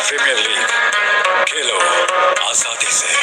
Premiere league खेलो आजादी से।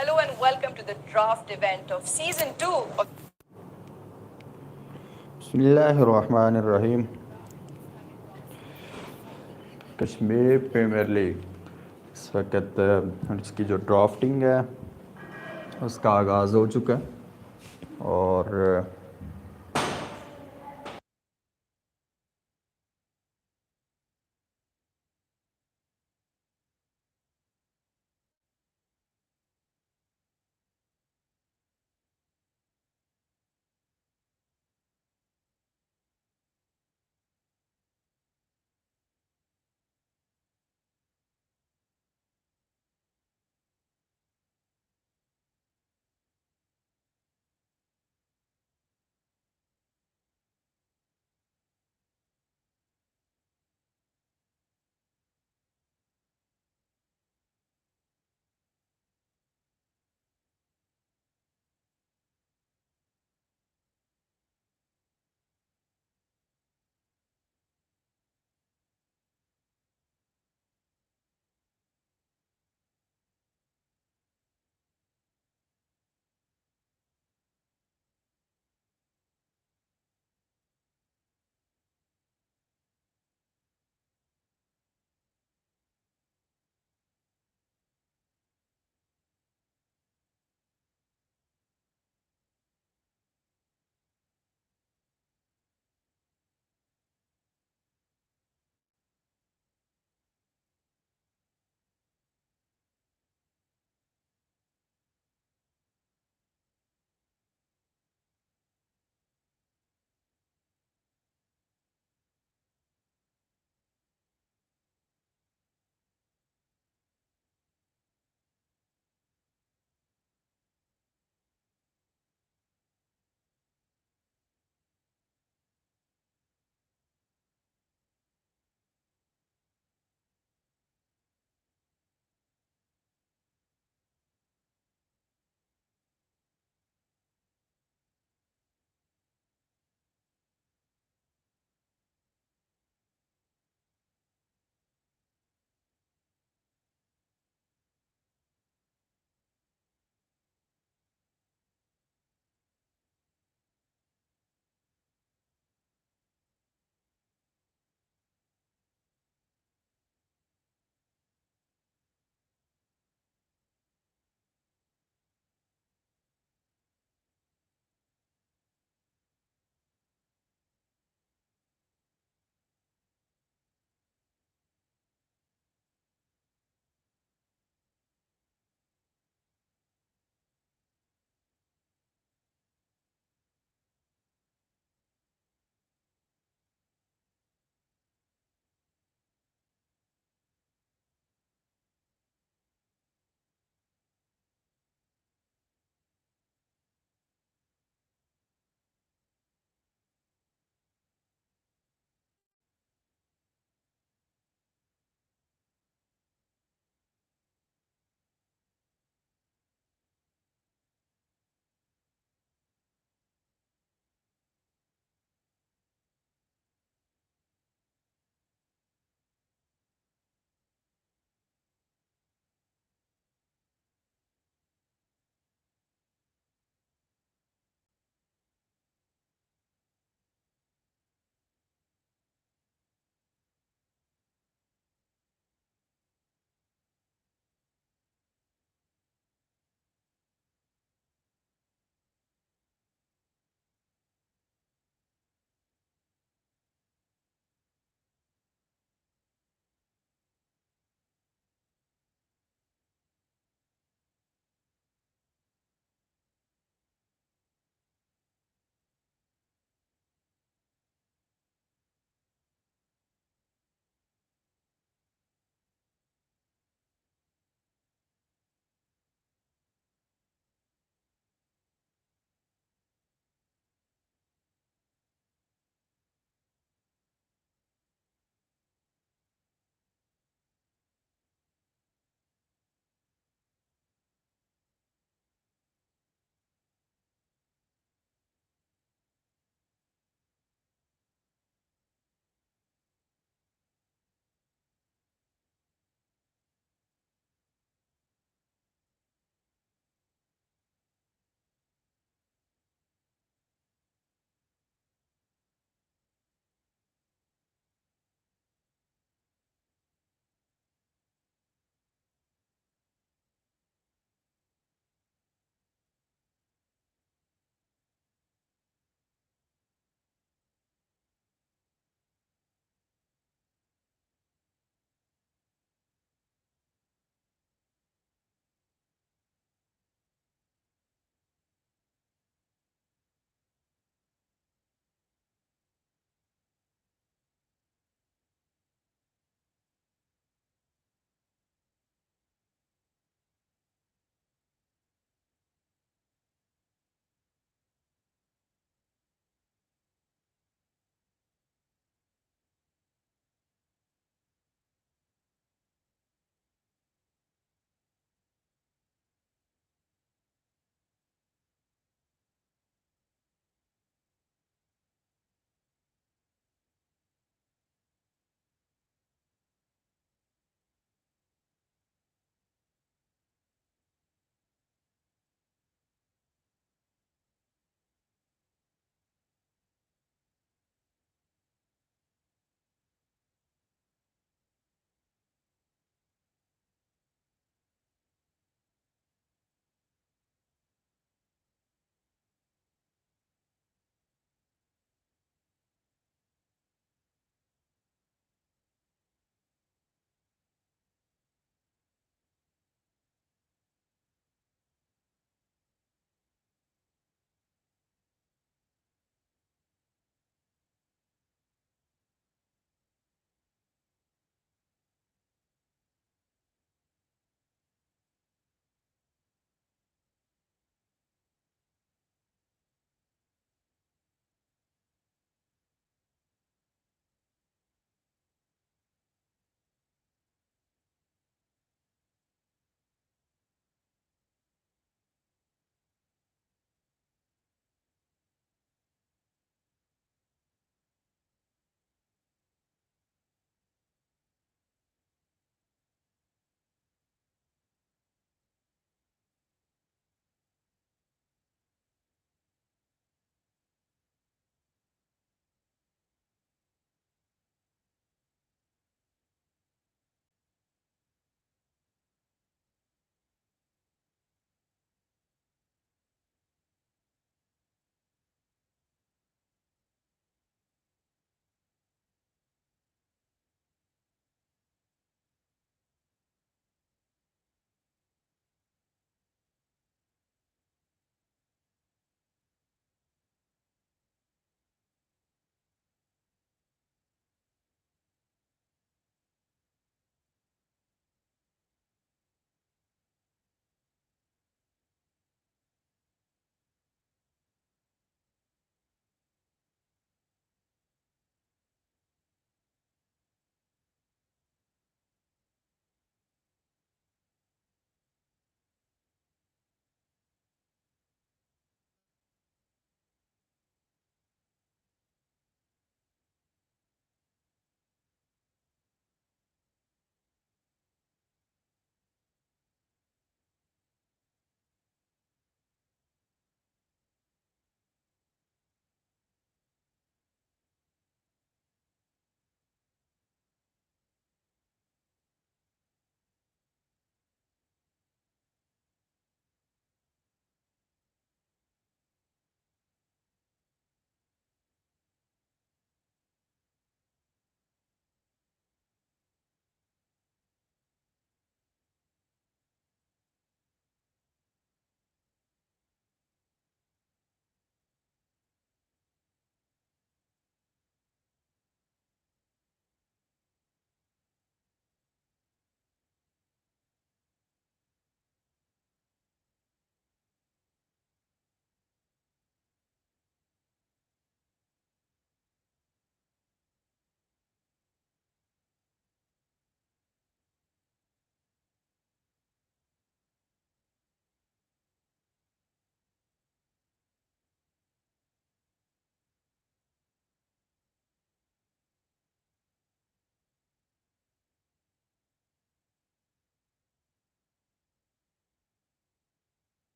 Hello and welcome to the draft event of season 2 of बिस्मिल्लाहिर्रहमानिर्रहीम। Kashmir premier league इस वक्त इसकी जो ड्राफ्टिंग है उसका आगाज़ हो चुका है और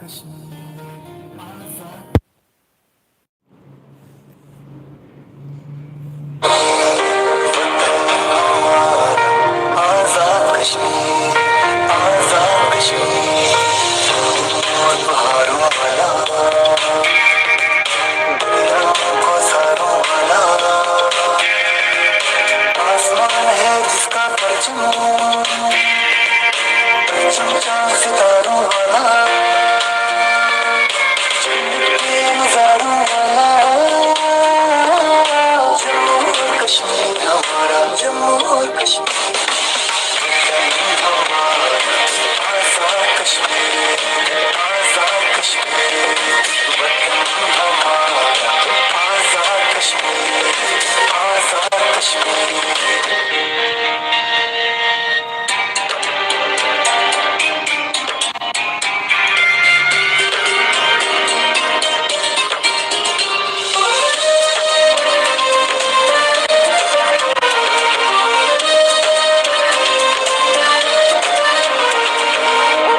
आजाद कश्मीर आजाद कश्मीर बहारों वाला दुनिया को सारों वाला आसमान है जिसका परचम परचम चांद सितारों वाला जन्नत के नजारों वाला जम्मू और कश्मीर हमारा जम्मू और कश्मीर आजाद कश्मीर आजाद कश्मीर वतन हमारा आजाद कश्मीर आजाद कश्मीर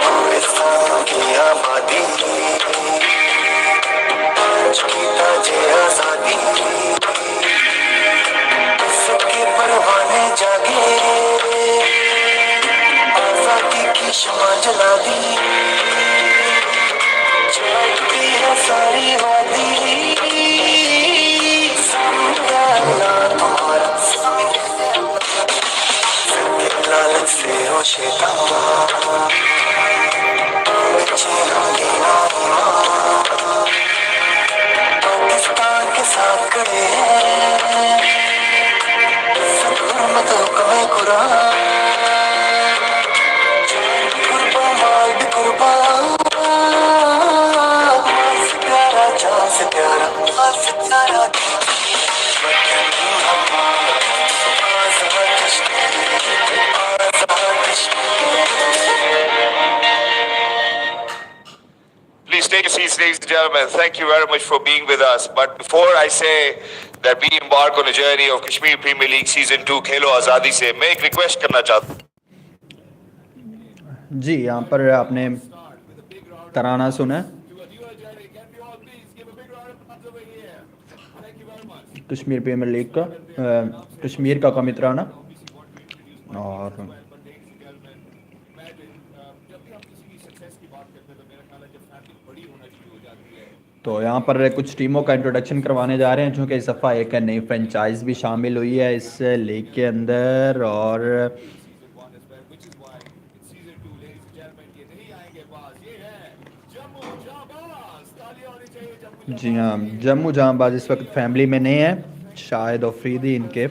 पाकिस्तान की आबादी आज की ताजे आजादी सबके परवाने जागे आजादी की शमा जला दी जागती है सारी वादी सामने अल्लाह तुम्हारा सबके लालच से हो शैतान बच्चे होंगे नाईमान पाकिस्तान के साथ खड़े हैं सब हुर्मत हुक्म कुरान जान भी कुर्बान माल भी कुर्बान माल से प्यारा जान से प्यारा माल से प्यारा वतन हमारा आजाद कश्मीर आजाद Kashmir Please take your seats, ladies and gentlemen. Thank you very much for being with us. But before I say that we embark on a journey of Kashmir Premier League Season 2 Khelo Azadi से मैं एक request करना चाहता हूँ. जी यहाँ पर आपने तराना सुना है कश्मीर प्रीमियर लीग का कश्मीर का कौमी तराना और तो यहाँ पर कुछ टीमों का इंट्रोडक्शन करवाने जा रहे हैं चूँकि इस दफ़ा एक नई फ्रेंचाइज भी शामिल हुई है इस लीग के अंदर और जी हाँ जम्मू जहांबाज इस वक्त फैमिली में नहीं है शाहिद अफरीदी इनके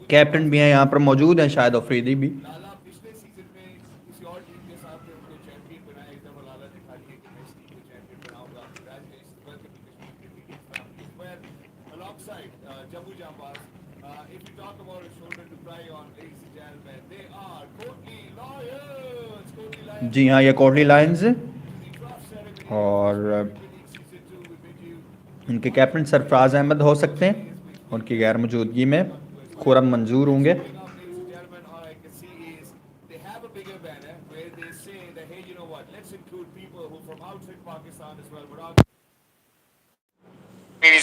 कैप्टन भी हैं यहाँ पर मौजूद हैं शाहिद अफरीदी भी जी हाँ ये कोटली लायंस और इनके कैप्टन सरफराज अहमद हो सकते हैं उनकी गैर मौजूदगी में खुरम मंजूर होंगे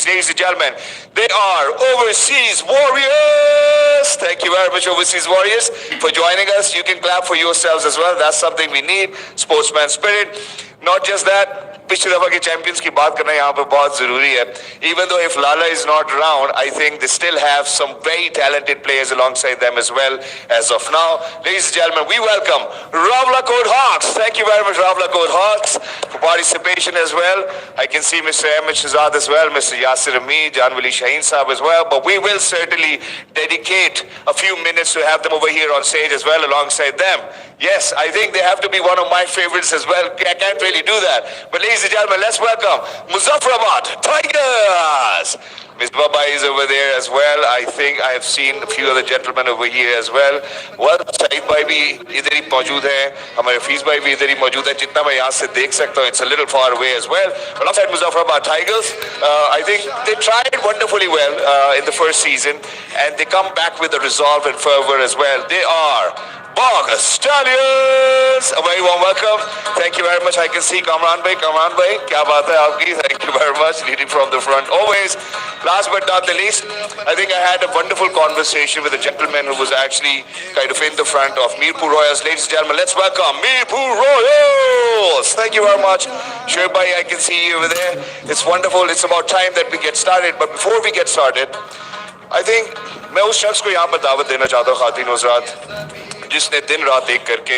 Ladies and gentlemen, they are Overseas Warriors. Thank you very much, Overseas Warriors, for joining us. You can clap for yourselves as well. That's something we need. Sportsman spirit. Not just that. पिछले दफा के champions की बात करना यहाँ पर बहुत जरूरी है. Even though if Lala is not around, I think they still have some very talented players alongside them as well as of now. Ladies and gentlemen, we welcome Ravla Code Hawks. Thank you very much, Ravla Code Hawks, for participation as well. I can see Mr. Ahmed Shahzad as well, Mr. Yasir Amid, Janwali Shaheen Saab as well. But we will certainly dedicate a few minutes to have them over here on stage as well alongside them. Yes, I think they have to be one of my favorites as well. I can't really do that. But ladies and gentlemen, let's welcome Muzaffarabad Tigers. Miss Baba is over there as well. I think I have seen a few other gentlemen over here as well. Well, Saeed bhai bhi idhar hi maujood hai. Hamare Hafiz bhai bhi idhar hi maujood hai. Jitna main yahan se dekh sakta hu, it's a little far away as well. But alongside Muzaffarabad Tigers, I think they tried wonderfully well in the first season, and they come back with a resolve and fervor as well. They are Stallions. A very warm welcome. Thank you very much. I can see Kamran bhai, kya baat hai aapki? Thank you very much. Leading from the front always. Last but not the least, I think I had a wonderful conversation with a gentleman who was actually kind of in the front of Mirpur Royals. Ladies and gentlemen, let's welcome Mirpur Royals. Thank you very much. Shoaib bhai, I can see you over there. It's wonderful. It's about time that we get started. But before we get started, I think मैं उस शख्स को यहाँ पर दावत देना चाहता हूँ, खातिन हज़रात, जिसने दिन रात एक करके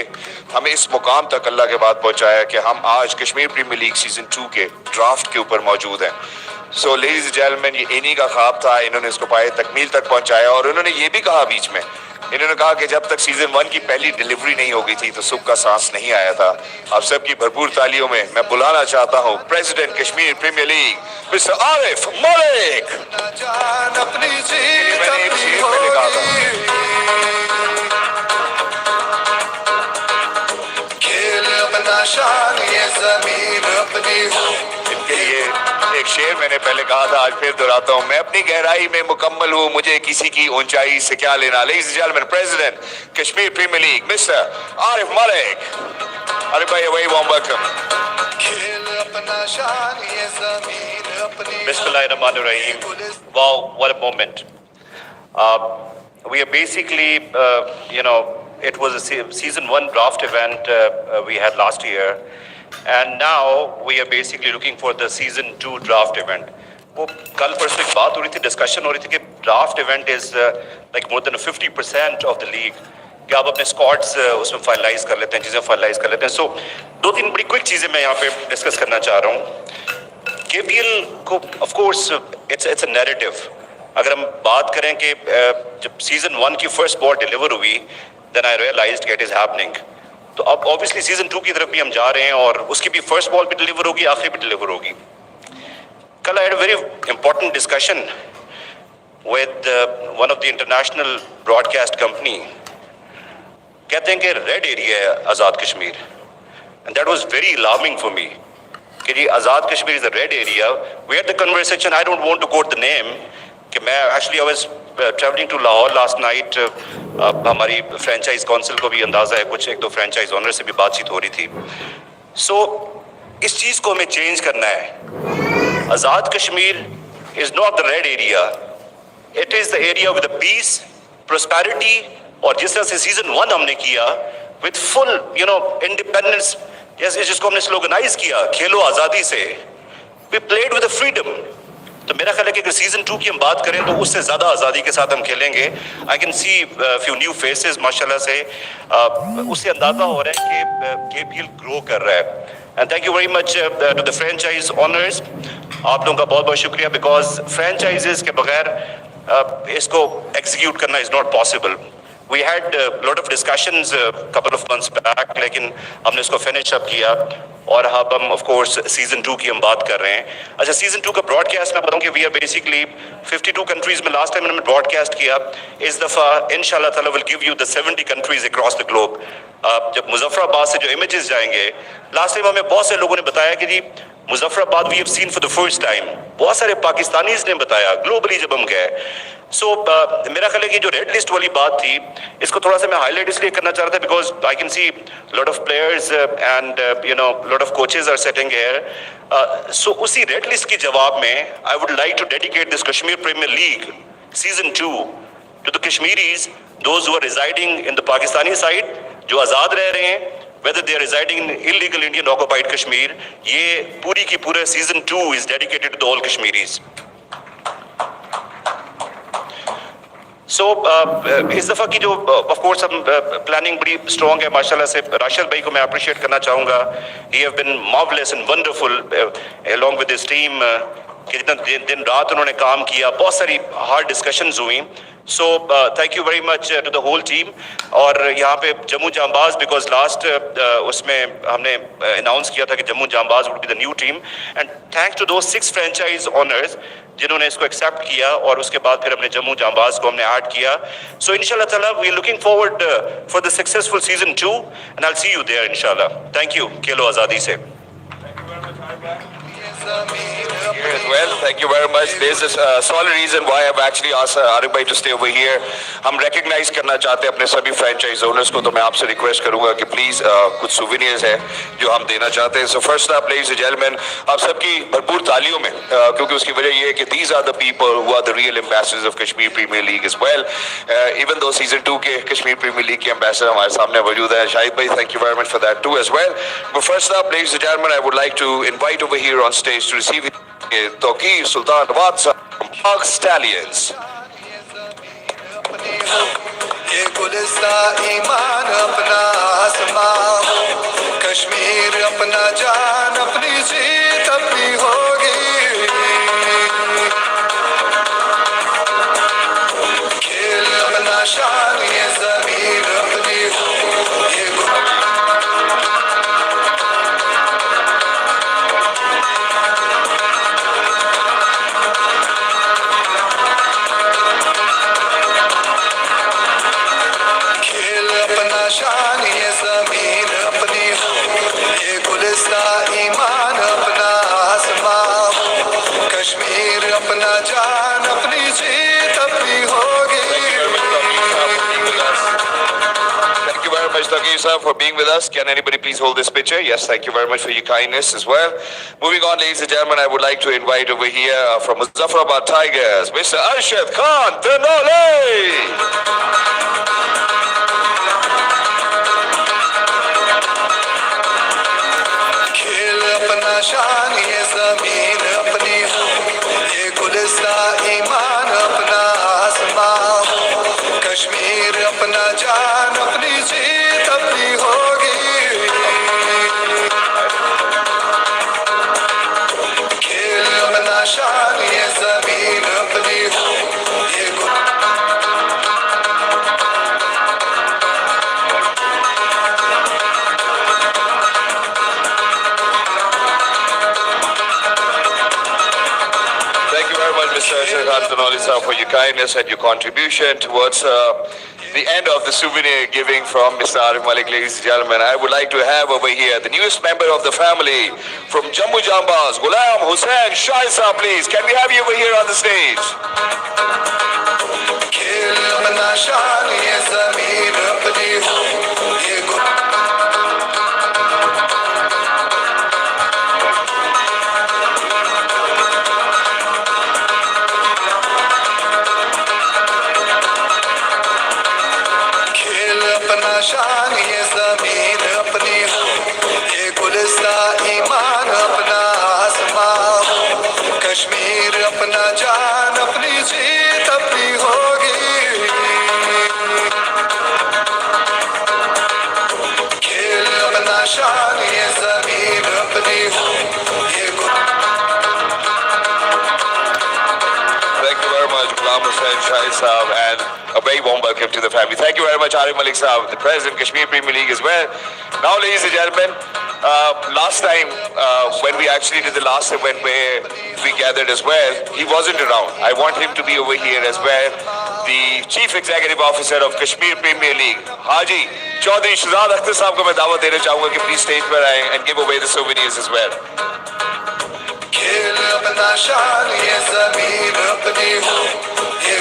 हमें इस मुकाम तक अल्लाह के बाद पहुंचाया कि हम आज कश्मीर प्रीमियर लीग सीजन 2 के ड्राफ्ट के ऊपर मौजूद हैं। सो लेडीज एंड जेंटलमैन, ये इन्हीं का ख्वाब था, इन्होंने इसको पाए तकमील तक पहुंचाया। और उन्होंने ये भी कहा बीच में, इन्होंने कहा कि जब तक सीजन 1 की पहली डिलीवरी नहीं हो गई थी तो सुख का सांस नहीं आया था। आप सबकी भरपूर तालियों में मैं बुलाना चाहता हूँ president Kashmir premier league mister Arif Malik. मैंने एक शेर पहले कहा था, इनके लिए एक शेर मैंने पहले कहा था, आज फिर दोहराता हूँ, मैं अपनी गहराई में मुकम्मल हूँ, मुझे किसी की ऊंचाई से क्या लेना। Ladies and gentleman, president Kashmir premier league mister Arif Malik. Arif भाई, very warm welcome. Bismillahirrahmanirrahim. Wow, what a moment. We are basically, it was a season 1 draft event we had last year. And now we are basically looking for the season 2 draft event. वो कल परसों एक बात हो रही थी, discussion हो रही थी कि draft event is like more than 50% of the league, कि आप अपने स्क्वाड्स उसमें फाइनलाइज कर लेते हैं, चीज़ें फाइनलाइज कर लेते हैं। सो 2-3 बड़ी क्विक चीज़ें मैं यहाँ पे डिस्कस करना चाह रहा हूँ। KPL को of course it's a narrative. अगर हम बात करें कि जब सीजन 1 की फर्स्ट बॉल डिलीवर हुई, then I realized it is happening. तो अब ऑब्वियसली सीजन 2 की तरफ भी हम जा रहे हैं और उसकी भी फर्स्ट बॉल भी डिलीवर होगी, आखिरी भी डिलीवर होगी। कल I had a very important discussion with one of the international broadcast company. कहते हैं कि रेड एरिया है Azad Kashmir, and that was very alarming for me कि जी Azad Kashmir is a red area. We had the conversation, I don't want to quote the name, कि मैं actually I was travelling to Lahore last night. हमारी franchise council को भी अंदाज़ा है, कुछ 1-2 फ्रेंचाइज ओनर से भी बातचीत हो रही थी। सो इस चीज़ को हमें चेंज करना है। Azad Kashmir is not the red area, it is the area with the peace, prosperity, और जिस तरह से सीजन 1 हमने किया विद फुल इंडिपेंडेंस, जैसे जिसको हमने स्लोगनाइज किया, खेलो आज़ादी से, वी प्लेड विद फ्रीडम। तो मेरा ख्याल है कि अगर सीजन 2 की हम बात करें तो उससे ज़्यादा आज़ादी के साथ हम खेलेंगे। आई can see few new faces माशाल्लाह से, उससे अंदाज़ा हो रहा है कि KPL ग्रो कर रहा है। And thank you very much to the franchise owners, आप लोगों का बहुत बहुत शुक्रिया, बिकॉज फ्रेंचाइजेस के बगैर इसको एग्जीक्यूट करना is not possible. We had a lot of discussions couple of months back, लेकिन हमने इसको फिनिश अप किया और अब हम ऑफ कोर्स सीजन 2 की हम बात कर रहे हैं। अच्छा, सीजन 2 का ब्रॉडकास्ट मैं बताऊं कि वी आर बेसिकली 52 कंट्रीज में लास्ट टाइम हमने ब्रॉडकास्ट किया। इस दफ़ा इंशाल्लाह ताला will give you the 70 countries across the globe. जब मुजफ्फराबाद से जो इमेजेस जाएंगे, लास्ट टाइम हमें बहुत से लोगों ने बताया कि जी Muzaffarabad we have seen for the first time, बहुत सारे पाकिस्तानीज ने बताया ग्लोबली जब हम गए। सो मेरा ख्याल है कि जो रेड लिस्ट वाली बात थी, इसको थोड़ा सा मैं हाईलाइट इसलिए करना चाह रहा था because I can see lot of players and lot of coaches are sitting here. So उसी रेड लिस्ट के जवाब में I would like to dedicate this Kashmir premier league season 2 to the Kashmiris, those who are residing in the Pakistani side, जो आज़ाद रह रहे हैं, whether they are residing in illegal Indian occupied Kashmir, ये पूरी की पूरा season 2 is dedicated to all Kashmiris. So इस दफ़ा की जो of course हम planning बड़ी strong है माशाल्लाह से। राशिद भाई को मैं appreciate करना चाहूँगा, he have been marvelous and wonderful along with his team, कि जितना दिन रात उन्होंने काम किया, बहुत सारी hard discussions हुई। So thank you very much to the whole team। और यहाँ पे जम्मू जांबाज, बिकॉज लास्ट उसमें हमने अनाउंस किया था कि Jammu Janbaz would be the new team, and thanks to those 6 franchise owners जिन्होंने इसको एक्सेप्ट किया और उसके बाद फिर हमने जम्मू जांबाज को हमने ऐड किया। सो इंशाल्लाह ताला we are looking forward for the successful season 2 and I will see you there इंशाल्लाह। Thank you. खेलो आज़ादी से। Here as well. Thank you very much. There's a solid reason why I've actually asked Arif bhai to stay over here. हम recognize करना चाहते हैं अपने सभी franchise owners को, तो मैं आपसे request करूंगा कि please कुछ souvenirs हैं जो हम देना चाहते हैं. So first up, ladies and gentlemen, आप सबकी भरपूर तालियों में, क्योंकि उसकी वजह ये है कि these are the people who are the real ambassadors of Kashmir Premier League as well. Even though season 2 के Kashmir Premier League के ambassador हमारे सामने मौजूद हैं, शाहिद भाई, thank you very much for that too as well. But first up, ladies and gentlemen, I would like to invite over here on stage to receive Tawqir Sultan Nawaz from Park Stallions. ये गुलिस्तां ईमान अपना आसमां हो, कश्मीर अपना जान, अपनी जीत अपनी होगी. खेल अपना शान, ये जमीन अपनी हो. ये शान, ये जमीन अपनी हो. ये गुलिस्तां ईमान अपना आसमां हो, कश्मीर अपना जान, अपनी जीत अपनी होगी. Thank you very much, Tawqir sir, for being with us. Can anybody please hold this picture? Yes, thank you very much for your kindness as well. Moving on, ladies and gentlemen, I would like to invite over here from Muzaffarabad Tigers, Mr. Arshad Khan Tanole. अपना शान, ये जमीन अपनी हो. ये गुलिस्तां ईमान अपना आसमां हो, कश्मीर अपना जान, अपनी जीत अपनी होगी. खेल अपना शान, ये जमीन अपनी हो. ये Mr. Arshad Khan Tanole sir, for your kindness and your contribution towards the end of the souvenir giving from Mr. Arif Malik. Ladies and gentlemen, I would like to have over here the newest member of the family from Jammu Jambas, Ghulam Hussain Shah sir, please. Can we have you over here on the stage? खेल अपना शान, ये जमीन अपनी हो. ये अपना शान, ये जमीन अपनी हो. ये गुलिस्तां ईमान अपना आसमां हो, कश्मीर अपना जान, अपनी जीत अपनी होगी. खेल अपना शान, ये जमीन अपनी हो. ये Thank you very much, Ghulam Hussain Shah sahab, and a very warm welcome to the family. Thank you very much, Arif Malik sahab, the president, Kashmir Premier League as well. Now, ladies and gentlemen, last time when we actually did the last event where we gathered as well, he wasn't around. I want him to be over here as well. The Chief Executive Officer of Kashmir Premier League, Haji Chaudhry Shahzad Akhtar sahab को मैं दावत देना चाहूँगा कि please stage पर आएं and give away the souvenirs as well. खेल अपना शान, ये जमीन अपनी हो. ये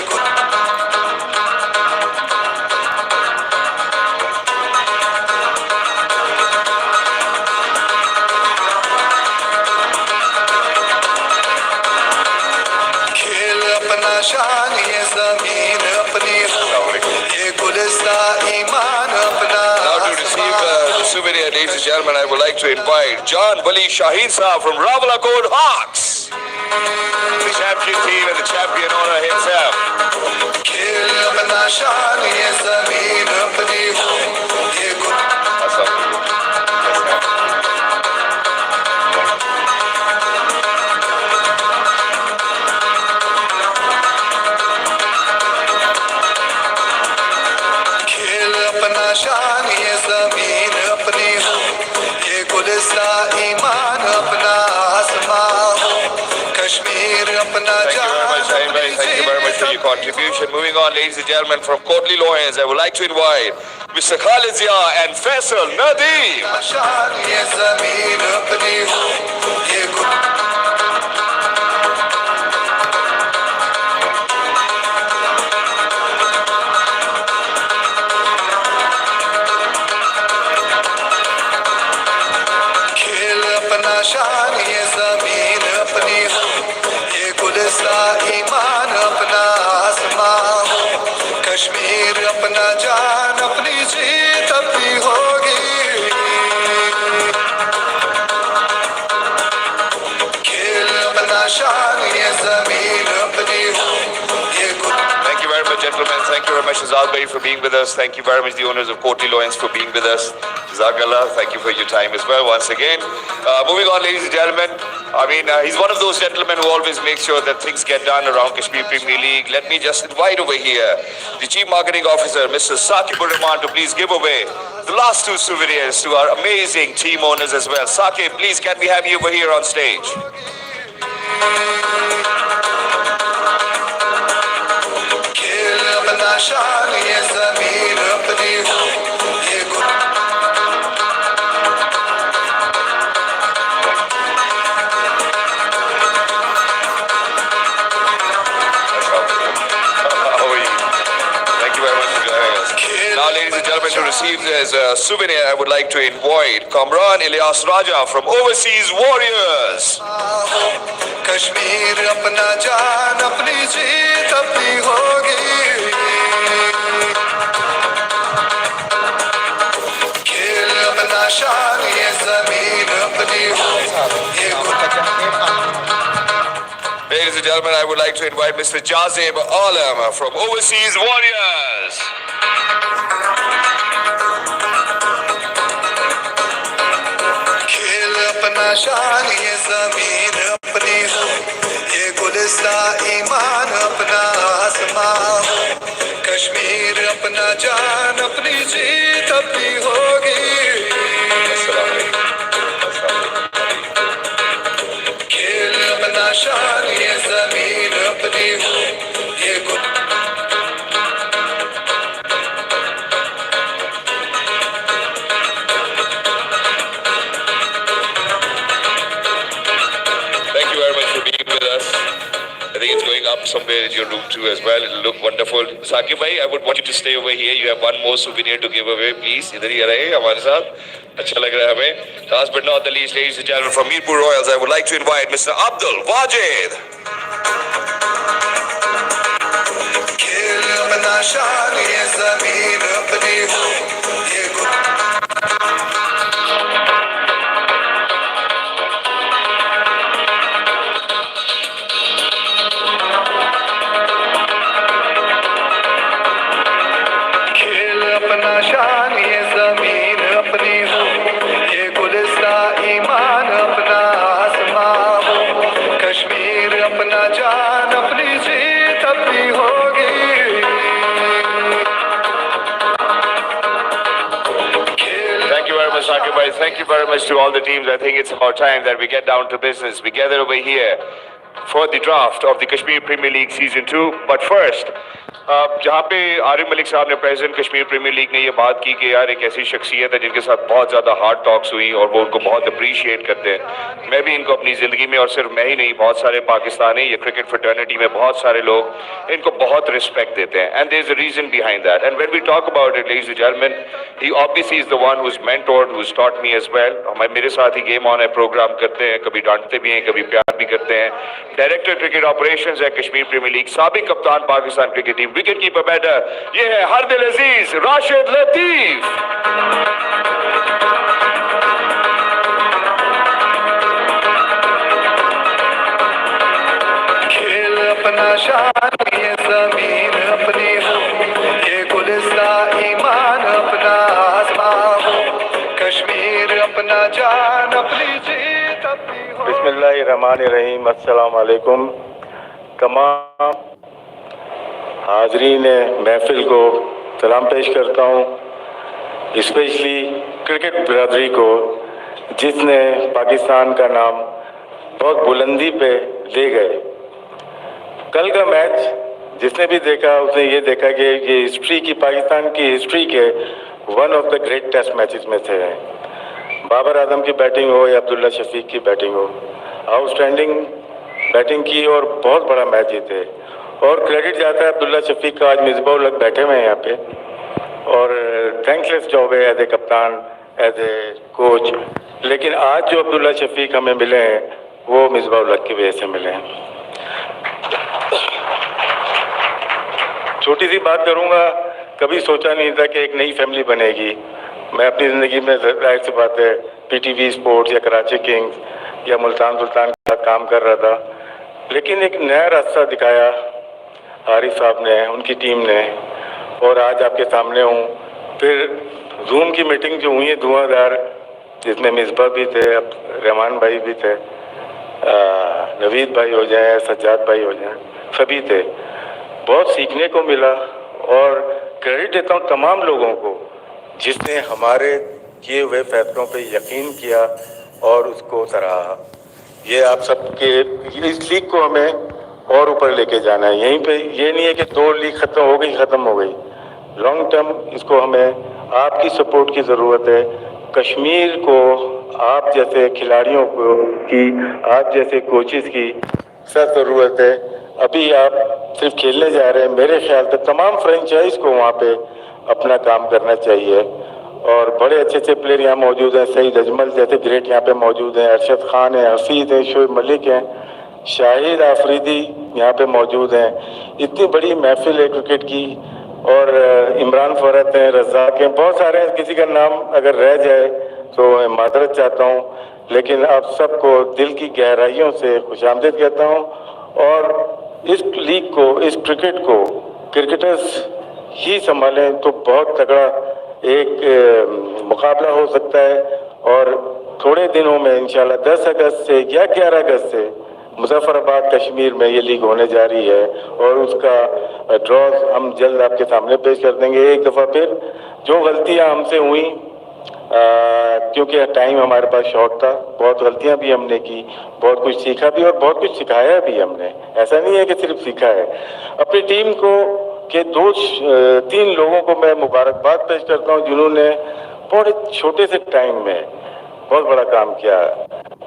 खेल अपना शान, ये जमीन अपनी हो. ये गुलिस्तां ईमान अपना. Now to receive the souvenir, ladies and gentlemen, I would like to invite John Wali Shaheen Saab from Rawalakot Hawks, the champion team and the champion owner himself. खेल अपना शान, ये जमीन अपनी हो. ये That's all. खेल अपना शान, ये जमीन अपनी हो. ये गुलिस्तां ईमान अपना आसमां हो, कश्मीर अपना Thank you very much, Shaheen bhai. Thank you very much for your contribution. Moving on, ladies and gentlemen, from Kotli Loyans, I would like to invite Mr. Khalid Zia and Faisal Nadeem. शान, ये जमीन अपनी हो. ये Bilal Bhai for being with us. Thank you very much, the owners of Kotli Loyans, for being with us. Jazakallah, thank you for your time as well once again. Moving on, ladies and gentlemen. I mean, he's one of those gentlemen who always makes sure that things get done around Kashmir Premier League. Let me just invite over here the Chief Marketing Officer, Mr. Saqib ur Rahman, to please give away the last two souvenirs to our amazing team owners as well. Saqib, please, can we have you over here on stage? Now, ladies and gentlemen, to receive as a souvenir, I would like to invite Kamran Ilyas Raja from Overseas Warriors. Kashmir अपना जान अपनी जीत अपनी होगी खेल अपना शान ये जमीन अपनी Ladies and gentlemen, I would like to invite Mr. Jazib Alam from Overseas Warriors. खेल अपना शान ये जमीन अपनी हो ये गुलिस्ता ईमान अपना आसमां हो कश्मीर अपना जान अपनी जीत अपनी होगी खेल अपना शान ये जमीन अपनी हो ये Thank you very much for being with us. I think it's going up somewhere in your room too as well. It'll look wonderful. Saqib bhai, I would want you to stay over here. You have one more souvenir to give away, please. Idhar hi rahe hamare saath. Acha lag raha hai hame. Last but not the least, ladies and gentlemen, from Mirpur Royals, I would like to invite Mr. Abdul Wajid. खेल अपना शान ये जमीन अपनी हो ये खेल अपना शान ये जमीन अपनी हो ये गुलिस्ता ईमान अपना आसमां हो कश्मीर अपना जान अपनी जीत अपनी होगी Thank you very much, Saqib bhai. Thank you very much to all the teams. I think it's about time that we get down to business. We gather over here for the draft of the Kashmir Premier League Season 2. But first, जहाँ पे आरिफ मलिक साहब ने president Kashmir premier league ने ये बात की कि यार एक ऐसी शख्सियत है जिनके साथ बहुत ज़्यादा हार्ड टॉक्स हुई और वो उनको बहुत अप्रिशिएट करते हैं. मैं भी इनको अपनी ज़िंदगी में और सिर्फ मैं ही नहीं बहुत सारे पाकिस्तानी ये क्रिकेट फ्रेटर्निटी में बहुत सारे लोग इनको बहुत रिस्पेक्ट देते हैं. And there is a reason behind that. And when we talk about it ladies and gentleman, he obviously is the one who is mentored, who is taught me as well. हम मेरे साथ ही game on है program करते हैं, कभी डांटते भी हैं, कभी प्यार भी करते हैं. डायरेक्टर क्रिकेट ऑपरेशंस है कश्मीर प्रीमियर लीग, साबिक कप्तान Pakistan cricket team, wicket keeper batter, ये है हरदिल अजीज राशिद लतीफ. खेल अपना शान ये जमीन अपनी हो ये गुलिस्ता ईमान अपना आसमां हो कश्मीर अपना जान अपनी जीत अपनी हो बिस्मिल्लाहिर्रहमानिर्रहीम. अस्सलाम वालेकुम. तमाम हाजरीन महफिल को सलाम पेश करता हूँ, स्पेशली क्रिकेट बिरादरी को जिसने पाकिस्तान का नाम बहुत बुलंदी पे ले गए. कल का मैच जिसने भी देखा उसने ये देखा कि ये हिस्ट्री की पाकिस्तान की हिस्ट्री के one of the great test matches में से है. बाबर आजम की बैटिंग हो या अब्दुल्ला शफीक की बैटिंग हो, आउटस्टैंडिंग बैटिंग की और बहुत बड़ा मैच जीते. और क्रेडिट जाता है अब्दुल्ला शफीक का. आज मिसबाह उल हक बैठे हुए हैं यहाँ पे और थैंकलेस जॉब है एज ए कप्तान, एज ए कोच. लेकिन आज जो अब्दुल्ला शफीक हमें मिले हैं वो मिसबाह उल हक की वजह से मिले हैं. छोटी सी बात करूँगा, कभी सोचा नहीं था कि एक नई फैमिली बनेगी. मैं अपनी ज़िंदगी में जाहिर सी बात है PTV स्पोर्ट्स या कराची किंग्स या मुल्तान सुल्तान के साथ काम कर रहा था, लेकिन एक नया रास्ता दिखाया आरिफ साहब ने, उनकी टीम ने. और आज आपके सामने हूँ। फिर जूम की मीटिंग जो हुई है धुआंधार, जिसमें मिसबा भी थे, अब रहमान भाई भी थे, नवीद भाई हो जाए, सज्जाद भाई हो जाए, सभी थे। बहुत सीखने को मिला और क्रेडिट देता हूँ तमाम लोगों को जिसने हमारे किए हुए फैसलों पे यकीन किया और उसको सराहा। ये आप सबके, इस लीग को हमें और ऊपर लेके जाना है। यहीं पे ये नहीं है कि 2 लीग खत्म हो गई। लॉन्ग टर्म इसको हमें आपकी सपोर्ट की ज़रूरत है। कश्मीर को आप जैसे खिलाड़ियों को की, आप जैसे कोचेस की सख्त ज़रूरत है। अभी आप सिर्फ खेलने जा रहे हैं, मेरे ख्याल से तमाम फ्रेंचाइज को वहाँ पे अपना काम करना चाहिए। और बड़े अच्छे अच्छे प्लेयर यहाँ मौजूद हैं, सईद अजमल जैसे ग्रेट यहाँ पे मौजूद हैं, अरशद खान है, हफीज़ है, शोएब मलिक हैं, शाहिद आफरीदी यहाँ पे मौजूद हैं। इतनी बड़ी महफिल है क्रिकेट की। और इमरान फरहत हैं, रज़ाक हैं, बहुत सारे हैं। किसी का नाम अगर रह जाए तो मैं मादरत चाहता हूँ, लेकिन आप सबको दिल की गहराइयों से खुशामदीद कहता हूँ। और इस लीग को, इस क्रिकेट को क्रिकेटर्स ही संभालें तो बहुत तगड़ा एक मुकाबला हो सकता है। और थोड़े दिनों में इंशाल्लाह 10 अगस्त से या 11 अगस्त से मुजफ्फराबाद कश्मीर में ये लीग होने जा रही है और उसका ड्रॉज हम जल्द आपके सामने पेश कर देंगे। एक दफ़ा फिर जो गलतियां हमसे हुई, क्योंकि टाइम हमारे पास शॉर्ट था, बहुत गलतियां भी हमने की, बहुत कुछ सीखा भी और बहुत कुछ सिखाया भी हमने। ऐसा नहीं है कि सिर्फ सीखा है। अपनी टीम को के 2-3 लोगों को मैं मुबारकबाद पेश करता हूँ जिन्होंने बहुत छोटे से टाइम में बहुत बड़ा काम किया।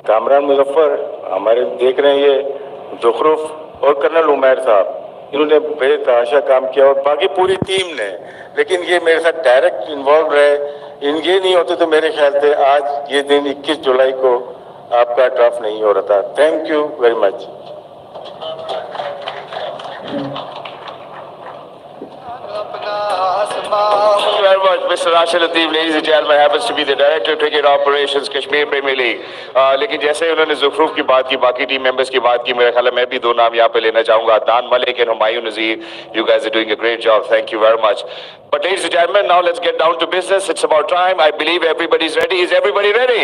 कामरान मुजफ्फर हमारे देख रहे हैं, ये ज़ुखरुफ और कर्नल उमैर साहब, इन्होंने बेतहाशा काम किया और बाकी पूरी टीम ने। लेकिन ये मेरे साथ डायरेक्ट इन्वॉल्व रहे, इनके नहीं होते तो मेरे ख्याल से आज ये दिन 21 जुलाई को आपका ड्राफ्ट नहीं हो रहा था। Thank you very much. Thank you very much, Mr. Rashid Latif. Ladies and gentlemen, happens to be the Director of Cricket Operations, Kashmir Premier League. लेकिन जैसे उन्होंने ज़ुखरूफ की बात की, बाकी टीम मेंबर्स की बात की, मेरा ख्याल है मैं भी 2 नाम यहाँ पे लेना चाहूँगा, Adnan Malik and Humayun Nazir. You guys are doing a great job. Thank you very much. But ladies and gentlemen, now let's get down to business. It's about time. I believe everybody's ready. Is everybody ready?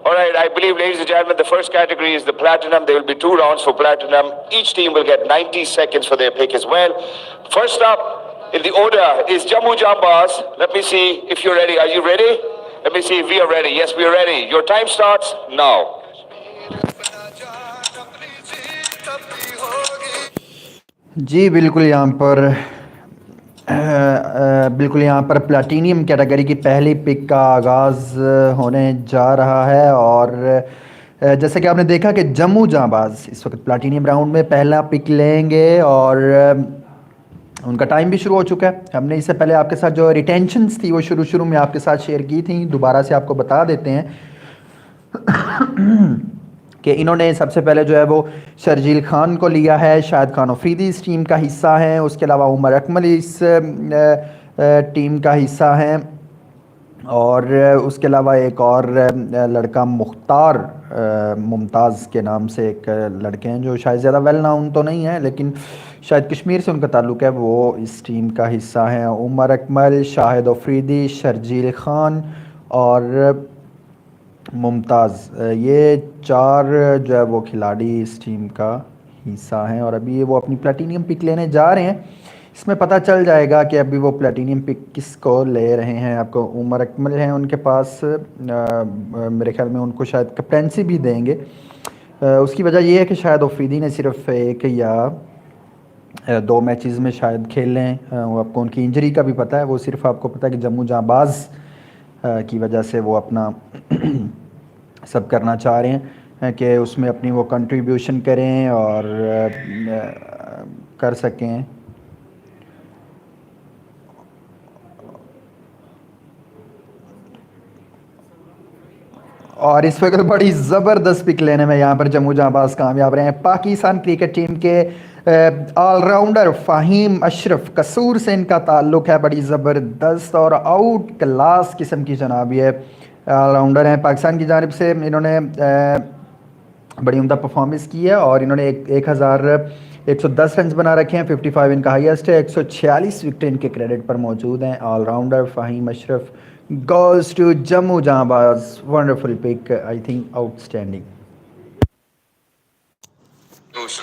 All right, I believe, ladies and gentlemen, the first category is the platinum. There will be 2 rounds for platinum. Each team will get 90 seconds for their pick as well. First up, in the order is Jammu Jambas. Let me see if you're ready. Are you ready? Let me see if we are ready. Yes, we are ready. Your time starts now. जी बिल्कुल, यहाँ पर platinum category की पहली pick का आगाज़ होने जा रहा है। और जैसा कि आपने देखा कि जम्मू जांबाज इस वक्त प्लैटिनियम राउंड में पहला पिक लेंगे और उनका टाइम भी शुरू हो चुका है। हमने इससे पहले आपके साथ जो रिटेंशंस थी वो शुरू में आपके साथ शेयर की थी, दोबारा से आपको बता देते हैं कि इन्होंने सबसे पहले जो है वो शर्जील खान को लिया है। शाहिद खान अफरीदी इस टीम का हिस्सा हैं। उसके अलावा उमर अकमल इस टीम का हिस्सा हैं। और उसके अलावा एक और लड़का मुख्तार मुमताज़ के नाम से एक लड़के हैं जो शायद ज़्यादा वेल नाउन तो नहीं है, लेकिन शायद कश्मीर से उनका ताल्लुक़ है, वो इस टीम का हिस्सा हैं। उमर अकमल, शाहिद अफरीदी, शर्जील खान और मुमताज़, ये 4 जो है वो खिलाड़ी इस टीम का हिस्सा हैं। और अभी वो अपनी प्लैटिनियम पिक लेने जा रहे हैं। इसमें पता चल जाएगा कि अभी वो प्लैटिनियम पिक किसको ले रहे हैं। आपको उमर अकमल हैं उनके पास, मेरे ख्याल में उनको शायद कैप्टेंसी भी देंगे। उसकी वजह ये है कि शायद अफरीदी ने सिर्फ 1 या 2 मैचेस में शायद खेले हैं। वो आपको उनकी इंजरी का भी पता है, वो सिर्फ आपको पता है कि जम्मू जांबाज की वजह से वो अपना सब करना चाह रहे हैं कि उसमें अपनी वो कंट्रीब्यूशन करें और कर सकें। और इस वक्त बड़ी ज़बरदस्त पिक लेने में यहाँ पर जम्मू जांबाज कामयाब रहे हैं। पाकिस्तान क्रिकेट टीम के ऑलराउंडर फ़हीम अशरफ, कसूर से इनका ताल्लुक़ है। बड़ी ज़बरदस्त और आउट क्लास किस्म की जनाब ये ऑलराउंडर हैं। पाकिस्तान की जानिब से इन्होंने बड़ी उम्दा परफॉर्मेंस की है और इन्होंने 1000 110 रन बना रखे हैं, 55 इनका हाईएस्ट है, 146 विकेट इनके क्रेडिट पर मौजूद हैं। Allrounder Faheem Ashraf goes to Jammu Janbaz, wonderful pick, I think outstanding.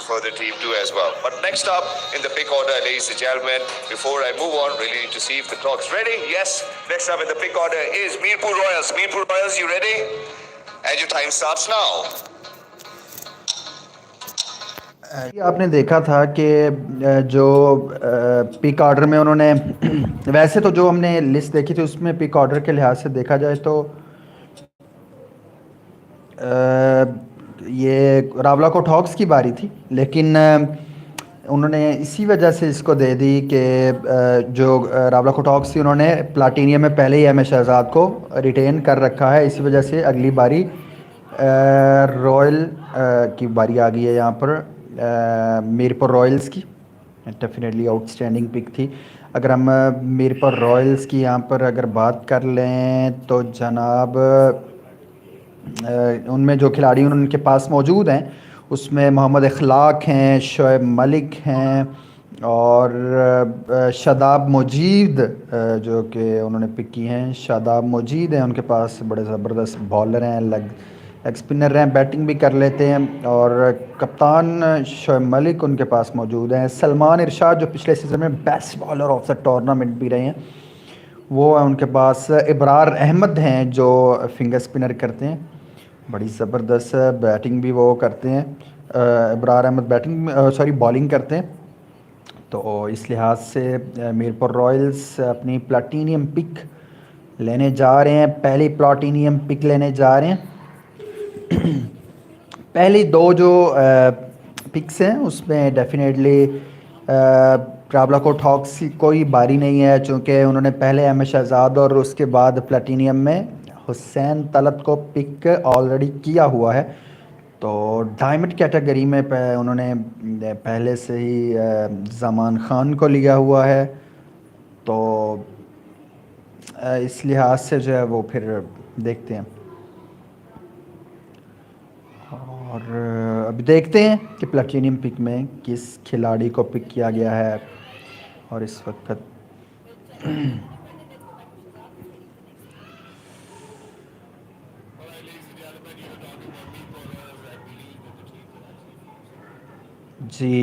For the team too as well. But next up in the pick order, ladies and gentlemen, before I move on, really need to see if the clock's ready. Yes, next up in the pick order is Mirpur Royals. Mirpur Royals, you ready? And your time starts now. आपने देखा था कि जो pick order में उन्होंने वैसे तो जो हमने लिस्ट देखी थी उसमें पिक ऑर्डर के लिहाज से देखा जाए तो ये रावलाकोट हॉक्स की बारी थी, लेकिन उन्होंने इसी वजह से इसको दे दी कि जो रावलाकोट हॉक्स थी उन्होंने प्लाटीनियम में पहले ही एम शहजाद को रिटेन कर रखा है, इसी वजह से अगली बारी रॉयल की बारी आ गई है यहाँ पर, मीरपुर रॉयल्स की। डेफिनेटली आउटस्टैंडिंग पिक थी। अगर हम मीरपुर रॉयल्स की यहाँ पर अगर बात कर लें तो जनाब उनमें जो खिलाड़ी उनके पास मौजूद हैं उसमें मोहम्मद इखलाक हैं, शोएब मलिक हैं और शादाब मजीद जो कि उन्होंने पिक की हैं। शादाब मजीद हैं उनके पास, बड़े ज़बरदस्त बॉलर हैं, लेग स्पिनर हैं, बैटिंग भी कर लेते हैं। और कप्तान शोएब मलिक उनके पास मौजूद हैं। सलमान इरशाद जो पिछले सीज़न में best bowler of the tournament भी रहे हैं वो है उनके पास। इब्रार अहमद हैं जो फिंगर स्पिनर करते हैं, बड़ी ज़बरदस्त बैटिंग भी वो करते हैं। इब्रार अहमद बॉलिंग करते हैं। तो इस लिहाज से मीरपुर रॉयल्स अपनी प्लाटीनियम पिक लेने जा रहे हैं, पहली प्लाटीनियम पिक लेने जा रहे हैं। पहली दो जो पिक्स हैं उसमें डेफिनेटली रावलाकोट हॉक्स की कोई बारी नहीं है, चूँकि उन्होंने पहले एम शहजाद और उसके बाद प्लेटिनियम में हुसैन तलत को पिक ऑलरेडी किया हुआ है। तो डायमंड कैटेगरी में उन्होंने पहले से ही ज़मान ख़ान को लिया हुआ है, तो इस लिहाज से जो है वो फिर देखते हैं। और अभी देखते हैं कि प्लेटिनियम पिक में किस खिलाड़ी को पिक किया गया है। और इस वक्त जी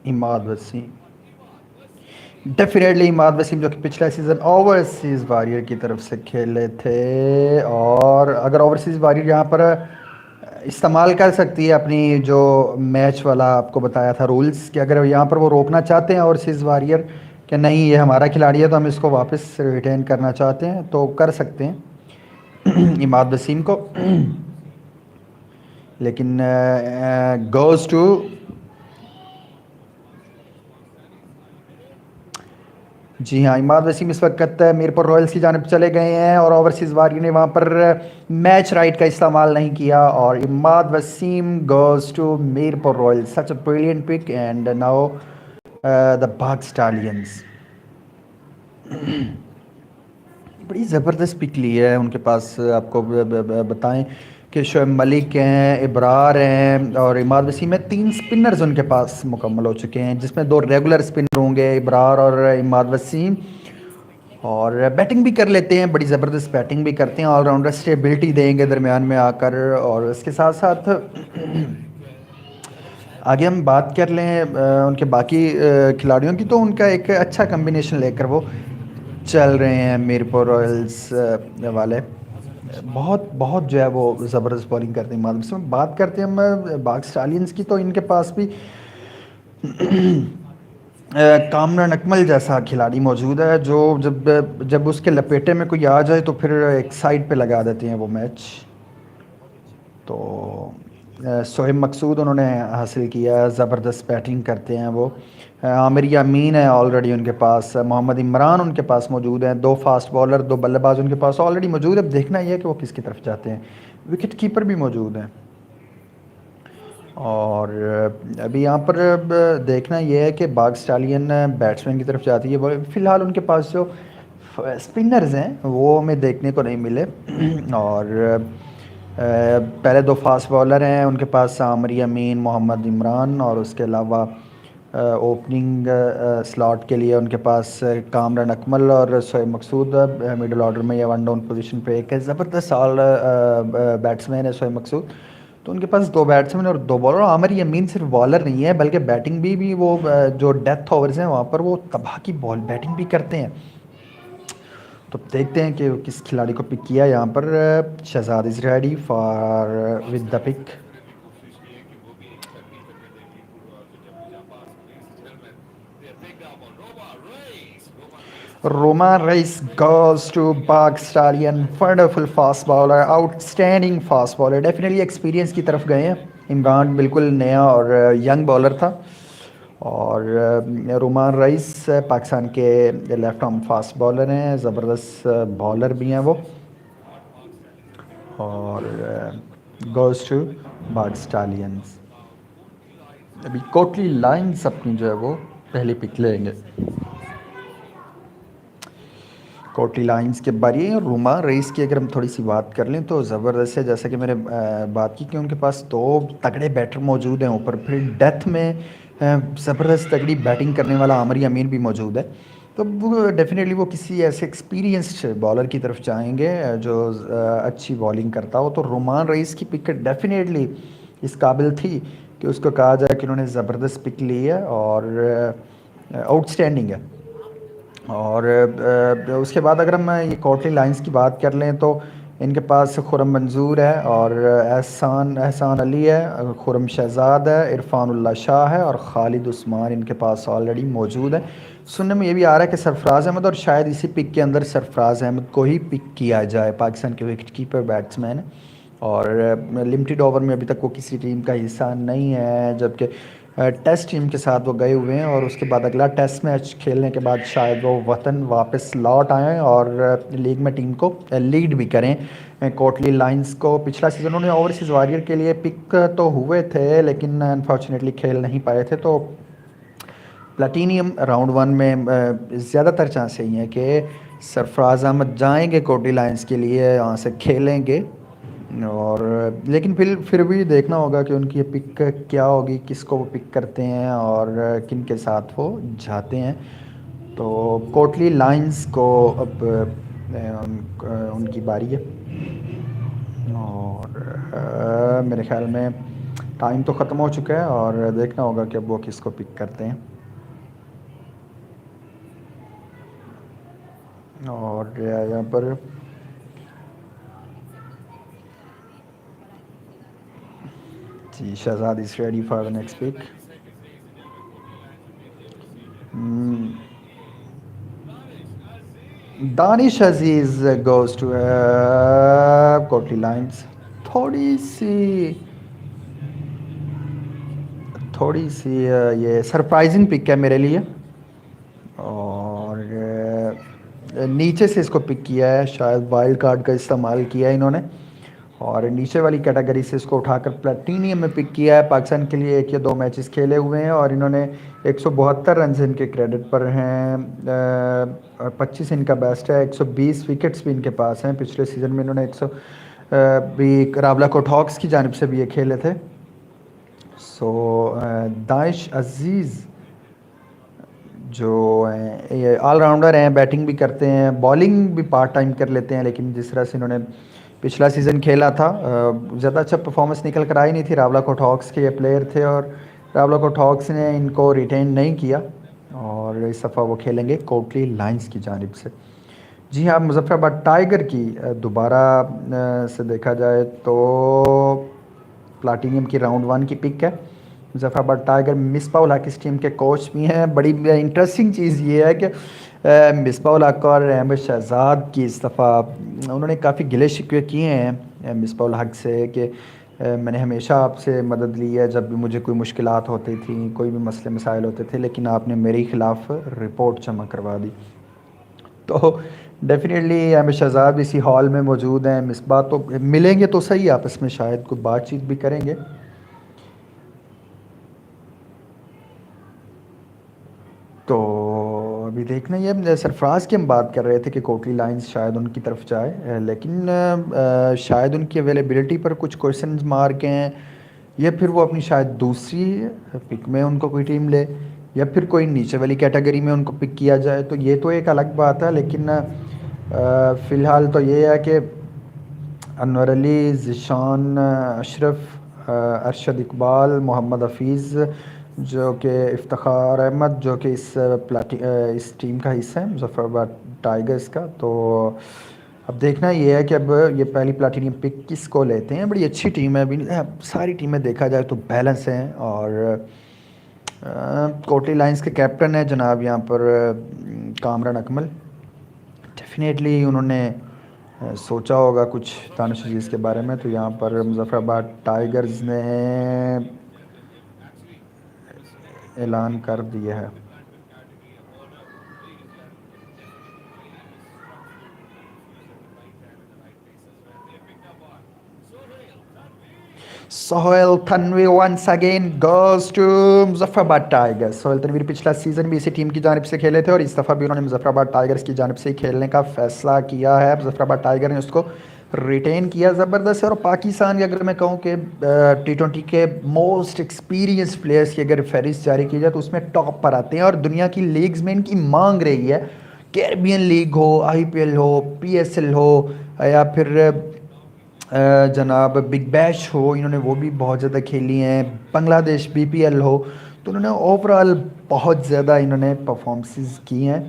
इमाद वसीम, डेफिनेटली इमाद वसीम जो कि पिछला सीज़न ओवरसीज़ वॉरियर की तरफ से खेले थे। और अगर ओवरसीज़ वॉरियर यहाँ पर इस्तेमाल कर सकती है अपनी जो मैच वाला आपको बताया था रूल्स कि अगर यहाँ पर वो रोकना चाहते हैं ओवरसीज़ वॉरियर कि नहीं ये हमारा खिलाड़ी है तो हम इसको वापस रिटेन करना चाहते हैं तो कर सकते हैं इमाद वसीम को। लेकिन गोज़ टू जी हाँ, इमाद वसीम इस वक्त मीरपुर रॉयल्स की जानब चले गए हैं और ओवरसीज़ वारियर ने वहाँ पर मैच राइट का इस्तेमाल नहीं किया और Imad Wasim goes to Mirpur royals. Such a brilliant pick and now the Bagh stallions. बड़ी ज़बरदस्त पिक ली है उनके पास। आपको बताएं कि शोएब मलिक हैं, इब्रार हैं और इमाद वसीम में 3 स्पिनर्स उनके पास मुकम्मल हो चुके हैं, जिसमें 2 रेगुलर स्पिनर होंगे, इब्रार और इमाद वसीम। और बैटिंग भी कर लेते हैं, बड़ी ज़बरदस्त बैटिंग भी करते हैं, ऑलराउंडर स्टेबिलिटी देंगे दरमियान में आकर। और इसके साथ साथ आगे हम बात कर लें उनके बाकी खिलाड़ियों की, तो उनका एक अच्छा कम्बिनेशन लेकर वो चल रहे हैं मीरपुर रॉयल्स वाले। बहुत बहुत जो है वो ज़बरदस्त बॉलिंग करते हैं। मालूम से बात करते हैं हम बाग स्टालियंस की, तो इनके पास भी कामरान अकमल जैसा खिलाड़ी मौजूद है जो जब उसके लपेटे में कोई आ जाए तो फिर एक साइड पे लगा देते हैं वो मैच। तो सोहेब मकसूद उन्होंने हासिल किया, ज़बरदस्त बैटिंग करते हैं वो। आमिर यामीन है ऑलरेडी उनके पास, मोहम्मद इमरान उनके पास मौजूद हैं, 2 फास्ट बॉलर 2 बल्लेबाज उनके पास ऑलरेडी मौजूद है। अब देखना ये है कि वो किसकी तरफ जाते हैं। विकेट कीपर भी मौजूद हैं। और अभी यहाँ पर देखना ये है कि बाग स्टालियन बैट्समैन की तरफ जाती है। फ़िलहाल उनके पास जो स्पिनर्स हैं वो हमें देखने को नहीं मिले और पहले दो फास्ट बॉलर हैं उनके पास आमरी अमीन मोहम्मद इमरान और उसके अलावा ओपनिंग स्लॉट के लिए उनके पास कामरान अकमल और शोएब मकसूद मिडिल ऑर्डर में या वन डाउन पोजीशन पे एक ज़बरदस्त ऑल बैट्समैन है शोएब मकसूद। तो उनके पास दो बैट्समैन और दो बॉलर। आमरी अमीन सिर्फ बॉलर नहीं है बल्कि बैटिंग भी वो जो डेथ ओवर्स हैं वहाँ पर वो तबाह की बॉल बैटिंग भी करते हैं। तो देखते हैं कि किस खिलाड़ी को पिक किया यहाँ पर। Shahzad is ready for with the pick. Roman Reis goes to Pakistani, wonderful fast bowler, outstanding fast bowler, definitely experience की तरफ गए हैं। इमरान बिल्कुल नया और यंग बॉलर था और रोमान रईस पाकिस्तान के लेफ्ट आर्म फास्ट बॉलर हैं, ज़बरदस्त बॉलर भी हैं वो और गोज़ टू पाकिस्तानियंस। अभी कोटली लाइन्स अपनी जो है वो पहली पिक लेंगे। कोटली लाइन्स के बारे रोमान रईस की अगर हम थोड़ी सी बात कर लें तो ज़बरदस्त है। जैसा कि मैंने बात की कि उनके पास दो तगड़े बैटर मौजूद हैं ऊपर, फिर डेथ में ज़बरदस्त तगड़ी बैटिंग करने वाला आमरी अमीन भी मौजूद है। तो वो डेफिनेटली वो किसी ऐसे एक्सपीरियंस्ड बॉलर की तरफ जाएंगे जो अच्छी बॉलिंग करता हो। तो रोमान रईस की पिक डेफिनेटली इस काबिल थी कि उसको कहा जाए कि उन्होंने ज़बरदस्त पिक ली है और आउटस्टैंडिंग है। और उसके बाद अगर हम ये कोटली लाइंस की बात कर लें तो इनके पास खुरम मंजूर है और एहसान एहसान अली है, खुरम शहजाद है, इरफानुल्लाह शाह है और खालिद उस्मान इनके पास ऑलरेडी मौजूद है। सुनने में ये भी आ रहा है कि सरफराज अहमद और शायद इसी पिक के अंदर सरफराज अहमद को ही पिक किया जाए। पाकिस्तान के विकेट कीपर बैट्समैन है और लिमिटेड ओवर में अभी तक वो किसी टीम का हिस्सा नहीं है, जबकि टेस्ट टीम के साथ वो गए हुए हैं और उसके बाद अगला टेस्ट मैच खेलने के बाद शायद वो वतन वापस लौट आएँ और लीग में टीम को लीड भी करें। कोटली लाइंस को पिछला सीज़न उन्होंने ओवरसीज़ वॉरियर के लिए पिक तो हुए थे लेकिन अनफॉर्चुनेटली खेल नहीं पाए थे। तो प्लेटिनियम राउंड वन में ज़्यादातर चांस यही है कि सरफराज अहमद जाएंगे कोटली लाइंस के लिए, यहाँ से खेलेंगे और लेकिन फिर भी देखना होगा कि उनकी पिक क्या होगी, किसको वो पिक करते हैं और किन के साथ वो जाते हैं। तो कोटली लाइंस को अब उनकी बारी है और मेरे ख्याल में टाइम तो ख़त्म हो चुका है और देखना होगा कि अब वो किसको पिक करते हैं। और यहाँ पर जी Shahzad is ready for the next pick. Danish Aziz goes to Kotli Lions. थोड़ी सी ये सरप्राइजिंग पिक है मेरे लिए और नीचे से इसको पिक किया है, शायद वाइल्ड कार्ड का इस्तेमाल किया है इन्होंने और नीचे वाली कैटेगरी से इसको उठाकर प्लेटिनियम में पिक किया है। पाकिस्तान के लिए एक या दो मैचेस खेले हुए हैं और इन्होंने 172 रन इनके क्रेडिट पर हैं, 25 इनका बेस्ट है, 120 विकेट्स भी इनके पास हैं। पिछले सीज़न में इन्होंने 100 भी रावला कोटहॉक्स की जानिब से भी ये खेले थे। सो दानिश अजीज़ जो हैं ये ऑलराउंडर हैं, बैटिंग भी करते हैं, बॉलिंग भी पार्ट टाइम कर लेते हैं, लेकिन जिस तरह से इन्होंने पिछला सीज़न खेला था ज़्यादा अच्छा परफॉर्मेंस निकल कर आई नहीं थी। रावला कोटहॉक्स के ये प्लेयर थे और रावला कोटहॉक्स ने इनको रिटेन नहीं किया और इस दफ़ा वो खेलेंगे कोटली लाइंस की जानिब से। जी हाँ, मुजफ्फराबाद टाइगर की दोबारा से देखा जाए तो प्लाटिनियम की राउंड वन की पिक है। मुजफ्फराबाद टाइगर मिसबाउल हक इस टीम के कोच भी हैं। बड़ी इंटरेस्टिंग चीज़ ये है कि मिसबाउल हक और अहमद शहजाद की इस दफ़ा उन्होंने काफ़ी गिले शिकवे किए हैं मिसबाउल हक से कि मैंने हमेशा आपसे मदद ली है जब भी मुझे कोई मुश्किलात होती थी, कोई भी मसले मसाइल होते थे, लेकिन आपने मेरे ख़िलाफ़ रिपोर्ट जमा करवा दी। तो डेफिनेटली अहमद शहजाद इसी हॉल में मौजूद हैं। मिसबा तो मिलेंगे तो सही, आपस में शायद कोई बातचीत भी करेंगे। तो अभी देखना ये सरफराज की हम बात कर रहे थे कि कोटली लाइंस शायद उनकी तरफ जाए, लेकिन शायद उनकी अवेलेबिलिटी पर कुछ क्वेश्चन मार्क हैं, या फिर वो अपनी शायद दूसरी पिक में उनको कोई टीम ले, या फिर कोई नीचे वाली कैटेगरी में उनको पिक किया जाए, तो ये तो एक अलग बात है। लेकिन फ़िलहाल तो ये है कि अनवर अली, ज़िशान, अशरफ, अरशद इकबाल, मोहम्मद हफीज़, जो कि इफ्तिखार अहमद, जो कि इस टीम का हिस्सा है मुजफ्फराबाद टाइगर्स का। तो अब देखना ये है कि अब ये पहली प्लाटिनियम पिक किसको लेते हैं। बड़ी अच्छी टीम है, अभी सारी टीमें देखा जाए तो बैलेंस हैं। और कोटली लाइंस के कैप्टन है जनाब यहाँ पर कामरान अकमल। डेफिनेटली उन्होंने सोचा होगा कुछ दानिश अजीज़ के बारे में, तो यहाँ पर मुजफ्फराबाद टाइगर्स ने ऐलान कर दिया है। Sohail Tanvir once again goes to Muzaffarabad tigers. Sohail Tanvir पिछला सीज़न भी इसी टीम की जानिब से खेले थे और इस दफ़ा भी उन्होंने मुजफ्फराबाद टाइगर्स की जानिब से ही खेलने का फ़ैसला किया है। मुजफ्फराबाद टाइगर ने उसको रिटेन किया ज़बरदस्त है। और पाकिस्तान की अगर मैं कहूँ कि T20 के मोस्ट एक्सपीरियंस प्लेयर्स की अगर फहरिस्त जारी की जाए तो उसमें टॉप पर आते हैं। और दुनिया की लीग्स में इनकी मांग रही है, कैरेबियन लीग हो, IPL हो, PSL हो, या फिर जनाब बिग बैश हो, इन्होंने वो भी बहुत ज़्यादा खेली हैं। बांग्लादेश BPL हो, तो उन्होंने ओवरऑल बहुत ज़्यादा इन्होंने परफॉर्मेंसेस की हैं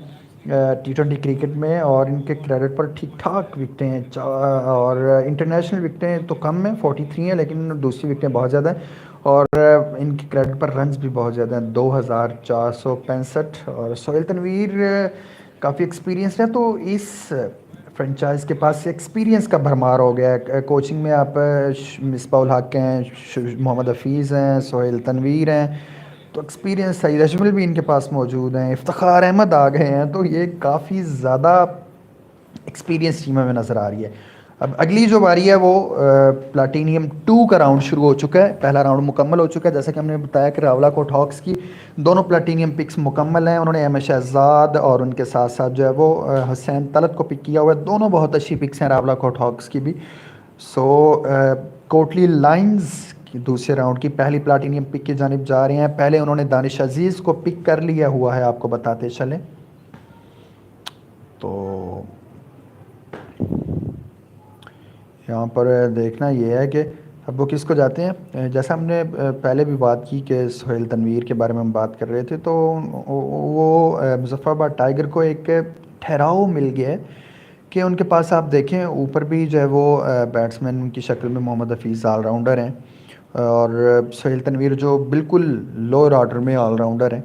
T20 क्रिकेट में। और इनके क्रेडिट पर ठीक ठाक विकटें हैं, और इंटरनेशनल विकटें तो कम हैं, 43 हैं, लेकिन दूसरी विकटें बहुत ज़्यादा हैं। और इनके क्रेडिट पर रन्स भी बहुत ज़्यादा हैं, 2465। और सोहेल तनवीर काफ़ी एक्सपीरियंसड है, तो इस फ्रेंचाइज के पास एक्सपीरियंस का भरमार हो गया है। कोचिंग में आप मिसबाउल हक हैं, मोहम्मद हफीज़ हैं, सोहेल तनवीर हैं, तो एक्सपीरियंस सईद अजमल भी इनके पास मौजूद हैं, इफ्तिखार अहमद आ गए हैं, तो ये काफ़ी ज़्यादा एक्सपीरियंस टीम में नज़र आ रही है। अब अगली जो बारी है वो प्लाटीनियम 2 का राउंड शुरू हो चुका है। पहला राउंड मुकम्मल हो चुका है, जैसा कि हमने बताया कि रावला कोट हॉक्स की दोनों प्लाटीनियम पिक्स मुकम्मल हैं। उन्होंने एम शहजाद और उनके साथ साथ जो है वो हुसैन तलत को पिक किया हुआ है। दोनों बहुत अच्छी पिक्स हैं रावला कोट हॉक्स की भी। सो कोटली लाइंस की दूसरे राउंड की पहली प्लाटीनियम पिक की जानिब जा रहे हैं। पहले उन्होंने दानिश अजीज़ को पिक कर लिया हुआ है, आपको बताते चलें तो यहाँ पर देखना ये है कि अब वो किसको जाते हैं। जैसा हमने पहले भी बात की कि सोहेल तनवीर के बारे में हम बात कर रहे थे, तो वो मुजफ्फराबाद टाइगर को एक ठहराव मिल गया है कि उनके पास आप देखें ऊपर भी जो है वो बैट्समैन की शक्ल में मोहम्मद हफीज़ ऑलराउंडर हैं, और सोहेल तनवीर जो बिल्कुल लोअर ऑर्डर में ऑलराउंडर हैं।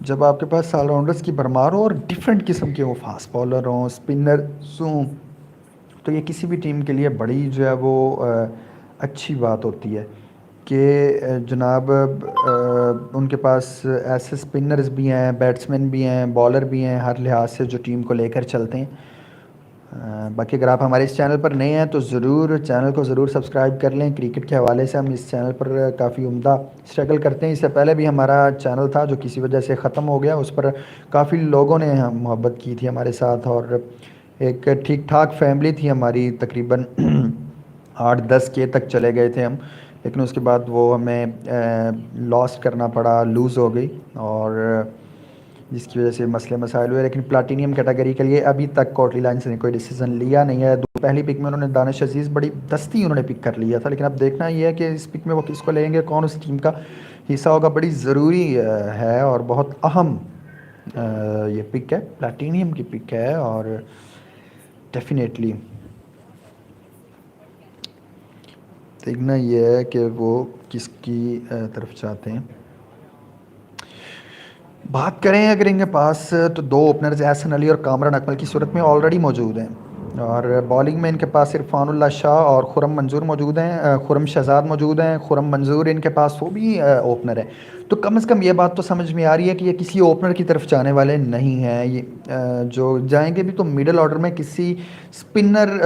जब आपके पास ऑलराउंडर्स की भरमार हो और डिफरेंट किस्म के हो, फास्ट बॉलर हों, स्पिनर्स हों, तो ये किसी भी टीम के लिए बड़ी जो है वो अच्छी बात होती है कि जनाब उनके पास ऐसे स्पिनर्स भी हैं, बैट्समैन भी हैं, बॉलर भी हैं, हर लिहाज से जो टीम को लेकर चलते हैं। बाकी अगर आप हमारे इस चैनल पर नए हैं तो ज़रूर चैनल को ज़रूर सब्सक्राइब कर लें। क्रिकेट के हवाले से हम इस चैनल पर काफ़ी उम्दा स्ट्रगल करते हैं। इससे पहले भी हमारा चैनल था जो किसी वजह से ख़त्म हो गया, उस पर काफ़ी लोगों ने मोहब्बत की थी हमारे साथ, और एक ठीक ठाक फैमिली थी हमारी, तकरीबन 8-10 के तक चले गए थे हम, लेकिन उसके बाद वो हमें लॉस्ट करना पड़ा, लूज़ हो गई, और जिसकी वजह से मसले मसाइल हुए। लेकिन प्लाटीनियम कैटेगरी के लिए अभी तक कोटली लाइंस ने कोई डिसीजन लिया नहीं है। पहली पिक में उन्होंने दानिश अजीज़ बड़ी दस्ती उन्होंने पिक कर लिया था, लेकिन अब देखना ये है कि इस पिक में वो किसको लेंगे, कौन उस टीम का हिस्सा होगा। बड़ी ज़रूरी है और बहुत अहम ये पिक है, प्लाटीनियम की पिक है, और डेफिनेटली देखना ये है कि वो किसकी तरफ चाहते हैं। बात करें अगर इनके पास, तो दो ओपनर्स एहसन अली और कामरान अकमल की सूरत में ऑलरेडी मौजूद हैं, और बॉलिंग में इनके पास इरफानुल्लाह शाह और खुरम मंजूर मौजूद हैं, खुरम शहजाद मौजूद हैं। खुरम मंजूर इनके पास वो भी ओपनर है, तो कम से कम ये बात तो समझ में आ रही है कि ये किसी ओपनर की तरफ जाने वाले नहीं हैं। ये जो जाएंगे भी तो मिडल ऑर्डर में किसी स्पिनर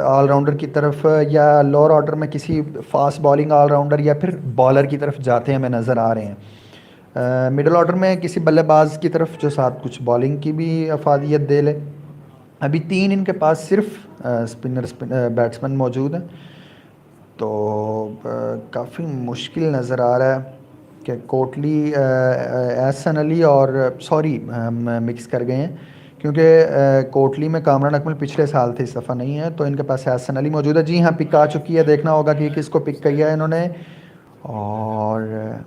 ऑलराउंडर की तरफ, या लोअर ऑर्डर में किसी फास्ट बॉलिंग ऑलराउंडर, या फिर बॉलर की तरफ जाते हैं हमें नज़र आ रहे हैं। मिडल ऑर्डर में किसी बल्लेबाज की तरफ जो साथ कुछ बॉलिंग की भी अफादियत दे ले। अभी 3 इनके पास सिर्फ बैट्समैन मौजूद हैं, तो काफ़ी मुश्किल नज़र आ रहा है कि कोटली एहसन अली और सॉरी हम मिक्स कर गए हैं, क्योंकि कोटली में कामरान अकमल पिछले साल थे, इस दफ़ा नहीं है, तो इनके पास एहसन अली मौजूद है। जी हाँ, पिक आ चुकी है, देखना होगा कि किसको पिक किया है इन्होंने। और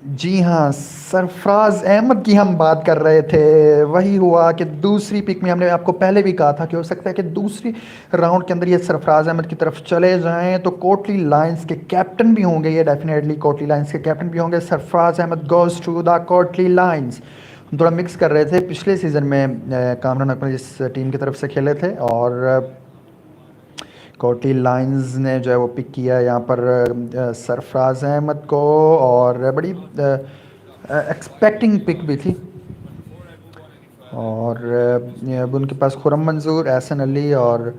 जी हाँ, सरफराज अहमद की हम बात कर रहे थे। वही हुआ कि दूसरी पिक में हमने आपको पहले भी कहा था कि हो सकता है कि दूसरी राउंड के अंदर ये सरफराज अहमद की तरफ चले जाएं, तो कोटली लायंस के कैप्टन भी होंगे ये, डेफिनेटली कोटली लायंस के कैप्टन भी होंगे। Sarfaraz Ahmed goes to the Kotli lions. हम थोड़ा मिक्स कर रहे थे, पिछले सीज़न में कामरान अकमल इस टीम की तरफ से खेले थे और कोटली लायंस ने जो है वो पिक किया यहाँ पर सरफराज अहमद को, और बड़ी एक्सपेक्टिंग पिक भी थी। और अब उनके पास खुरम मंजूर, एहसन अली और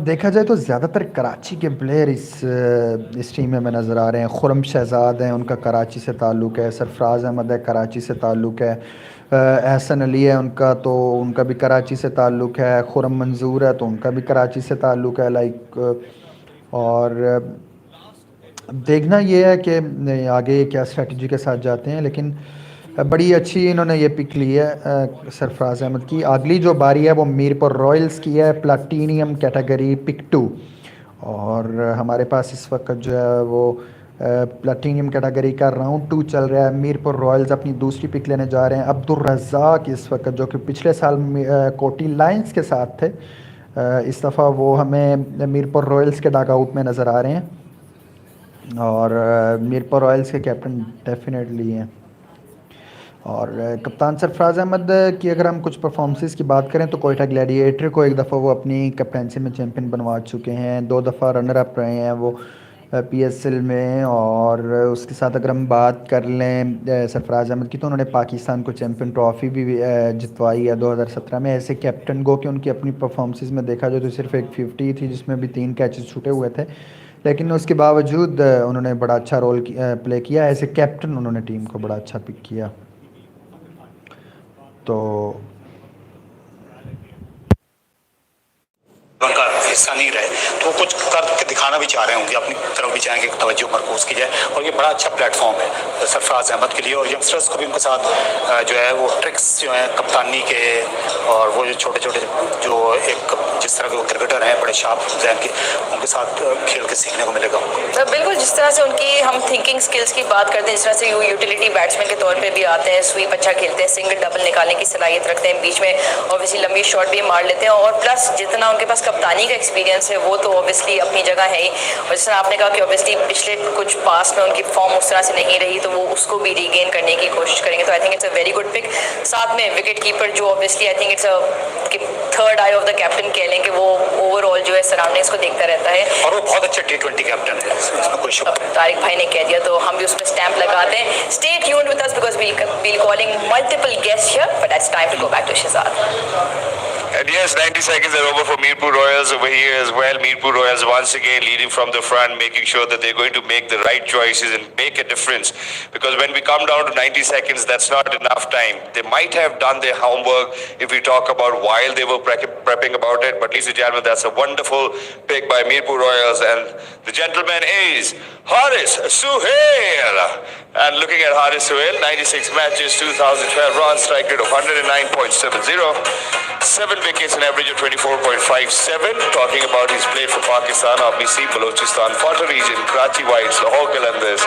देखा जाए तो ज़्यादातर कराची के प्लेयर इस टीम में नज़र आ रहे हैं। खुरम शहजाद हैं, उनका कराची से ताल्लुक़ है। सरफराज अहमद है, कराची से ताल्लुक़ है। एहसन अली है उनका, तो उनका भी कराची से ताल्लुक़ है। खुरम मंजूर है तो उनका भी कराची से ताल्लुक़ है। और देखना ये है कि आगे क्या स्ट्रेटजी के साथ जाते हैं, लेकिन बड़ी अच्छी इन्होंने ये पिक ली है सरफराज अहमद की। अगली जो बारी है वो मीरपुर रॉयल्स की है, प्लाटीनियम कैटेगरी पिक 2। और हमारे पास इस वक्त जो है वो प्लाटीनियम कैटेगरी का राउंड 2 चल रहा है। मीरपुर रॉयल्स अपनी दूसरी पिक लेने जा रहे हैं। अब्दुल रज़ाक इस वक्त, जो कि पिछले साल कोटी लायंस के साथ थे, इस दफ़ा वो हमें मीरपुर रॉयल्स के डाग आउट में नज़र आ रहे हैं। और मीरपुर रॉयल्स के कैप्टन डेफिनेटली हैं। और कप्तान सरफराज अहमद की अगर हम कुछ परफॉर्मेंसेस की बात करें तो कोयटा ग्लैडिएटर को एक दफ़ा वो अपनी कैप्टनसी में चैंपियन बनवा चुके हैं, 2 दफ़ा रनर अप रहे हैं वो पीएसएल में। और उसके साथ अगर हम बात कर लें सरफराज अहमद की, तो उन्होंने पाकिस्तान को चैंपियन ट्रॉफ़ी भी जितवाई है 2017 में ऐसे कैप्टन को, कि उनकी अपनी परफॉर्मेंसेस में देखा जाए तो सिर्फ एक 50 थी जिसमें भी 3 कैचेस छूटे हुए थे, लेकिन उसके बावजूद उन्होंने बड़ा अच्छा रोल प्ले किया। एज ए कैप्टन उन्होंने टीम को बड़ा अच्छा पिक किया। तो उनका हिस्सा नहीं रहे, तो वो कुछ कर के दिखाना भी चाह रहे होंगे, अपनी तरफ भी चाहेंगे कि तवज्जो मरकूज़ की जाए। और ये बड़ा अच्छा प्लेटफॉर्म है सरफराज अहमद के लिए, और यंगस्टर्स को भी उनके साथ जो है वो ट्रिक्स जो हैं कप्तानी के, और वो जो छोटे छोटे जो एक जिस तरह के वो क्रिकेटर हैं बड़े शार्प जहन के, उनके साथ खेल के सीखने को मिलेगा। बिल्कुल, जिस तरह से उनकी हम थिंकिंग स्किल्स की बात करते हैं, जिस तरह से वो यूटिलिटी बैट्समैन के तौर पे भी आते हैं, स्वीप अच्छा खेलते हैं, सिंगल डबल निकालने की सलाहियत रखते हैं, बीच में ऑब्वियसली लंबी शॉट भी मार लेते हैं, और प्लस जितना उनके पास कप्तानी का एक्सपीरियंस है वो तो ऑब्वियसली अपनी जगह है ही। और जिस तरह आपने कहा कि ऑब्वियसली पिछले कुछ पास में उनकी फॉर्म उस तरह से नहीं रही, तो वो उसको भी रीगेन करने की कोशिश करेंगे। तो I think it's a very good pick. साथ में विकेट कीपर जो obviously I think it's a third eye of the captain कह लें, कि वो ओवरऑल जो है सराउंडिंग्स को देखता रहता है, और वो बहुत अच्छा T20 कैप्टन है, इसमें कोई शक नहीं। तारिक भाई ने कह दिया तो हम भी उस पर स्टैंप लगाते हैं। Stay tuned with us because we'll calling multiple guests here, but it's time to go back to Shahzad. And yes, 90 seconds are over for Mirpur Royals over here as well. Mirpur Royals once again leading from the front, making sure that they're going to make the right choices and make a difference. Because when we come down to 90 seconds, that's not enough time. They might have done their homework if we talk about while they were prepping about it. But ladies and gentlemen, that's a wonderful pick by Mirpur Royals. And the gentleman is Haris Suhail. And looking at Haris Suhail, 96 matches, 2012 runs, strike rate of 109.70. 7 wickets, an average of 24.57. Talking about his play for Pakistan, obviously, Balochistan, Fata region, Karachi Whites, Lahore Qalandars,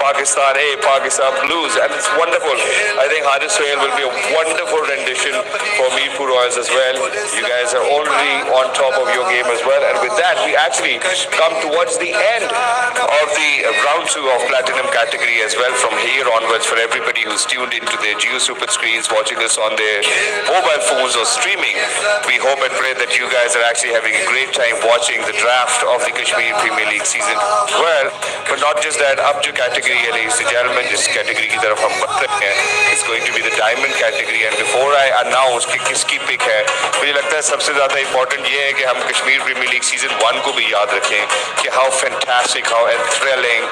Pakistan A, Pakistan Blues, and it's wonderful. I think Haris Suhail will be a wonderful rendition for Mirpur Royals as well. You guys are already on top of your game as well, and with that, we actually come towards the end of the round 2 of Platinum category as well. From here onwards, for everybody who's tuned into their Jio Super screens, watching us on their mobile phones or streaming, we hope and pray that you guys are actually having a great time watching the draft of the Kashmir Premier League season well. But not just that, अब जो category है ladies and gentlemen, जिस category की तरफ हम बढ़ रहे हैं, it's going to be the diamond category. And before I announce कि किसकी पिक है, मुझे लगता है सबसे ज़्यादा इम्पोर्टेंट ये है कि हम कश्मीर प्रीमियर लीग सीजन 1 को भी याद रखें कि how fantastic, how thrilling,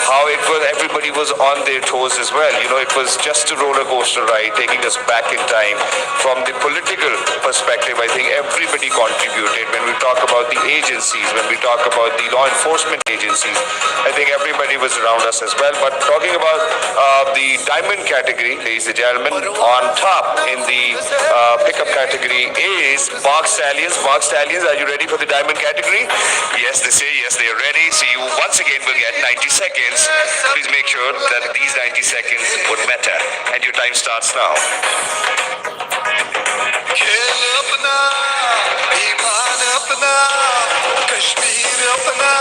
how it was, everybody was on their toes as well. You know, it was just a roller coaster ride, taking us back in time. From the political perspective, I think everybody contributed. When we talk about the agencies, when we talk about the law enforcement agencies, I think everybody was around us as well. But talking about the diamond category, ladies and gentlemen, on top in the pickup category is Park Stallions. Park Stallions, are you ready for the diamond category? Yes, they say yes, they are ready. So you once again will get 90 seconds. Please make sure that these 90 seconds would matter. And your time starts now. खेल अपना, ईमान अपना, कश्मीर अपना,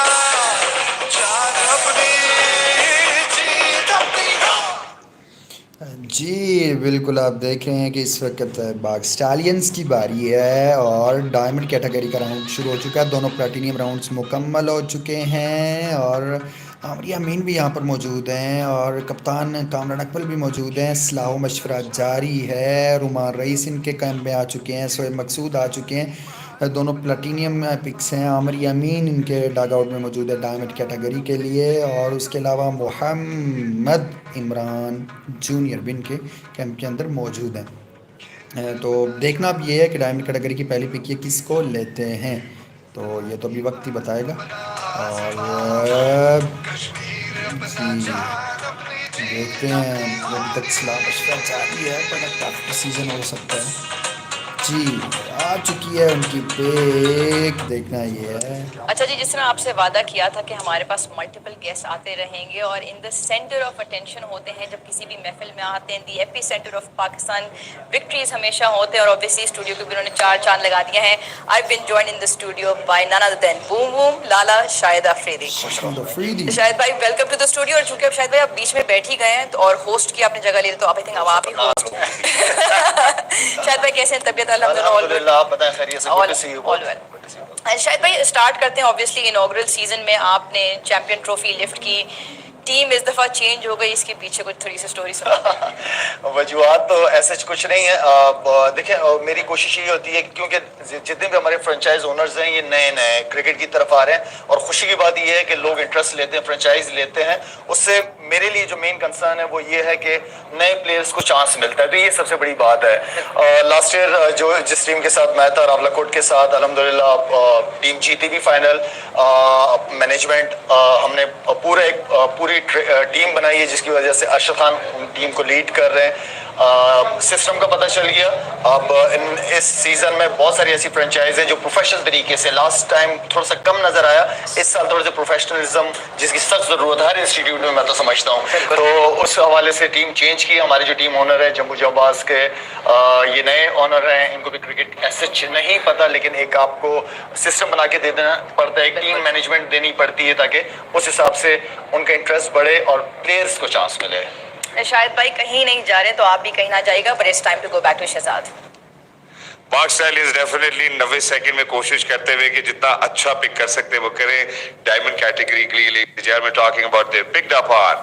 जान अपनी, जीत अपनी हो। जी बिल्कुल, आप देख रहे हैं कि इस वक्त बाग स्टालियंस की बारी है और डायमंड कैटेगरी का राउंड शुरू हो चुका है। दोनों प्लेटिनियम राउंड्स मुकम्मल हो चुके हैं और आमरी अमीन भी यहाँ पर मौजूद हैं और कप्तान कामरान अकमल भी मौजूद हैं। सलाह मशवरा जारी है। रुमान रईस इनके कैंप में आ चुके हैं। सोएब मकसूद आ चुके हैं। दोनों प्लेटिनियम पिक्स हैं। आमरी अमीन इनके डाग आउट में मौजूद है डायमंड कैटेगरी के लिए और उसके अलावा मोहम्मद इमरान जूनियर भी इनके कैंप के अंदर मौजूद हैं। तो देखना अब ये है कि डायमंड कैटेगरी की पहली पिक ये किसको लेते हैं, तो ये तो अभी वक्त ही बताएगा। और जी देखते हैं, अभी तक सलाह मशवरा जारी है पर टफ डिसीजन हो सकता है। जी आ चुकी है उनकी पिक, देखना ये है। अच्छा जी, जिस तरह आपसे वादा किया था कि हमारे पास मल्टीपल गेस्ट आते रहेंगे और in the centre of attention होते हैं जब किसी भी महफिल में आते हैं, the epicentre of Pakistan victories हमेशा होते हैं और ऑब्वियसली स्टूडियो को भी उन्होंने 4 चांद लगा दिए हैं। I been joined in the studio by none other than boom boom Lala Shahid Afridi. Shahid भाई वेलकम टू द स्टूडियो। और चूंकि अब शाहिद भाई आप बीच में बैठ ही गए हैं तो और होस्ट की आपने जगह ले ली तो आप आई थिंक अब आप ही होस्ट शाहिद भाई कैसे हैं, तबीयत? अल्हम्दुलिल्लाह, आप बताएं खैरियत से? Good to see you. All well. Shahid भाई स्टार्ट करते हैं। ऑब्वियसली इनॉग्रल सीजन में आपने चैंपियन ट्रॉफी लिफ्ट की, टीम इस दफ़ा चेंज हो गई, इसके पीछे कुछ थोड़ी सी स्टोरी सुना। वजूहत तो ऐसे कुछ नहीं है। देखें, मेरी कोशिश ये होती है कि क्योंकि जितने भी हमारे फ्रेंचाइज ओनर्स हैं ये नए नए क्रिकेट की तरफ आ रहे हैं और खुशी की बात ये है कि लोग इंटरेस्ट लेते हैं, फ्रेंचाइज लेते हैं। उससे मेरे लिए जो मेन कंसर्न है वो ये है कि नए प्लेयर्स को चांस मिलता है, तो ये सबसे बड़ी बात है। लास्ट ईयर जो जिस टीम के साथ मैं था, रावलाकोट के साथ, अल्हम्दुलिल्लाह टीम जीती भी फाइनल। मैनेजमेंट हमने पूरी टीम बनाई है जिसकी वजह से अरशद खान टीम को लीड कर रहे हैं। सिस्टम का पता चल गया। अब इस सीजन में बहुत सारी ऐसी फ्रेंचाइज हैं जो प्रोफेशनल तरीके से, लास्ट टाइम थोड़ा सा कम नजर आया, इस साल थोड़ा सा प्रोफेशनलिज्म जिसकी सख्त जरूरत है हर इंस्टीट्यूट में, मैं तो समझता हूँ। तो उस हवाले से टीम चेंज की। हमारे जो टीम ओनर है जम्मू जवाबाज के, ये नए ओनर हैं, इनको भी क्रिकेट ऐसे नहीं पता, लेकिन एक आपको सिस्टम बना के दे देना पड़ता है, टीम मैनेजमेंट देनी पड़ती है ताकि उस हिसाब से उनका इंटरेस्ट बढ़े और प्लेयर्स को चांस मिले। शायद भाई कहीं नहीं जा रहे तो आप भी कहीं ना जाएगा, but it's time to go back to Shahzad. Pak stallions definitely 90 second में कोशिश करते हुए कि जितना अच्छा पिक कर सकते हैं वो करें डायमंड कैटेगरी के लिए। We're talking about their picked up on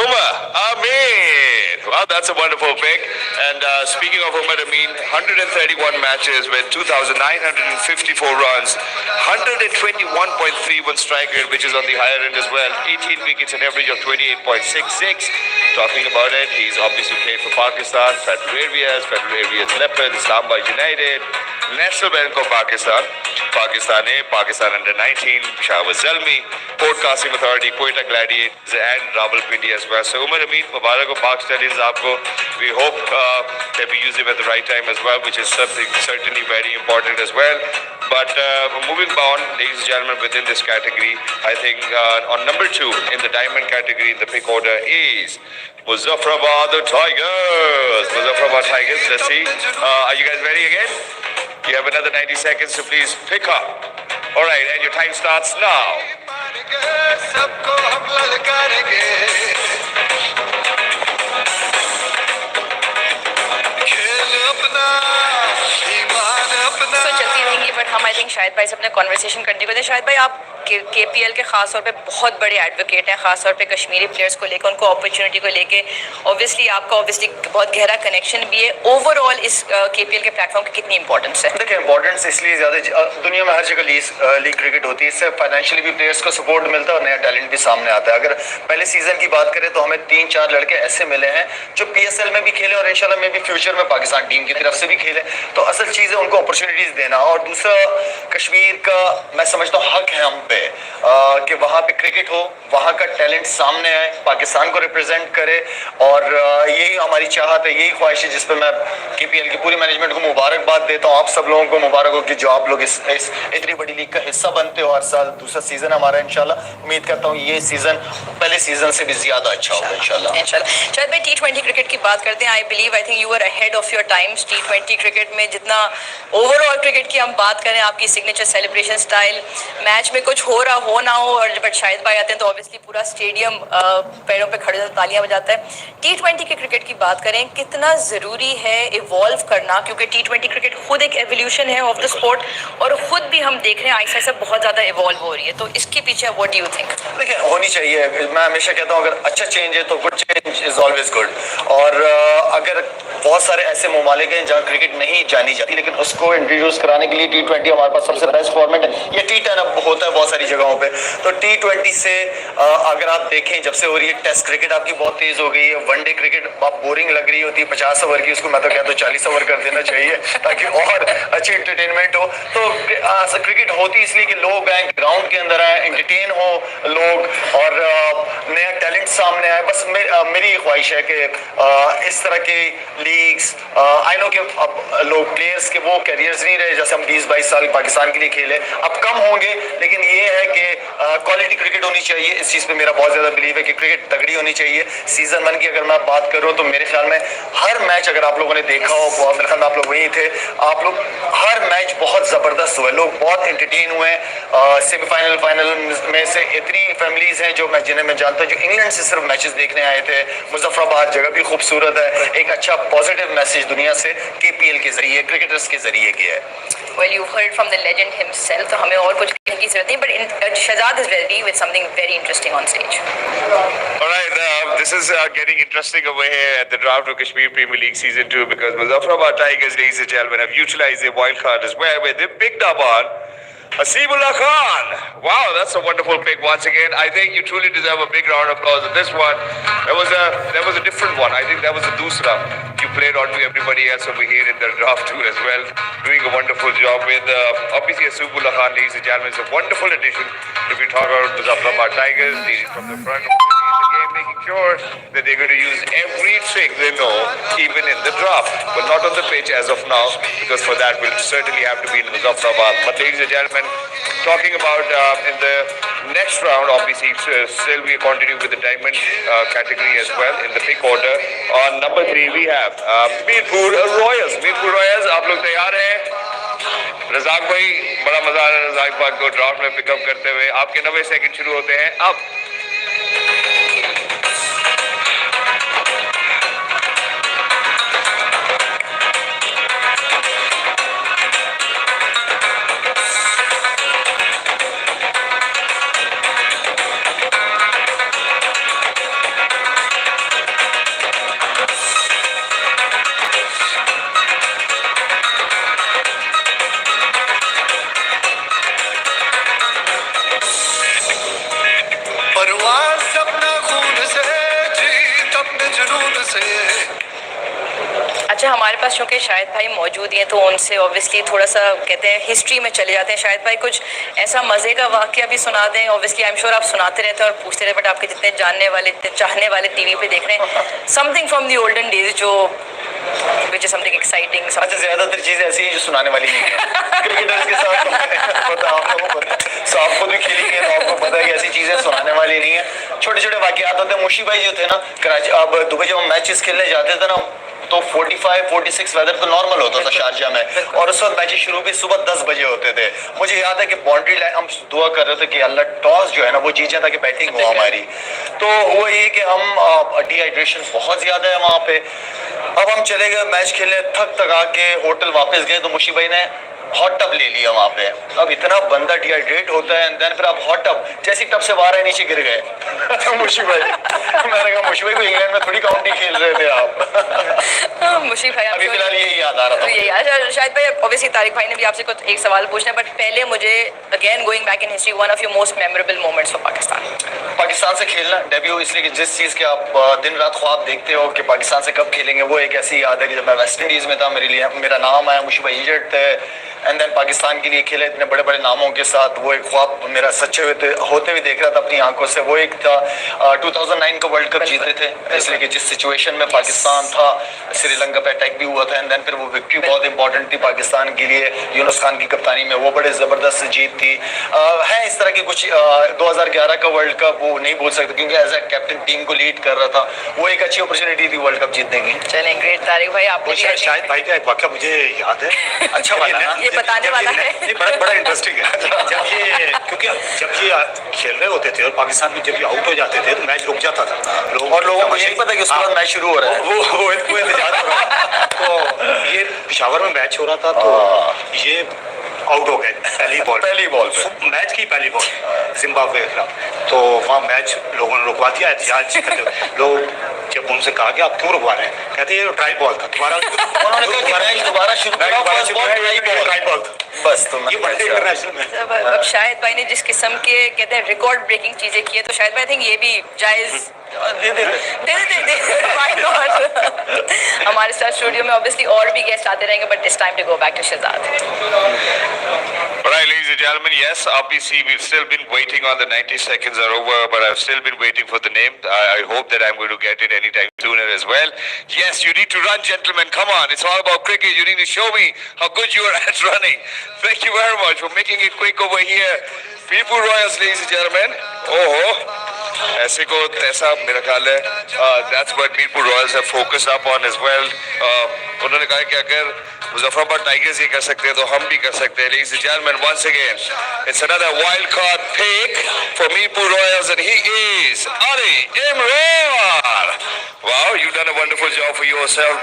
Umar Amin. Wow, that's a wonderful pick. And speaking of Umar Amin, 131 matches with 2,954 runs, 121.31 strike rate, which is on the higher end as well. 18 wickets, an average of 28.66. Talking about it, he's obviously played for Pakistan, Federal Areas Leopards, Islamabad United, National Bank of Pakistan, Pakistan A, Pakistan Under-19, Peshawar Zalmi, Broadcasting Authority, Quetta Gladiators, and Rawalpindi as well. So Umar Amin, Mubarak of Park Stallions, aapko. We hope that we use him at the right time as well, which is something certainly very important as well. But moving on, ladies and gentlemen, within this category, I think on number 2 in the diamond category in the pick order is Muzaffarabad Tigers. Muzaffarabad Tigers, let's see. Are you guys ready again? You have another 90 seconds, so please pick up. All right, and your time starts now. सबको हम ललकारेंगे, खेल अपना, ईमान अपना। चलती रहेंगी, but हम I think शायद भाई से अपने कॉन्वर्सेशन करने को दें। शायद भाई आप KPL के खास तौर पे बहुत बड़े एडवोकेट हैं, खास तौर पे कश्मीरी प्लेयर्स को लेकर, उनको अपॉर्चुनिटी को लेके ऑब्वियसली आपका बहुत गहरा कनेक्शन भी है। ओवरऑल इस KPL के प्लेटफॉर्म की कितनी इंपॉर्टेंस है? देखिए इंपॉर्टेंस इसलिए ज़्यादा, दुनिया में हर जगह लीग क्रिकेट होती है, इससे फाइनेंशियली भी प्लेयर्स को सपोर्ट मिलता है और नया टैलेंट भी सामने आता है। अगर पहले सीजन की बात करें तो हमें 3-4 लड़के ऐसे मिले हैं जो PSL में भी खेले और इंशाल्लाह में भी फ्यूचर में पाकिस्तान टीम की तरफ से भी खेले। तो असल चीज़ है उनको अपॉर्चुनिटीज देना। और दूसरा, कश्मीर का मैं समझता हूँ हक है हम पे कि वहाँ पे क्रिकेट हो, वहाँ का टैलेंट सामने आए, पाकिस्तान को रिप्रेजेंट करे। और यही हमारी चाहत है, यही ख्वाहिश है जिस पर मैं KPL की पूरी मैनेजमेंट को मुबारकबाद देता हूँ। आप सब लोगों को मुबारक हो कि जो आप लोग इस इतनी बड़ी लीग का हिस्सा बनते हो हर साल। दूसरा सीजन हमारा इंशाल्लाह, उम्मीद करता हूँ ये सीजन पहले सीजन से भी ज्यादा अच्छा होगा इंशाल्लाह। शायद भाई T20 क्रिकेट की बात करते हैं। I think you are ahead of your times. T20 cricket में जितना ओवरऑल क्रिकेट की हम बात करें, आपकी सिग्नेचर सेलिब्रेशन स्टाइल, मैच में कुछ हो रहा हो ना हो, और बट शाहिद भाई आते हैं तो ऑब्वियसली पूरा स्टेडियम पैरों पे खड़े होकर तालियां बजाता है। T20 के क्रिकेट की बात करें, कितना ज़रूरी है इवॉल्व करना, क्योंकि T20 क्रिकेट खुद एक एवोल्यूशन है ऑफ द स्पोर्ट और खुद भी हम देख रहे हैं आहिस्ता आहिस्ता बहुत ज़्यादा इवॉल्व हो रही है। तो इसके पीछे व्हाट डू यू थिंक? देखिए होनी चाहिए, मैं हमेशा कहता हूँ अगर अच्छा चेंज है तो good change is always good. और अगर बहुत सारे ऐसे ममालिक हैं जहाँ क्रिकेट नहीं जानी जाती, लेकिन उसको इंट्रोड्यूस कराने के लिए T20 हमारे पास सबसे बेस्ट फॉर्मेट है। ये T10 अब होता है बहुत सारी जगहों पे, तो T20 से अगर आप देखें जब से हो रही है, टेस्ट क्रिकेट आपकी बहुत तेज हो गई है। वनडे क्रिकेट आप बोरिंग लग रही होती है 50 ओवर की, उसको मैं तो कहता हूँ 40 ओवर कर देना चाहिए ताकि और अच्छी एंटरटेनमेंट हो। तो क्रिकेट होती इसलिए कि लोग आए, ग्राउंड के अंदर आए, एंटरटेन हो लोग और नया टैलेंट सामने आए। बस मेरी ये ख्वाहिश है कि इस तरह के लीग्स, आई नो कि अब लोग प्लेयर्स के वो कैरियर्स नहीं रहे जैसे हम 20-22 साल पाकिस्तान के लिए खेले, अब कम होंगे, लेकिन ये है कि क्वालिटी क्रिकेट होनी चाहिए। इस चीज़ पे मेरा बहुत ज़्यादा बिलीव है कि क्रिकेट तगड़ी होनी चाहिए। सीजन 1 की अगर मैं बात करूँ तो मेरे ख्याल में हर मैच, अगर आप लोगों ने देखा हो, मेरे ख्याल में आप लोग वहीं थे, आप लोग हर मैच बहुत ज़बरदस्त हुए, लोग बहुत एंटरटेन हुए। सेमीफाइनल फाइनल में से इतनी फैमिलीज हैं जो मैं जिन्हें मैं जानता हूँ जो इंग्लैंड से सिर्फ मैचेस देखने आए थे। मुजफ्फराबाद जगह भी खूबसूरत है, एक अच्छा पॉजिटिव मैसेज दुनिया से KPL के जरिए, क्रिकेटर्स के जरिए किया है। Well, you've heard from the legend himself, तो हमें और कुछ कहने की जरूरत नहीं, but Shahzad is ready with something very interesting on stage. All right, this is getting interesting over here at the draft of Kashmir Premier League Season 2 because Muzaffarabad Tigers, ladies and gentlemen, have utilized their wild card as well, where they picked up on Hasibullah Khan. Wow, that's a wonderful pick once again. I think you truly deserve a big round of applause at this one. There was a different one. I think that was a Dusra. You played on to everybody else over here in the draft too as well. Doing a wonderful job with obviously Hasibullah Khan, ladies and gentlemen, is a wonderful addition. If we talk about the Muzaffarabad Tigers, leading from the front in the game, making sure that they're going to use every trick they know, even in the draft. But not on the pitch as of now, because for that we'll certainly have to be in Muzaffarabad. But ladies and gentlemen, talking about in the next round, obviously still we continue with the diamond category as well in the pick order. On number 3 we have Mirpur Royals. Mirpur Royals, आप लोग तैयार हैं? रज़ाक भाई, बड़ा मजा आ रहा है रज़ाक भाई को ड्राफ्ट में पिकअप करते हुए। आपके 90 सेकंड शुरू होते हैं अब। परवाज़ अपना खून से, जीत अपने जुनून से। अच्छा, हमारे पास चूँकि शाहिद भाई मौजूद हैं तो उनसे ऑब्वियसली थोड़ा सा कहते हैं हिस्ट्री में चले जाते हैं। शाहिद भाई कुछ ऐसा मज़े का वाक़या भी सुना दें। ऑब्वियसली आई एम श्योर आप सुनाते रहते हैं और पूछते रहते, बट आपके जितने जानने वाले, जितने चाहने वाले टीवी पे देख रहे हैं, something from the olden days जो विच इज समथिंग एक्साइटिंग। अच्छा, ज़्यादातर चीज़ें ऐसी हैं जो सुनाने वाली नहीं है। क्रिकेटर्स के साथ पता, आप लोगों को पता है, सो आप खुद भी खेलेंगे तो आपको पता है कि ऐसी चीज़ें सुनाने वाली नहीं है। छोटे छोटे वाक़यात होते हैं। मुशी भाई जो थे ना कराची, अब दुबई जब हम मैचेस खेलने जाते थे ना तो 45-46 वेदर तो नॉर्मल होता था शारजाह में, और उस वक्त मैचेस शुरू भी सुबह 10 बजे होते थे। मुझे याद है कि बाउंड्री लाइन हम दुआ कर रहे थे कि अल्लाह टॉस जो है ना वो जीत जाए ताकि बैटिंग हो हमारी। तो वो ये कि हम डिहाइड्रेशन बहुत ज़्यादा है वहाँ पे। अब हम चले गए मैच खेलने, थक आके होटल वापस गए तो मुशी भाई ने हॉट टब ले लिया वहाँ पे। अब इतना बंदा डिहाइड्रेट होता है, एंड देन फिर आप हॉट टब, जैसे टब से बाहर आए नीचे गिर गए। तो मुशी भाई, मैंने कहा मुशी भाई को इंग्लैंड में थोड़ी काउंटी खेल रहे थे आप। मुशी भाई अभी फिलहाल यही याद आ रहा था। तो यही शायद भाई, ऑब्वियसली तारिक भाई ने भी आपसे कुछ एक सवाल पूछना है, बट पहले मुझे again going back in history, one of your most memorable moments for Pakistan. Pakistan से खेलना डेब्यू, इसलिए कि जिस चीज़ के आप दिन रात ख्वाब देखते हो कि पाकिस्तान से कब खेलेंगे, वो एक ऐसी याद है कि जब मैं वेस्ट इंडीज़ में था, मेरा नाम आया, मुशी भाई इंजर्ड थे, एंड देन पाकिस्तान के लिए खेले इतने बड़े बड़े नामों के साथ। वो एक ख्वाब मेरा सच्चे होते हुए देख रहा था अपनी आंखों से। वो एक था 2009 को वर्ल्ड कप जीते थे, इसलिए कि जिस सिचुएशन में पाकिस्तान था, श्रीलंका पे अटैक भी हुआ था, एंड देन फिर वो विक्ट्री बहुत इंपॉर्टेंट थी पाकिस्तान के लिए, यूनुस खान की कप्तानी में, वो बड़े ज़बरदस्त जीत थी। है इस तरह की कुछ 2011 का वर्ल्ड कप वो नहीं भूल सकते, क्योंकि एज ए कैप्टन टीम को लीड कर रहा था। वो एक अच्छी अपॉर्चुनिटी थी वर्ल्ड कप जीतने की। चलें, ग्रेट तारिक भाई, आपको शायद भाई का एक वाक्य मुझे याद है। अच्छा वाला ना? ये बताने वाला है। नहीं, बड़ा इंटरेस्टिंग है। क्योंकि जब ये खेल रहे होते थे और पाकिस्तान में जब ये आउट हो जाते थे तो मैच रुक जाता था, लोगों को यही पता कि उसके बाद मैच शुरू हो रहा है, वो इंतजार कर रहा है। तो ये पिशावर में मैच हो रहा था, तो ये आउट हो गए पहली बॉल पे, मैच की पहली बॉल जिम्बाब्वे के खिलाफ। तो वहाँ मैच लोगों ने रुकवा दिया, एहतियाज करते हुए। लोग जब उनसे कहा कि आप क्यों रुकवा रहे हैं, कहते ये ट्राई बॉल था, दोबारा शुरू बस। तो ये बड़े इंटरनेशनल में अब शाहिद भाई ने जिस किस्म के कहते हैं रिकॉर्ड ब्रेकिंग चीजें की है, तो शायद भाई आई थिंक ये भी जायज दे Why not? हमारे साथ स्टूडियो में ऑब्वियसली और भी गेस्ट आते रहेंगे, but it's time to go back to Shahzad. Right, ladies and gentlemen, yes, obviously we've still been waiting on the 90 seconds are over, but I've still been waiting for the name. I hope that I'm going to get it anytime sooner as well. Yes, you need to run, gentlemen. Come on, it's all about cricket. You need to show me how good you are at running. Thank you very much for making it quick over here. Mirpur Royals, ladies and gentlemen. Oh, ऐसे को ऐसा मेरा ख्याल है that's what Mirpur Royals have focused up on as well. उन्होंने कहा कि अगर मुजफ्फराबाद टाइगर्स ये कर सकते हैं तो हम भी कर सकते हैं. Ladies and gentlemen, once again, it's another wild card pick for Mirpur Royals, and he is Ali Imran. Wow, you've done a wonderful job for yourself.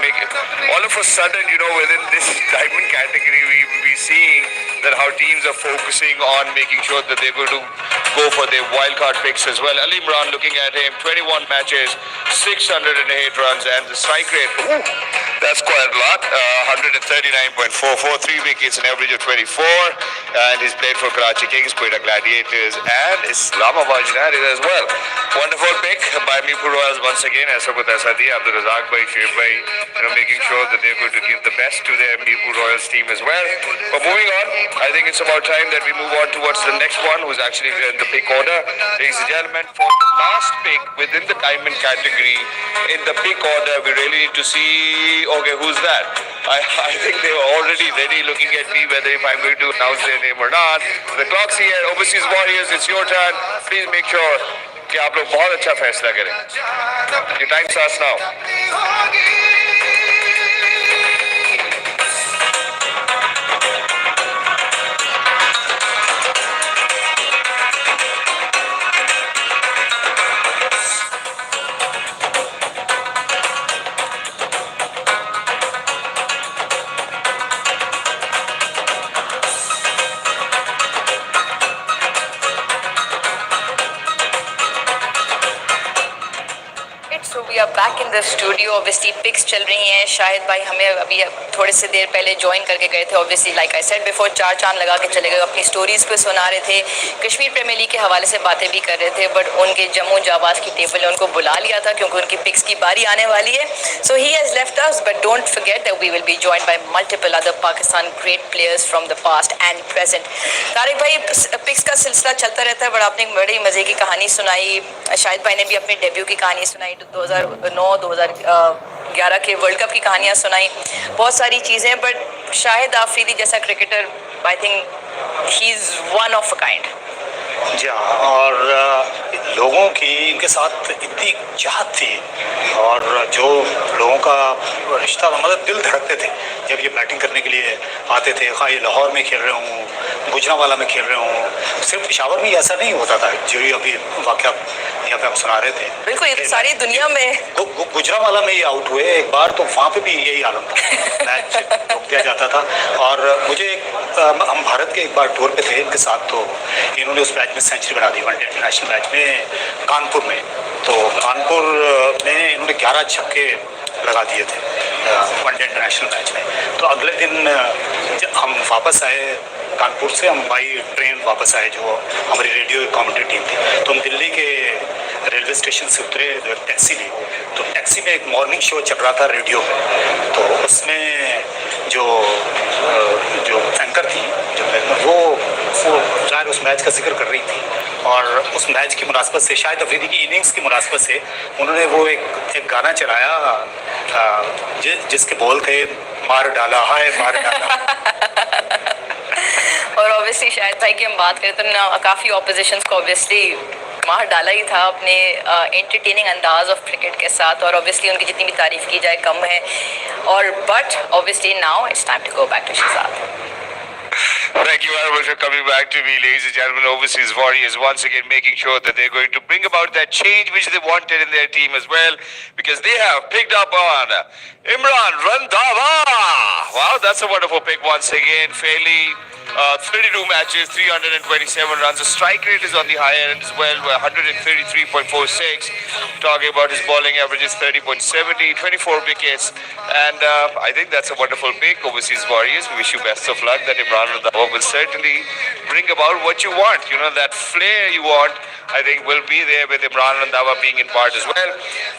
All of a sudden, within this diamond category, we seeing that how teams are focusing on making sure that they're going to go for their wild card picks as well. Ali Imran, looking at him, 21 matches, 608 runs, and the strike rate, that's quite a lot. 139.44, 3 wickets, an average of 24, and he's played for Karachi Kings, Quetta Gladiators, and Islamabad United as well. Wonderful pick by Mirpur Royals once again. Aisa ko taisa diya, Abdul Razak bhai, Shoaib bhai, making sure that they're going to give the best to their Mirpur Royals team as well. But moving on, I think it's about time that we move on towards the next one, who's actually in the pick order. Ladies and gentlemen, for the last pick within the diamond category, in the pick order, we really need to see, okay, who's that? I think they were already ready looking at me whether if I'm going to announce their name or not. The clock's here. Overseas Warriors, it's your turn. Please make sure कि आप लोग बहुत अच्छा फैसला करें. Your time starts now. So we are back in the studio. Obviously picks चल रही हैं. शाहिद भाई हमें अभी थोड़े से देर पहले ज्वाइन करके गए थे. Obviously like I said before, 4 चांद लगा के चले गए. अपनी स्टोरीज पे सुना रहे थे, कश्मीर प्रीमियर लीग के हवाले से बातें भी कर रहे थे. बट उनके जम्मू जाबाज की टेबल ने उनको बुला लिया था क्योंकि उनकी पिक्स की बारी आने वाली है. So he has left us, but don't forget that we will be joined by multiple other Pakistan great players from the past and present. Tariq भाई, पिक्स का सिलसिला चलता रहता है, बट आपने एक बड़ी मज़े की कहानी सुनाई. शाहिद भाई ने भी अपने डेब्यू की कहानी सुनाई, 2009-2011 के वर्ल्ड कप की कहानियाँ सुनाई, बहुत सारी चीज़ें. बट शाहिद आफरीदी जैसा cricketer, I think he is one of a kind. जी हाँ, और लोगों की इनके साथ इतनी चाहत थी, और जो लोगों का रिश्ता मतलब दिल धड़कते थे जब ये बैटिंग करने के लिए आते थे. हाँ, ये लाहौर में खेल रहे हूँ, गुजरांवाला में खेल रहे हूँ, सिर्फ पेशावर में ऐसा नहीं होता था. जो अभी वाक़या यहाँ पे हम सुना रहे थे। बिल्कुल, ये तो सारी दुनिया में गुजरांवाला में ये आउट हुए एक बार, तो वहाँ पे भी यही हालत था, मैच रोक दिया जाता था। और मुझे हम भारत के एक बार टूर पे थे इनके साथ, तो इन्होंने उस मैच में सेंचुरी बना दी, वनडे इंटरनेशनल मैच में कानपुर में। तो कानपुर में इन्होंने 11 छक्के लगा दिए थे वनडे इंटरनेशनल मैच में। तो अगले दिन जब हम वापस आए कानपुर से, हम बाई ट्रेन वापस आए, जो हमारी रेडियो कमेंट्री टीम थी, तो हम दिल्ली के रेलवे स्टेशन से उतरे, टैक्सी ली। तो टैक्सी में एक मॉर्निंग शो चल रहा था रेडियो में, तो उसमें जो एंकर थी वो शायद उस मैच का जिक्र कर रही थी, और उस मैच की मुनासबत से, शायद अफरीदी की इनिंग्स की मुनासबत से, उन्होंने वो एक गाना चलाया जिसके बोल थे मार डाला हाय मार डाला। और ऑब्वियसली शायद भाई की हम बात करें तो ना काफ़ी ऑपोजिशंस को ऑब्वियसली मार डाला ही था अपने एंटरटेनिंग अंदाज ऑफ क्रिकेट के साथ, और ऑब्वियसली उनकी जितनी भी तारीफ की जाए कम है। और but obviously now it's time to go back to Shahzad. Thank you very much for coming back to me, ladies and gentlemen. Overseas Warriors once again making sure that they're going to bring about that change which they wanted in their team as well, because they have picked up on Imran Randhawa. Wow, that's a wonderful pick once again. Fairly 32 matches, 327 runs. The strike rate is on the higher end as well, 133.46. Talking about his bowling average is 30.70, 24 wickets. And I think that's a wonderful pick, Overseas Warriors. We wish you best of luck. That Imran Randhawa will certainly bring about what you want. You know, that flair you want, I think will be there with Imran Randhawa being in part as well.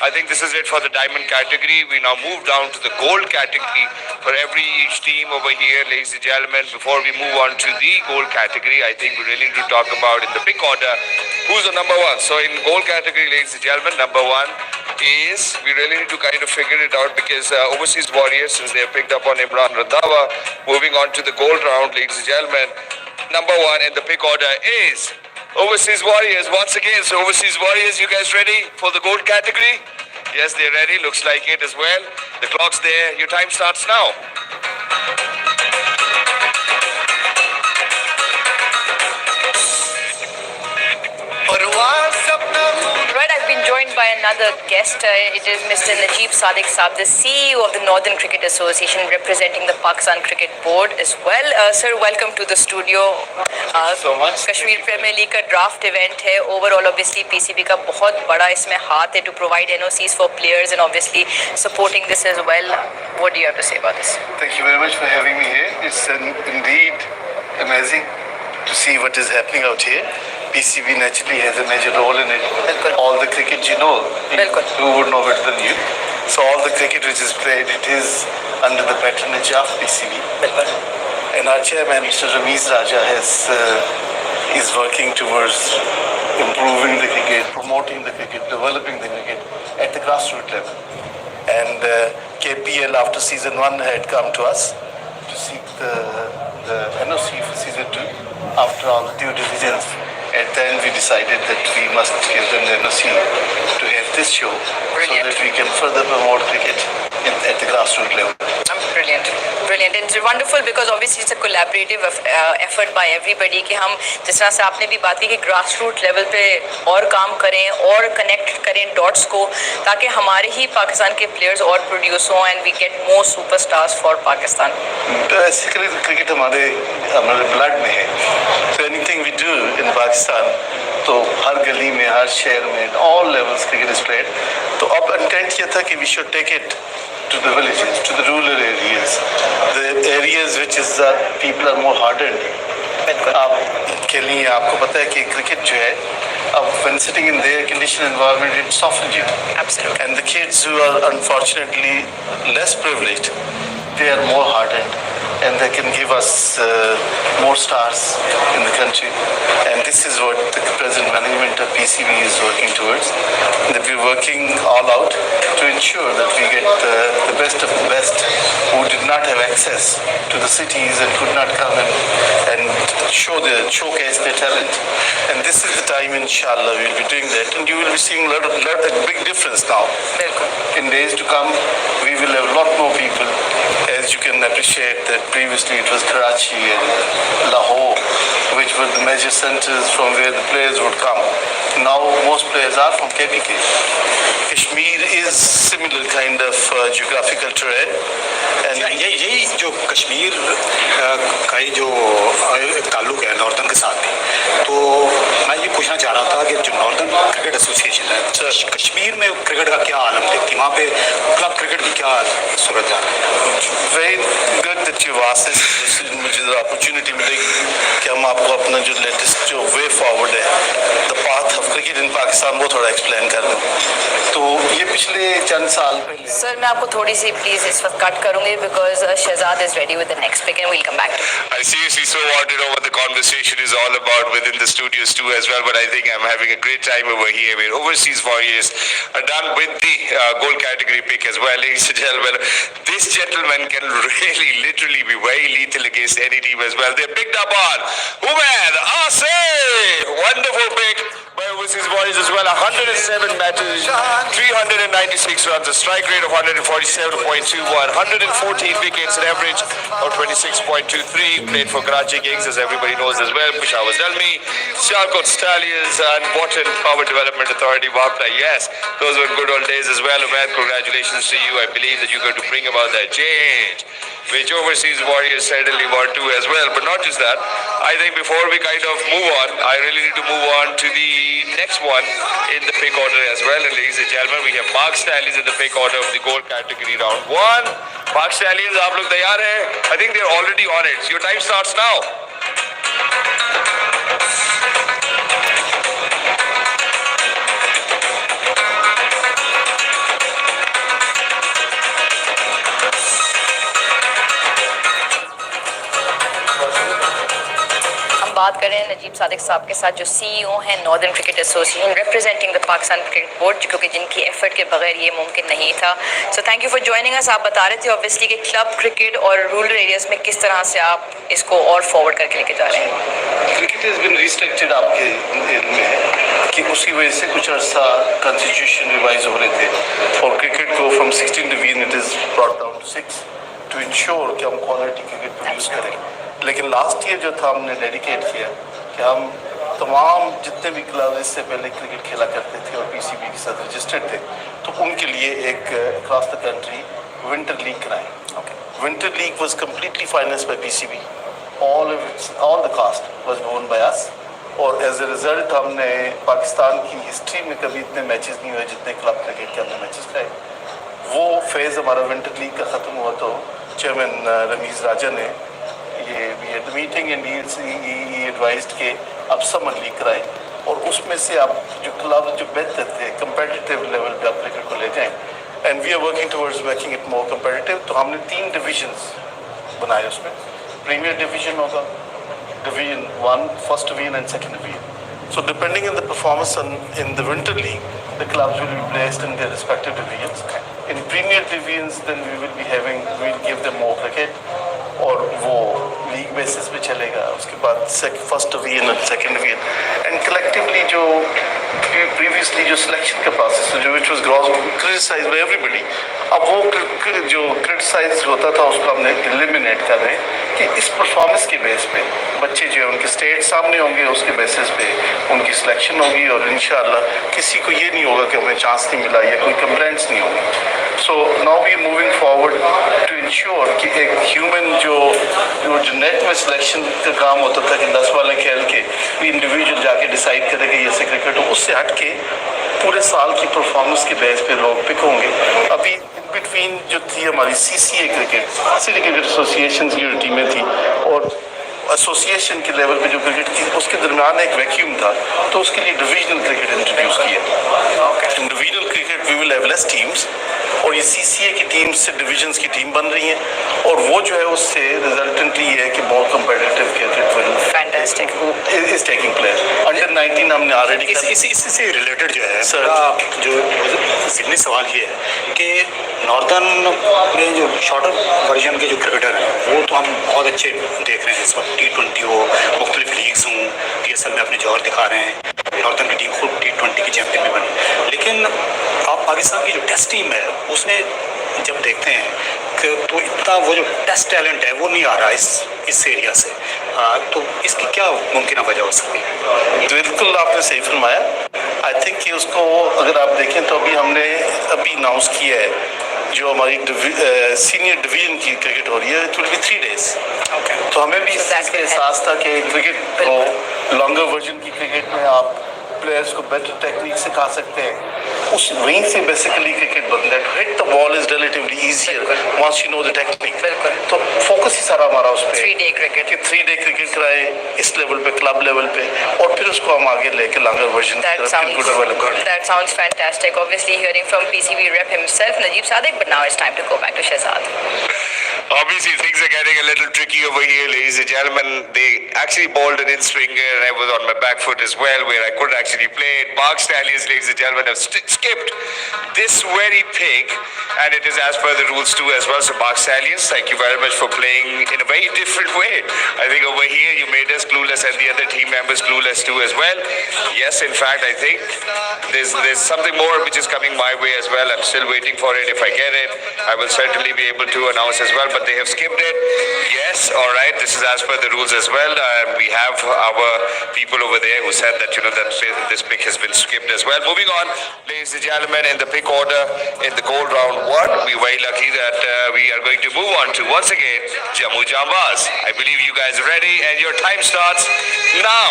I think this is it for the diamond category. We now move down to the gold category for each team over here, ladies and gentlemen. Before we move on to the gold category, I think we really need to talk about in the pick order who's the number one. So in gold category, ladies and gentlemen, number one is, we really need to kind of figure it out, because Overseas Warriors, since they have picked up on Imran Randhawa, moving on to the gold round, ladies and gentlemen, number one in the pick order is Overseas Warriors once again. So Overseas Warriors, you guys ready for the gold category? Yes, they're ready. Looks like it as well. The clock's there. Your time starts now. Right, I've been joined by another guest. It is Mr. Najeeb Sadiq Saab, the CEO of the Northern Cricket Association, representing the Pakistan Cricket Board as well. Sir, welcome to the studio. so much. Kashmir premier league का draft event है. Overall obviously PCB का बहुत बड़ा इसमें हाथ है to provide NOCs for players and obviously supporting this as well. What do you have to say about this? Thank you very much for having me here. It's indeed amazing to see what is happening out here. PCB naturally has a major role in it. All the cricket you know, who would know better than you? So all the cricket which is played, it is under the patronage of PCB. And our chairman, Mr. Ramiz Raja, is working towards improving the cricket, promoting the cricket, developing the cricket at the grassroots level. And KPL after season 1 had come to us to seek the NOC for season 2. After all the due diligence, at the end we decided that we must give them the NOC to have this show. Brilliant. So that we can further promote cricket at the grassroots level. Brilliant. And it's wonderful because obviously it's a collaborative effort by everybody कि हम जिस तरह से आपने भी बात की कि grassroots level पे और काम करें और connect करें dots को, ताकि हमारे ही पाकिस्तान के players और produce हों and we get more superstars for Pakistan. Basically cricket हमारे blood में है. So anything we do in Pakistan, तो हर गली में, हर शहर में, all levels cricket is played. तो अब intent ये था कि we should take it to the villages, to the rural areas, the areas which is people are more hardened. आप के लिए आपको पता है कि क्रिकेट जो है, अब when sitting in their conditioned environment, it softens you. Absolutely. And the kids who are unfortunately less privileged, they are more hardened, and they can give us more stars in the country. And this is what the present management of PCB is working towards. That we're working all out to ensure that we get the best of the best who did not have access to the cities and could not come and showcase their talent. And this is the time, inshallah, we'll be doing that. And you will be seeing a big difference now. In days to come, we will have a lot more people. As as you can appreciate that previously it was Karachi and Lahore, which were the major centers from where the players would come. Now most players are from KPK. Kashmir is similar kind of geographical terrain. And यही जो कश्मीर का ही जो ताल्लुक है northern के साथ भी, तो मैं ये पूछना चाह रहा था कि जो नॉर्दर्न क्रिकेट एसोसिएशन है कश्मीर में क्रिकेट का क्या आलम देखती है, वहाँ पे क्लब क्रिकेट की क्या सूरत है? Very good that you asked this, मुझे अपॉर्चुनिटी मिलेगी कि हम आपको अपना जो लेटेस्ट जो वे फॉरवर्ड है the path of cricket in Pakistan वो थोड़ा एक्सप्लेन कर दूँ। तो ये पिछले चंद साल पहले सर मैं आपको थोड़ी सी प्लीज इस वक्त कट करूंगी because Shahzad is ready with the next pick and we'll come back. I seriously so want to know what the conversation is all about within the studios too as well, but I think I'm having a great time over here. I mean, Overseas Warriors are done with the goal category pick as well, ladies and gentlemen. This gentleman can really, literally be very lethal against any team as well. They're picked up on Umaid Asif. Wonderful pick by Overseas Warriors as well. 107 matches, 396 runs, a strike rate of 147.21, 114 wickets, an average of 26.23. Played for Karachi Kings, as everybody knows as well. Peshawar Zalmi, Sialkot Stallions, and Wharton Power Development Authority, Wapta. Yes, those were good old days as well. Umaid, congratulations to you. I believe that you're going to bring about that change, which Overseas Warriors certainly want to as well. But not just that, I think before we kind of move on, I really need to move on to the next one in the pick order as well. And ladies and gentlemen, we have Park Stallions in the pick order of the gold category round 1. Park Stallions, aap log tayar hai? I think they're already on it. Your time starts now. बात करें नजीब सादिक साहब के साथ जो CEO हैं northern cricket association representing the Pakistan cricket board, क्योंकि जिनकी effort के बगैर ये मुमकिन नहीं था। So thank you for joining us. आप बता रहे थे ऑब्वियसली कि क्लब क्रिकेट और रूरल एरियाज में किस तरह से आप इसको और फॉरवर्ड करके लेके जा रहे हैं। क्रिकेट इज बीन रिस्ट्रिक्टेड आपके में कि उसी वजह से कुछ अर्सा कॉन्स्टिट्यूशन रिवाइज हो रहे थे और क्रिकेट को from 16 division it is brought down to 6 to ensure कि हम क्वालिटी क्रिकेट प्रोड्यूस करें। लेकिन लास्ट ईयर जो था हमने डेडिकेट किया कि हम तमाम जितने भी क्लब इससे पहले क्रिकेट खेला करते थे और पीसीबी के साथ रजिस्टर्ड थे तो उनके लिए एक across the country winter league कराएं। Winter league was completely financed by PCB, all the cost was borne by us और एज ए रिजल्ट हमने पाकिस्तान की हिस्ट्री में कभी इतने मैचेस नहीं हुए जितने क्लब क्रिकेट के हमने मैचेस कराए। वो फेज़ हमारा विंटर लीग का ख़त्म हुआ तो चेयरमैन रमीज़ राजा ने ये मीटिंग एंड ही एडवाइज्ड के अब समर लीग कराए और उसमें से आप जो क्लब जो बेहतर थे कंपेटिटिव लेवल पे आप क्रिकेट को ले जाएं and we are working towards making it more competitive. तो हमने 3 डिविजन्स बनाए उसमें। प्रीमियर डिवीजन होगा, division 1 first division and second division. So depending on the performance in the winter league, the clubs will be placed in their respective divisions. In premier divisions, then we'll give them more cricket. और वो league basis पे चलेगा। उसके बाद first division और second division and collectively जो previously जो selection का प्रोसेस जो which was criticised by everybody, अब वो जो क्रिटिसाइज होता था उसको हमने एलिमिनेट कर रहे हैं कि इस परफॉर्मेंस के बेस पे बच्चे जो है उनके स्टेट सामने होंगे, उसके बेसिस पे उनकी सिलेक्शन होगी और इंशाल्लाह किसी को ये नहीं होगा कि हमें चांस नहीं मिला या कोई कंप्लेंट्स नहीं होगी। So now we are moving forward to ensure कि एक ह्यूमन जो नेट में सिलेक्शन का काम होता था कि 10 वाले खेल के इंडिविजुअल जाके डिसाइड करे कि ऐसे क्रिकेट हो, उससे हट के पूरे साल की परफॉर्मेंस के बेस पे लोग पिक होंगे। अभी इन बिटवीन जो थी हमारी CCA cricket, city cricket association की जो टीमें थी और एसोसिएशन के लेवल पे जो क्रिकेट थी उसके दरमियान एक वैक्यूम था तो उसके लिए डिविजनल क्रिकेट इंट्रोड्यूस किया। In divisional cricket we will have less teams और ये सीसीए की टीम से डिविजन्स की टीम बन रही हैं और वो जो है उससे रिजल्टेंटली ये है कि बहुत competitive cricket will fantastic is taking place. Under 19 हमने ऑलरेडी इससे रिलेटेड जो है सर जो ज़िमनी सवाल ये है कि नॉर्दर्न में जो शॉर्टर वर्जन के जो क्रिकेटर हैं वो तो हम बहुत अच्छे देख रहे हैं इस वक्त। T20 हो, मुख्तलिफ लीग्स हों, PSL में अपने जौहर दिखा रहे हैं। नॉर्दर्न की टीम खुद T20 की चैंपियन भी बनी, लेकिन आप पाकिस्तान की जो टेस्ट टीम है उसने जब देखते हैं कि तो इतना वो जो टेस्ट टैलेंट है वो नहीं आ रहा इस एरिया से, तो इसकी क्या मुमकिन वजह हो सकती है? बिल्कुल आपने सही फरमाया। आई थिंक कि उसको अगर आप देखें तो हमने अभी अनाउंस किया है जो हमारी सीनियर डिवीजन की क्रिकेट हो रही है, इट विल बी 3 days। तो हमें भी इस चीज़ का एहसास था कि क्रिकेट को लॉन्गर वर्जन की क्रिकेट में आप प्लेयर्स को बेटर टेक्निक सिखा सकते हैं। उस वहीं से बेसिकली क्रिकेट बनता है। Hit the ball is relatively easier once you know the technique. तो फोकस ही सारा हमारा उस पे 3 day cricket कि 3 day क्रिकेट कराए इस लेवल पे, क्लब लेवल पे, और फिर उसको हम आगे लेके longer version That sounds fantastic. Obviously, hearing from PCB rep himself, Najib Sadiq. But now it's time to go back to Shahzad. Obviously, things are getting a little tricky over here, ladies and gentlemen. They actually bowled an in-swinger, and I was on my back foot as well, where I couldn't actually play it. Park Stallions, ladies and gentlemen, have skipped this very pick, and it is as per the rules too as well. So, Park Stallions, thank you very much for playing in a very different way. I think over here you made us clueless, and the other team members clueless too as well. Yes, in fact, I think there's something more which is coming my way as well. I'm still waiting for it. If I get it, I will certainly be able to announce as well. But they have skipped it. Yes, all right. This is as per the rules as well. We have our people over there who said that that this pick has been skipped as well. Moving on, ladies and gentlemen, in the pick order in the gold round 1, we're very lucky that we are going to move on to once again Jammu Jambaz. I believe you guys are ready, and your time starts now.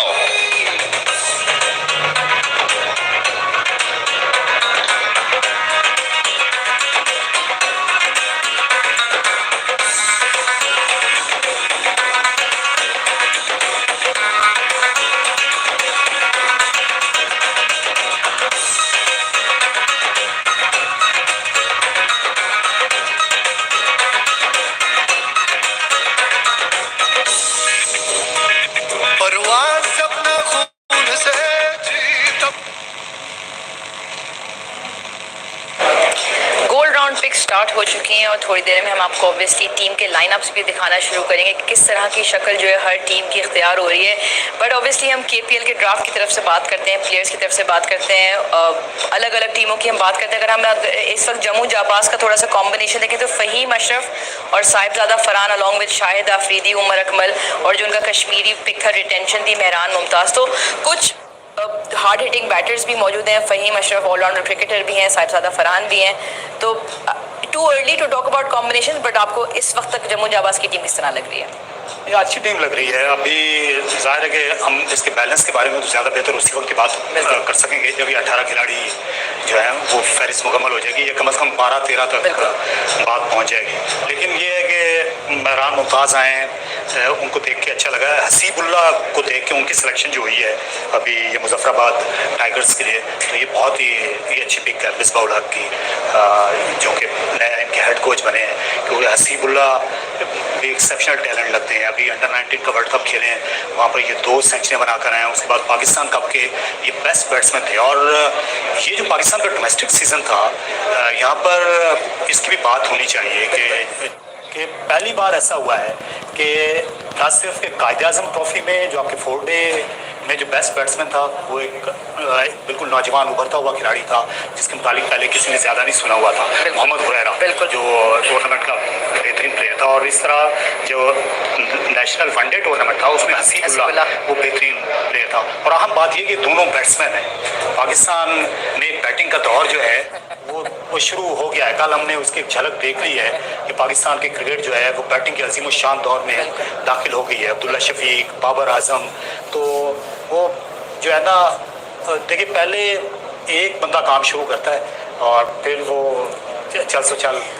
परवाज़ अपना खून से जीता। Gold round pick start हो चुकी हैं और थोड़ी देर में हम आपको ऑब्वियसली टीम के लाइनअप्स भी दिखाना शुरू करेंगे कि किस तरह की शक्ल जो है हर टीम की इख्तियार हो रही है। बट ऑब्वियसली हम KPL के ड्राफ्ट की तरफ से बात करते हैं, प्लेयर्स की तरफ से बात करते हैं, अलग अलग टीमों की हम बात करते हैं। अगर हम इस वक्त जम्मू जाबाज का थोड़ा सा कॉम्बिनेशन देखें तो फ़हीम अशरफ और साहिबजादा फरहान अलॉन्ग विद शाहिद आफरीदी, उमर अकमल, और जो उनका कश्मीरी पिक था रिटेंशन थी मेहरान मुमताज़। तो कुछ हार्ड हिटिंग बैटर्स भी मौजूद हैं। फ़हीम अशरफ ऑलराउंडर क्रिकेटर भी हैं, साहिबजादा फरहान भी हैं। तो too early to talk about combination, but आपको इस वक्त तक जम्मू जाबाज की टीम किस तरह लग रही है? ये अच्छी टीम लग रही है। अभी जाहिर है कि हम इसके बैलेंस के बारे में तो ज़्यादा बेहतर उसी वक्त की बात कर सकेंगे जब ये 18 खिलाड़ी जो है वो फहरिस्त मुकम्मल हो जाएगी, या कम से कम 12-13 तक बात पहुंच जाएगी। लेकिन ये है कि मेहरान मुमताज़ आए, उनको देख के अच्छा लगा। हसीबुल्लाह को देख के उनकी सिलेक्शन जो हुई है अभी ये मुजफ्फराबाद टाइगर्स के लिए, तो ये बहुत ही ये अच्छी पिक है मिसबाउल हक की, जो कि नए इनके हेड कोच बने हैं। क्योंकि हसीबुल्लाह भी एक्सेप्शनल टैलेंट लगते हैं। अभी अंडर-19 का वर्ल्ड कप खेले हैं, वहाँ पर ये 2 सेंचुरियाँ बनाकर आए हैं। उसके बाद पाकिस्तान कप के ये बेस्ट बैट्समैन थे, और ये जो पाकिस्तान का डोमेस्टिक सीज़न था, यहाँ पर इसकी भी बात होनी चाहिए कि पहली बार ऐसा हुआ है कि ना सिर्फ कायद-ए-आज़म ट्रॉफी में जो आपके 4 डे में जो बेस्ट बैट्समैन था वो एक बिल्कुल नौजवान उभरता हुआ खिलाड़ी था जिसके मुतालिक पहले किसी ने ज़्यादा नहीं सुना हुआ था, मोहम्मद हुरैरा, जो टूर्नामेंट का बेहतरीन प्लेयर था। और इस तरह जो नेशनल वनडे टूर्नामेंट था उसमें हसीबुल्लाह वो बेहतरीन प्लेयर था। और अहम बात ये कि दोनों बैट्समैन हैं। पाकिस्तान में बैटिंग का दौर जो है वो शुरू हो गया है। कल हमने उसकी झलक देख ली है कि पाकिस्तान की क्रिकेट जो है वो बैटिंग के अजीम शान दौर में दाखिल हो गई है। अब्दुल्ला शफीक, बाबर आजम, तो वो जो है ना, देखिए पहले एक बंदा काम शुरू करता है और फिर वो चल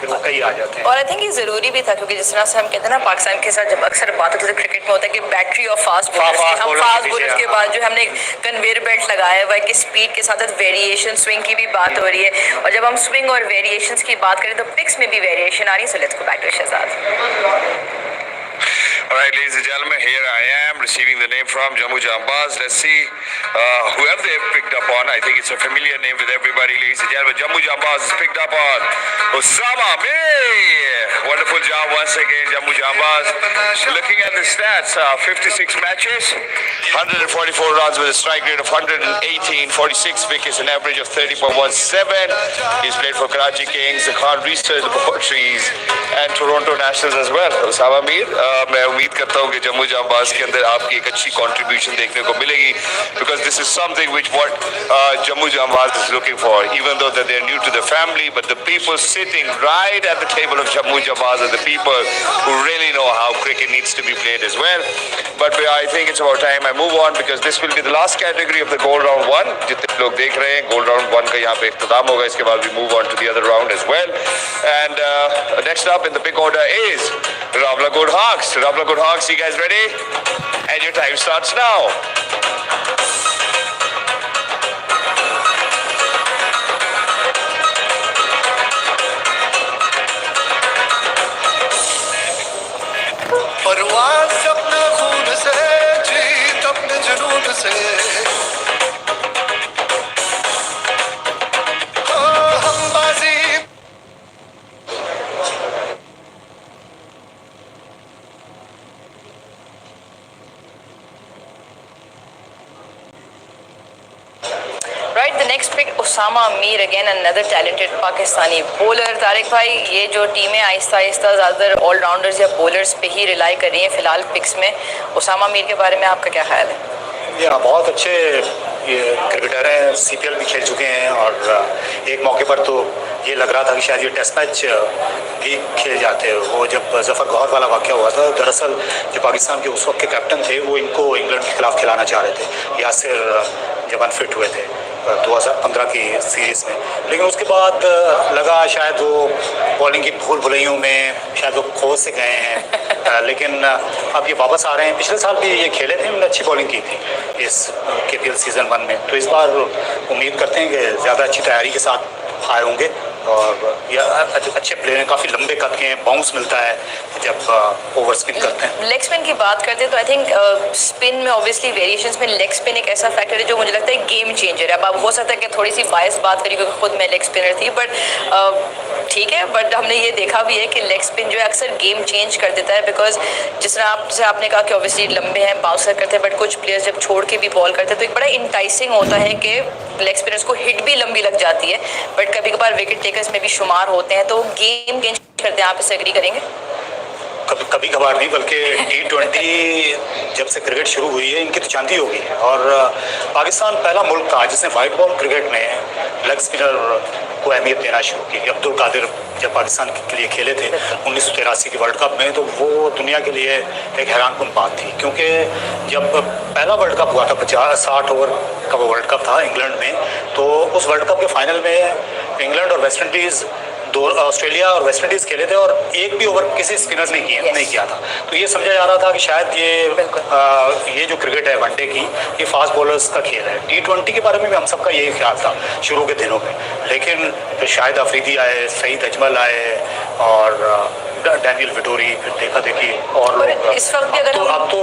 फिर वो कई आ जाते हैं। और आई थिंक ये ज़रूरी भी था, क्योंकि जिस तरह से हम कहते हैं ना पाकिस्तान के साथ जब अक्सर बात होती है क्रिकेट में होता है कि बैटरी और फास्ट बॉलर्स के बाद जो हमने कन्वेयर बेल्ट लगाया हुआ है कि स्पीड के साथ वेरिएशन स्विंग की भी बात हो रही है। और जब हम स्विंग और वेरिएशंस की बात करें तो पिक्स में भी वेरिएशन आ रही है। So let's go back to Shahzad. All right, ladies and gentlemen, here I am receiving the name from Jammu Jambaz. Let's see whoever they have picked up on. I think it's a familiar name with everybody, ladies and gentlemen. Jammu Jambaz is picked up on Osama Mir. Wonderful job once again, Jammu Jambaz. Looking at the stats, 56 matches, 144 runs with a strike rate of 118, 46 wickets, an average of 30.17. He's played for Karachi Kings, the Khan Research Laboratories, and Toronto Nationals as well. Osama Mir, मैं उम्मीद करता हूँ कि जम्मू जांबाज के अंदर आपकी एक अच्छी contribution देखने को मिलेगी, because this is something which what Jammu Jambaz is looking for. Even though that they're new to the family, but the people sitting right at the table of Jammu Jambaz are the people who really know how cricket needs to be played as well. But I think it's about time I move on, because this will be the last category of the gold round one. जितने लोग देख रहे हैं gold round one का यहाँ पे इख्तिताम होगा, इसके बाद we move on to the other round as well. And next up in the big order is Ravlakoot Hawks. Ravlakoot Hawks, you guys ready? And your time starts now. परवाज़ अपने खून से, जीत अपने जुनून से, हो हम बाजी। Right, the next pick Osama Mir, again another talented Pakistani bowler. Tariq भाई, ये जो टीमें आहिस्ता आहिस्ता ज़्यादातर ऑलराउंडर्स या बॉलर्स पे ही रिलाई कर रही हैं फिलहाल पिक्स में, ओसामा मीर के बारे में आपका क्या ख्याल है? ये बहुत अच्छे ये क्रिकेटर हैं, सीपीएल भी खेल चुके हैं, और एक मौके पर तो ये लग रहा था कि शायद ये टेस्ट मैच भी खेल जाते। वो जब जफ़र गौहर वाला वाक़या हुआ था, दरअसल जो पाकिस्तान के उस वक्त के कैप्टन थे वो इनको इंग्लैंड के खिलाफ खिलाना चाह रहे थे, यासिर जब अनफिट हुए थे 2015 की सीरीज़ में। लेकिन उसके बाद लगा शायद वो बॉलिंग की भूल भुलैयों में शायद वो खो से गए हैं, लेकिन अब ये वापस आ रहे हैं। पिछले साल भी ये खेले थे, उन्होंने अच्छी बॉलिंग की थी इस KPL सीज़न 1 में, तो इस बार उम्मीद करते हैं कि ज़्यादा अच्छी तैयारी के साथ आए होंगे। और ये अच्छे प्लेयर हैं, काफ़ी लंबे कद के हैं, बाउंस मिलता है जब ओवर स्पिन करते हैं। लेग स्पिन की बात करते हैं तो आई थिंक स्पिन में ऑब्वियसली वेरिएशंस में लेग स्पिन एक ऐसा फैक्टर है जो मुझे लगता है गेम चेंजर है। अब हो सकता है कि थोड़ी सी बायस बात करी क्योंकि खुद मैं लेग स्पिनर थी, बट ठीक है, बट हमने ये देखा भी है कि लेग स्पिन जो है अक्सर गेम चेंज कर देता है, बिकॉज जिस तरह आपने कहा कि ऑब्वियसली लंबे हैं, बाउंसर करते हैं, बट कुछ प्लेयर्स जब छोड़ के भी बॉल करते हैं तो एक बड़ा इंटाइसिंग होता है कि लेग स्पिनर्स को हिट भी लंबी लग जाती है, बट कभी कभार विकेट टेकर्स में भी शुमार होते हैं, तो गेम चेंज करते हैं। आप इससे एग्री करेंगे? कभी कभार नहीं, बल्कि T20 जब से क्रिकेट शुरू हुई है इनकी तो चांदी हो गई है। और पाकिस्तान पहला मुल्क था जिसने वाइट बॉल क्रिकेट में लेग स्पिनर को अहमियत देना शुरू की। अब्दुल कादिर जब पाकिस्तान के लिए खेले थे 1983 के वर्ल्ड कप में, तो वो दुनिया के लिए एक हैरानकुन बात थी, क्योंकि जब पहला वर्ल्ड कप हुआ था 60 ओवर का वो वर्ल्ड कप था इंग्लैंड में, तो उस वर्ल्ड कप के फाइनल में इंग्लैंड और वेस्ट इंडीज़ ऑस्ट्रेलिया और वेस्ट इंडीज़ खेले थे और एक भी ओवर किसी स्पिनर ने नहीं किया था। तो ये समझा जा रहा था कि शायद ये जो क्रिकेट है वनडे की, ये फास्ट बॉलर्स का खेल है। T20 के बारे में भी हम सबका यही ख्याल था शुरू के दिनों में, लेकिन फिर शाहिद अफरीदी आए, सईद अजमल आए और डैनियल विटोरी, फिर देखा देखी और इस वक्त अगर अब तो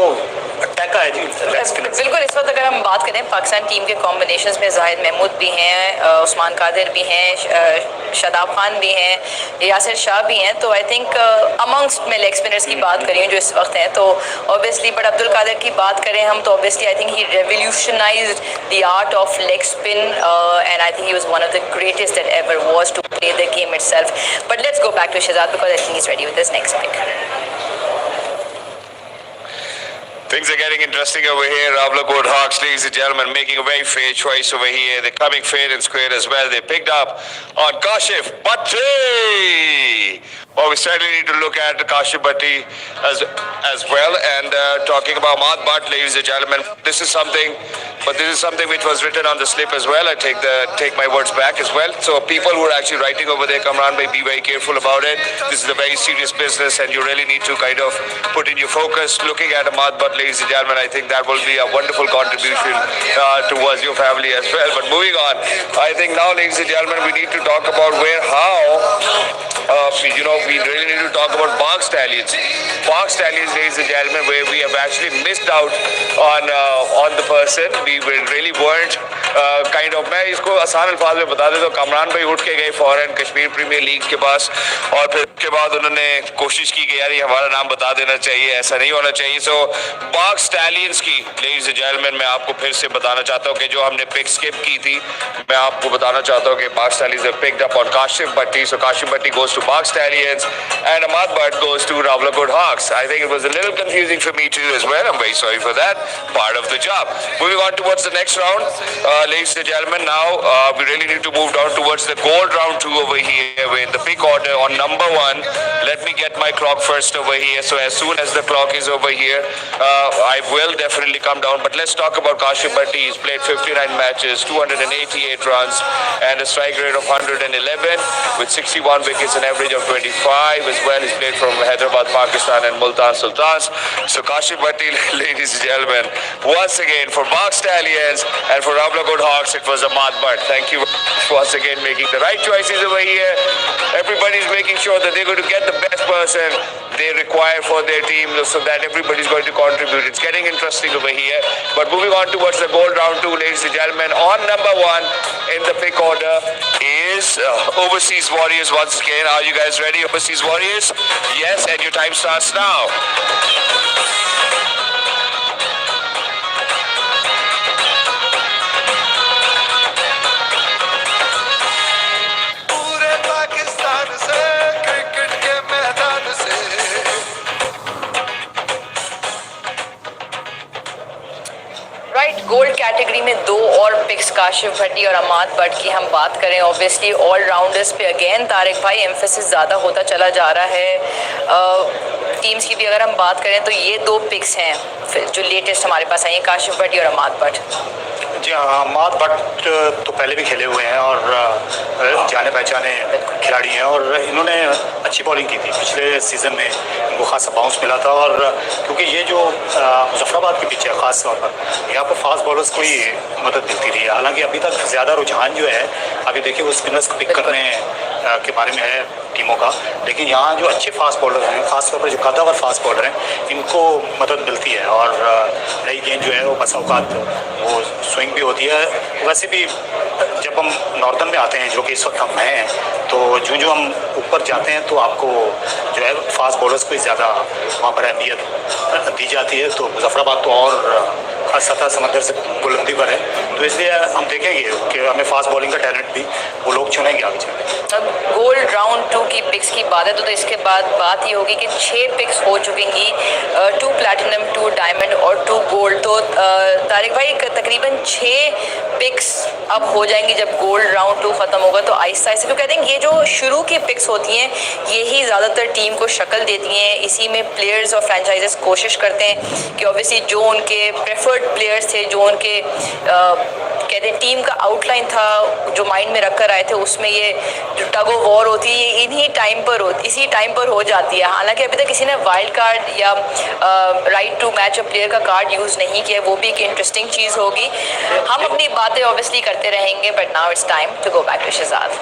अटैका है जी। बिल्कुल, इस वक्त अगर हम बात करें पाकिस्तान टीम के कॉम्बिनेशंस में जाहिद महमूद भी हैं, उस्मान कादिर भी हैं, शादाब खान भी हैं, यासिर शाह भी हैं, तो आई थिंक अमंगस्ट में लेग स्पिनर्स की बात करें जो इस वक्त हैं तो ऑब्वियसली, बट अब्दुल कादिर की बात करें हम तो obviously I think he revolutionised the art of leg spin and I think he was one of the greatest that ever was to play the game itself. But let's go back to Shahzad because I think he is ready with this next pick. Things are getting interesting over here. Ravlakoot Hawks, ladies and gentlemen, making a very fair choice over here. They're coming fair and square as well. They picked up on Kashif Bhatti. Well, we certainly need to look at Kashif Bhatti as well. And talking about Ahmad Bhatt, ladies and gentlemen, this is something which was written on the slip as well. I take my words back as well. So people who are actually writing over there, Kamran, be very careful about it. This is a very serious business, and you really need to kind of put in your focus. Looking at Ahmad Bhatt, ladies and gentlemen, I think that will be a wonderful contribution towards your family as well. But moving on, I think now, ladies and gentlemen, we need to talk about how we really need to talk about Park Stallions. Park Stallions, ladies and gentlemen, where we have actually missed out on the person. We really weren't kind of. मैं इसको आसान अल्फाज में बता देता हूँ. कमरान भाई उठ के गए फौरन कश्मीर प्रीमियर लीग के पास और फिर उसके बाद उन्होंने कोशिश की कि यार ये हमारा नाम बता देना चाहिए, ऐसा नहीं होना चाहिए. सो पाक स्टैलियंस की लेडीज एंड जेंटलमैन मैं आपको फिर से बताना चाहता हूँ कि जो हमने पिक स्किप की थी, मैं आपको बताना चाहता हूँ कि पाक stallions have picked up on Kashif Bhatti. So Kashif Bhatti goes to Park Stallions and Ahmad Bhatt goes to Rawalakot Hawks. I think it was a little confusing for me too as well. I'm very sorry for that. Part of the job. Moving on towards the next round, ladies and gentlemen. Now we really need to move down towards the gold round 2 over here. We're in the pick order on number 1. Let me get my clock first over here. So as soon as the clock is over here, I will definitely come down. But let's talk about Kashif Bhatti. He's played 59 matches, 288 runs, and a strike rate of 111 with 61 wickets, an average of 25 as well. He's played from Hyderabad, Pakistan, and Multan Sultans. So Kashif Bhatti, ladies and gentlemen, once again for Park Stallions and for Rawalakot Hawks, it was Ahmad Bhatt. Thank you once again making the right choices over here. Everybody's making sure that they're going to get the best person they require for their team so that everybody's going to contribute. It's getting interesting over here. But moving on towards the gold round 2, ladies and gentlemen, on number 1 in the pick order is Overseas Warriors once again. Are you guys ready, Overseas Warriors? Yes, and your time starts now. पूरे पाकिस्तान से cricket के मैदान से right, gold category में 2 और pics Kashif भट्टी और अमाद भट्ट की हम बात करें. ऑब्वियसली ऑलराउंडर्स पे अगेन तारिक भाई एम्फेसिस ज़्यादा होता चला जा रहा है. टीम्स की भी अगर हम बात करें तो ये 2 पिक्स हैं जो लेटेस्ट हमारे पास आई हैं, काशिफ भट्टी और अमाद भट्ट. जी हाँ, अहमद भट्ट तो पहले भी खेले हुए हैं और जाने पहचाने खिलाड़ी हैं और इन्होंने अच्छी बॉलिंग की थी पिछले सीज़न में. इनको खासा बाउंस मिला था और क्योंकि ये जो मुजफ्फराबाद की पिच है ख़ास तौर पर, यहाँ पर फास्ट बॉलर्स को ही मदद मिलती रही है. हालांकि अभी तक ज़्यादा रुझान जो है, अभी देखिए वो स्पिनर्स को पिक करने के बारे में है टीमों का, लेकिन यहाँ जो अच्छे फास्ट बॉलर हैं, खासतौर पर जो कद्दावर फास्ट बॉलर हैं, इनको मदद मिलती है और नई गेंद जो है वो बस औकात वो स्विंग भी होती है. वैसे भी जब हम नॉर्दर्न में आते हैं, जो कि इस वक्त हम हैं, तो जो हम ऊपर जाते हैं तो आपको जो है फास्ट बॉलर्स को ज़्यादा वहाँ पर अहमियत दी जाती है. तो मुजफ्फराबाद तो और सतह समंदर से बुलंदी पर है, तो इसलिए हम देखेंगे कि हमें फास्ट बॉलिंग का टैलेंट भी वो लोग चुनेंगे आगे चलकर. अब गोल्ड राउंड 2 की पिक्स की बात है तो इसके बाद बात ये होगी कि 6 पिक्स हो चुकेंगी, 2 प्लैटिनम, 2 डायमंड और 2 गोल्ड. तो तारिक भाई तकरीबन 6 पिक्स अब हो जाएंगी जब गोल्ड राउंड 2 ख़त्म होगा. तो आहिस्ता आहिस्ता, क्योंकि कहते हैं ये जो शुरू की पिक्स होती हैं यही ज़्यादातर टीम को शक्ल देती हैं. इसी में प्लेयर्स और फ्रेंचाइजेस कोशिश करते हैं कि ऑब्वियसली जो उनके प्रेफर्ड प्लेयर्स थे, जो उनके कहते हैं टीम का आउटलाइन था, जो माइंड में रख कर आए थे, उसमें ये जो टग ऑफ वॉर होती है ये इसी टाइम पर हो जाती है. हालांकि अभी तक किसी ने वाइल्ड कार्ड या राइट टू मैच प्लेयर का कार्ड यूज़ नहीं किया, वो भी एक इंटरेस्टिंग चीज़ होगी. हम अपनी बातें ऑब्वियसली करते रहेंगे, but now it's time to go back to Shahzad.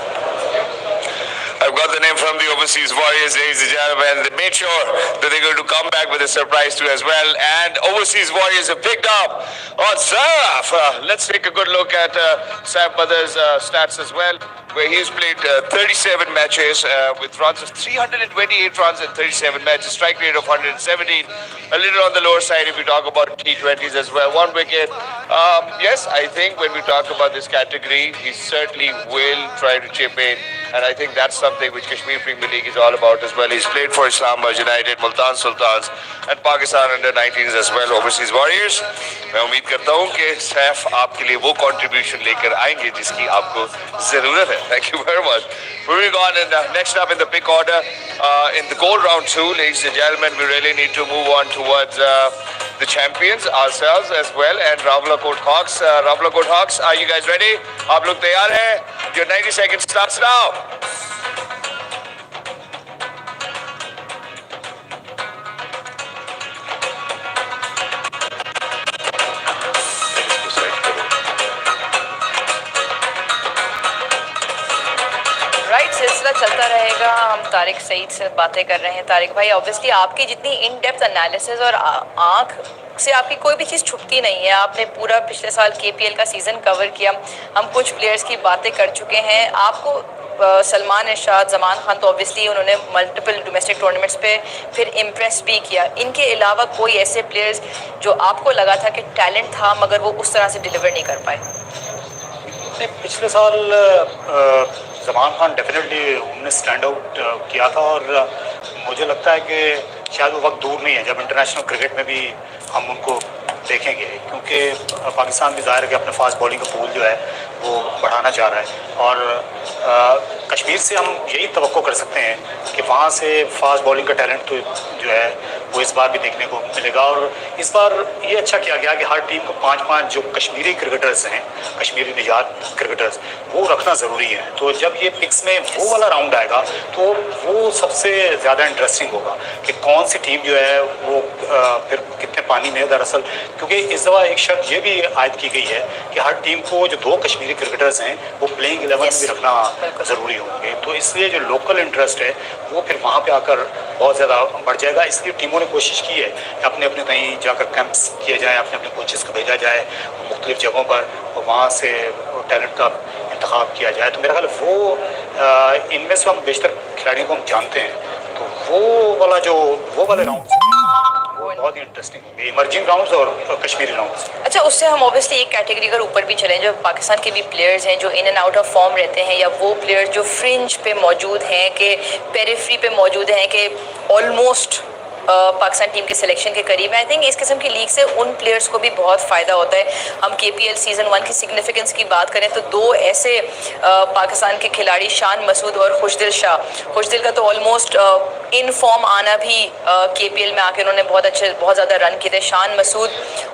I've got the name from the Overseas Warriors, ladies and gentlemen. They made sure that they're going to come back with a surprise too as well. And Overseas Warriors have picked up on Saraf. Let's take a good look at Sam Badr's stats as well, where he's played 37 matches with runs of 328 runs in 37 matches, strike rate of 117. A little on the lower side if we talk about T20s as well. 1 wicket. Yes, I think when we talk about this category, he certainly will try to chip in. And I think that's something which Kashmir Premier League is all about as well. He's played for Islamabad United, Multan Sultans and Pakistan under-19s as well. Overseas Warriors. मैं उम्मीद करता हूँ कि सैफ आपके लिए वो contribution लेकर आएंगे जिसकी आपको ज़रूरत है. Thank you very much. Moving on, and next up in the pick order, in the gold round 2, ladies and gentlemen, we really need to move on towards the champions ourselves as well, and Rawalakot Hawks. Rawalakot Hawks, are you guys ready? आप लोग तैयार हैं? Your 90 seconds starts now. Right, सिलसिला चलता रहेगा। हम तारिक सईद से बातें कर रहे हैं। तारिक भाई, ऑब्वियसली आपकी जितनी इन डेप्थ एनालिसिस और आंख से आपकी कोई भी चीज़ छुपती नहीं है। आपने पूरा पिछले साल KPL का सीज़न कवर किया। हम कुछ प्लेयर्स की बातें कर चुके हैं। आपको सलमान इरशाद, जमान खान तो ऑब्वियसली उन्होंने मल्टीपल डोमेस्टिक टूर्नामेंट्स पे फिर इम्प्रेस भी किया। इनके अलावा कोई ऐसे प्लेयर्स जो आपको लगा था कि टैलेंट था मगर वो उस तरह से डिलीवर नहीं कर पाए? पिछले साल जमान खान डेफिनेटली उन्होंने स्टैंड आउट किया था और मुझे लगता है कि शायद वो वक्त दूर नहीं है जब इंटरनेशनल क्रिकेट में भी हम उनको देखेंगे, क्योंकि पाकिस्तान भी जाहिर है कि अपने फास्ट बॉलिंग का पूल जो है वो बढ़ाना चाह रहा है और कश्मीर से हम यही तवक्को कर सकते हैं कि वहाँ से फास्ट बॉलिंग का टैलेंट तो जो है वो इस बार भी देखने को मिलेगा। और इस बार ये अच्छा किया गया कि हर टीम को 5-5 जो कश्मीरी क्रिकेटर्स हैं, कश्मीरी निजात क्रिकेटर्स, वो रखना ज़रूरी है। तो जब ये पिक्स में वो वाला राउंड आएगा तो वो सबसे ज़्यादा इंटरेस्टिंग होगा कि कौन सी टीम जो है वो फिर कितने पानी में है दरअसल, क्योंकि इस दफ़ा एक शर्त ये भी आयद की गई है कि हर टीम को जो 2 कश्मीरी क्रिकेटर्स हैं वो प्लेइंग 11 में भी रखना ज़रूरी होंगे। तो इसलिए जो लोकल इंटरेस्ट है वो फिर वहाँ पे आकर बहुत ज़्यादा बढ़ जाएगा। इसलिए टीमों ने कोशिश की है कि अपने अपने कहीं जाकर कैंप्स किए जाएँ, अपने अपने कोचेस को भेजा जाए मुख्तलिफ जगहों पर और वहाँ से टैलेंट का इंतखाब किया जाए। तो मेरा ख्याल इनमें से हम बेशतर खिलाड़ियों को हम जानते हैं, तो वो वाले राउंड बहुत ही इंटरेस्टिंग होंगे, इमर्जिंग राउंड्स और कश्मीरी राउंड्स। अच्छा, उससे हम ऑब्वियसली एक कैटेगरी अगर ऊपर भी चलें, जो पाकिस्तान के भी प्लेयर्स हैं जो in and out of form रहते हैं, या वो प्लेयर्स जो फ्रिंज पे मौजूद हैं, कि पेरिफ्री पे मौजूद हैं, कि ऑलमोस्ट पाकिस्तान टीम के सिलेक्शन के करीब है। आई थिंक इस किस्म की लीग से उन प्लेयर्स को भी बहुत फ़ायदा होता है। हम KPL सीज़न 1 की सिग्निफिकेंस की बात करें तो 2 ऐसे पाकिस्तान के खिलाड़ी, शान मसूद और खुशदिल शाह, खुशदिल का तो ऑलमोस्ट इन फॉर्म आना भी KPL में आके उन्होंने बहुत ज़्यादा रन किए थे। शान मसूद,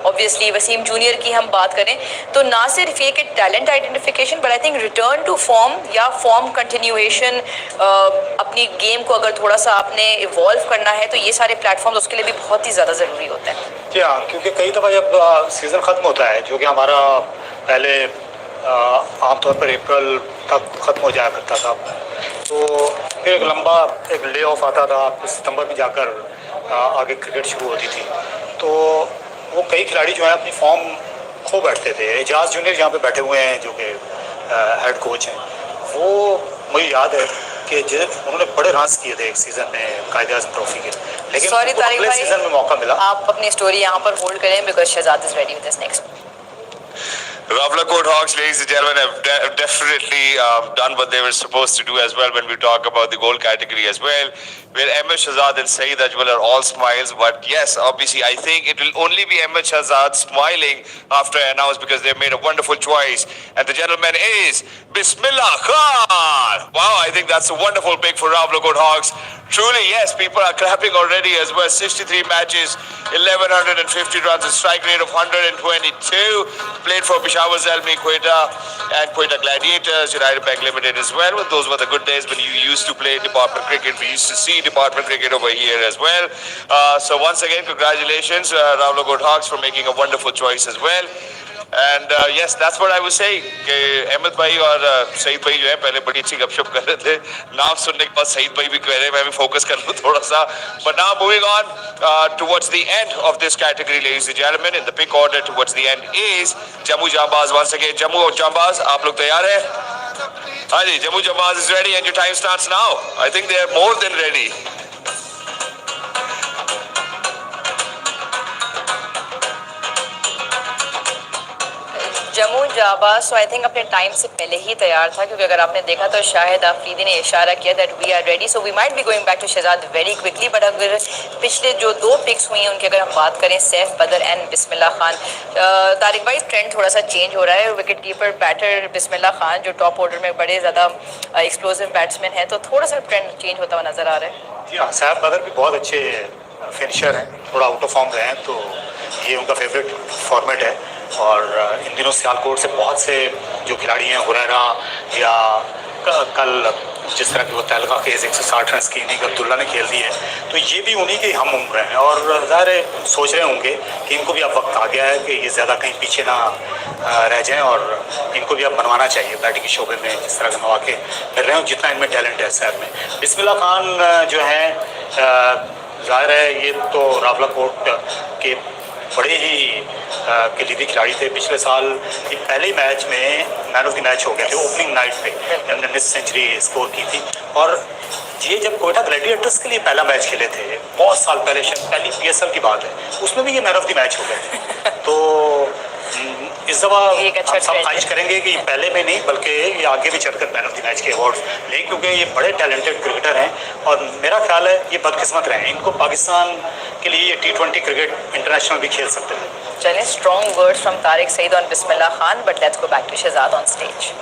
ऑब्वियसली वसीम जूनियर की हम बात करें तो ना सिर्फ ये कि talent identification, but I think return to form या फॉर्म कंटिन्यूएशन, अपनी गेम को अगर थोड़ा सा आपने इवॉल्व करना है तो ये सारे प्लेटफॉर्म उसके लिए भी बहुत ही ज़्यादा ज़रूरी होता है। जी हाँ, क्योंकि कई दफ़ा जब सीज़न ख़त्म होता है, जो कि हमारा पहले आमतौर पर अप्रैल तक ख़त्म हो जाया करता था, तो फिर एक लंबा एक ले ऑफ आता था, फिर सितंबर में जाकर आगे क्रिकेट शुरू होती थी। तो वो कई खिलाड़ी जो हैं अपनी फॉर्म खो बैठते थे। एजाज जूनियर यहाँ पे बैठे हुए हैं जो कि हेड कोच हैं, वो मुझे याद है कि उन्होंने बड़े रन्स किए थे एक सीज़न में कायदे-आज़म ट्रॉफी के, लेकिन सॉरी तारिक भाई, सीज़न में मौका मिला। आप अपनी स्टोरी यहाँ पर होल्ड करें because Shahzad is ready with this next. Ravlakoot Hawks, ladies and gentlemen, have definitely done what they were supposed to do as well when we talk about the goal category as well, where Ahmed Shahzad and Saeed Ajmal are all smiles. But yes, obviously, I think it will only be Ahmed Shahzad smiling after I announce because they've made a wonderful choice. And the gentleman is Bismillah Khan. Wow, I think that's a wonderful pick for Ravlakoot Hawks. Truly, yes, people are clapping already as well. 63 matches, 1,150 runs, a strike rate of 122. Played for Peshawar Zalmi, Quetta, and Quetta Gladiators, United Bank Limited as well. But those were the good days when you used to play department cricket. We used to see department cricket over here as well. So once again, congratulations, Ravlakoot Hawks, for making a wonderful choice as well. And yes, that's what I was saying कि अहमद भाई और सईद भाई जो है पहले बड़ी अच्छी गपशप कर रहे थे, नाम सुनने के बाद सईद भाई भी कह रहे हैं मैं भी फोकस कर लूँ थोड़ा सा. But now moving on towards the end of this category, ladies and gentlemen, in the pick order towards the end is Jammu Jambaz. Once again, Jammu Jambaz, आप लोग तैयार हैं? हाँ जी, Jammu Jambaz is ready and your time starts now. I think they are more than ready. Jammu जाबाज तो I think अपने time से पहले ही तैयार था, क्योंकि अगर आपने देखा तो शाहिद आफरीदी ने इशारा किया that we are ready, so we might be going back to Shahzad very quickly. But अगर पिछले जो 2 पिक्स हुई हैं उनकी अगर हम बात करें, सैफ बदर एंड बिस्मिल्लाह खान, तारिक भाई ट्रेंड थोड़ा सा चेंज हो रहा है. Wicket keeper batter Bismillah Khan जो टॉप ऑर्डर में बड़े ज़्यादा एक्सप्लोसिव बैट्समैन है, तो थोड़ा सा ट्रेंड चेंज होता हुआ नज़र आ रहा है. जी हाँ, सैफ बदर भी बहुत अच्छे फिनिशर हैं, थोड़ा आउट ऑफ फॉर्म रहे हैं, तो ये उनका फेवरेट फॉर्मेट है. और इन दिनों सियालकोट से बहुत से जो खिलाड़ी हैं, हुरैरा या कल जिस तरह की वो तहलका खेज 160 रन की इनिंग अब्दुल्ला ने खेल दी है, तो ये भी उन्हीं के हम उम्र हैं और ज़ाहिर है सोच रहे होंगे कि इनको भी अब वक्त आ गया है कि ये ज़्यादा कहीं पीछे ना रह जाएं और इनको भी अब बनवाना चाहिए बैटिंग के शोबे में जिस तरह के मौके मिल रहे हैं, जितना इनमें टैलेंट है शहर में। बिस्मिल्लाह खान जो है ज़ाहिर है ये तो रावलाकोट के बड़े ही कलीदी खिलाड़ी थे। पिछले साल ये पहले ही मैच में मैन ऑफ द मैच हो गए थे, ओपनिंग नाइट पे हमने 19 सेंचुरी स्कोर की थी। और ये जब कोयटा ग्लैडिएटर्स के लिए पहला मैच खेले थे बहुत साल पहले, शायद पहली PSL की बात है, उसमें भी ये मैन ऑफ द मैच हो गए। तो इस दफ़ा हम सब ख्वाहिश करेंगे कि पहले में नहीं बल्कि ये आगे भी चलकर मैन ऑफ द मैच के अवार्ड लें, क्योंकि ये बड़े टैलेंटेड क्रिकेटर हैं और मेरा ख्याल है ये बदकिस्मत रहे। इनको पाकिस्तान के लिए ये T20 क्रिकेट इंटरनेशनल भी खेल सकते हैं। चलें, strong words from Tariq Saeed on Bismillah Khan, but let's go back to Shahzad on stage.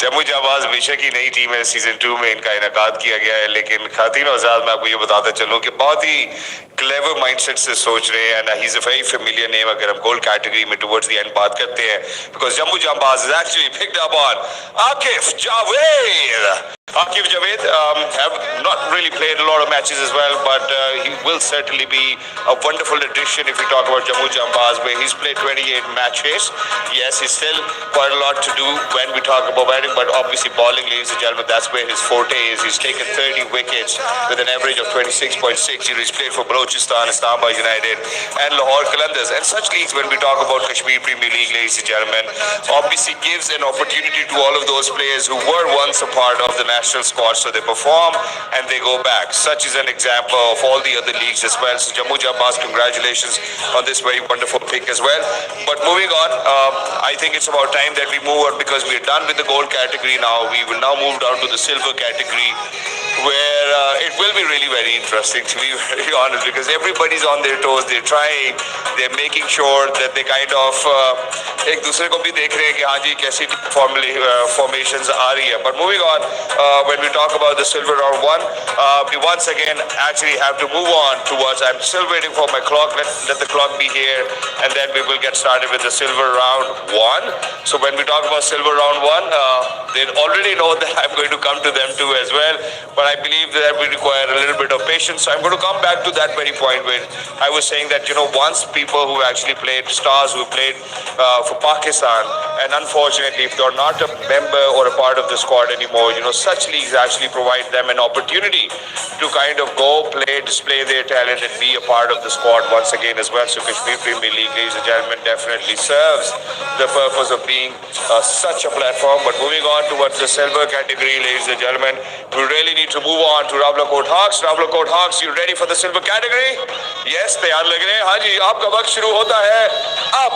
Jammu Janbaz बेशक ही नई टीम है, सीजन 2 में इनका इनकाद किया गया है, लेकिन खातिन और आजाद मैं आपको ये बताता चलूँ कि बहुत ही क्लेवर माइंडसेट से सोच रहे हैं and he is a very familiar name अगर हम गोल्ड कैटेगरी में टुवर्ड्स द एंड बात करते हैं, because Jammu Janbaz is actually picked up on Akif Javed. Akif Javed have not really played a lot of matches as well, but he will certainly be a wonderful addition if we talk about Jammu Jambaz, where he's played 28 matches. Yes, he's still quite a lot to do when we talk about batting, but obviously bowling, ladies and gentlemen, that's where his forte is. He's taken 30 wickets with an average of 26.6. He's played for Balochistan, Islamabad United, and Lahore Qalandars. And such leagues, when we talk about Kashmir Premier League, ladies and gentlemen, obviously gives an opportunity to all of those players who were once a part of the national squad, so they perform and they go back. Such is an example of all the other leagues as well. So Jammu Jambaz, congratulations on this very wonderful pick as well. But moving on, I think it's about time that we move on because we're done with the gold category now. We will now move down to the silver category, where it will be really very interesting, to be very honest, because everybody's on their toes. They're trying, they're making sure that they kind of एक दूसरे को भी देख रहे हैं कि हाँ जी कैसी formations आ रही है. But moving on, when we talk about the silver round 1, we once again actually have to move on towards, I'm still waiting for my clock, let the clock be here, and then we will get started with the silver round 1. So when we talk about silver round 1, they already know that I'm going to come to them too as well, but I believe that we require a little bit of patience. So I'm going to come back to that very point where I was saying that, you know, once people who actually played, stars who played for Pakistan, and unfortunately if they're not a member or a part of the squad anymore, you know, such leagues actually provide them an opportunity to kind of go play, display their talent and be a part of the squad once again as well. So Kashmir Premier League, ladies and gentlemen, definitely serves the purpose of being such a platform. But moving on towards the silver category, ladies and gentlemen, we really need to move on to Rawalakot Hawks. Rawalakot Hawks, you ready for the silver category? Yes, तैयार लग रहे हैं? हाँ जी, आपका वक्त शुरू होता है अब.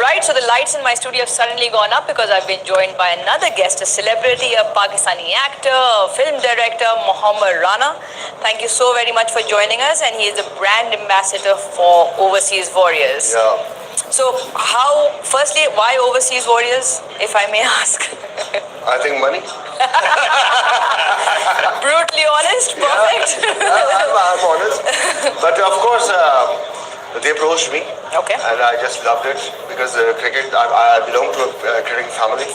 Right, so the lights in my studio have suddenly gone up because I've been joined by another guest, a celebrity, a Pakistani actor, a film director, Mohammad Rana. Thank you so very much for joining us, and he is the brand ambassador for Overseas Warriors. Yeah. So firstly, why Overseas Warriors, if I may ask? I think money. Brutally honest, perfect. I'm honest. But of course, they approached me. Okay. And I just loved it because cricket, I belong to a cricket family.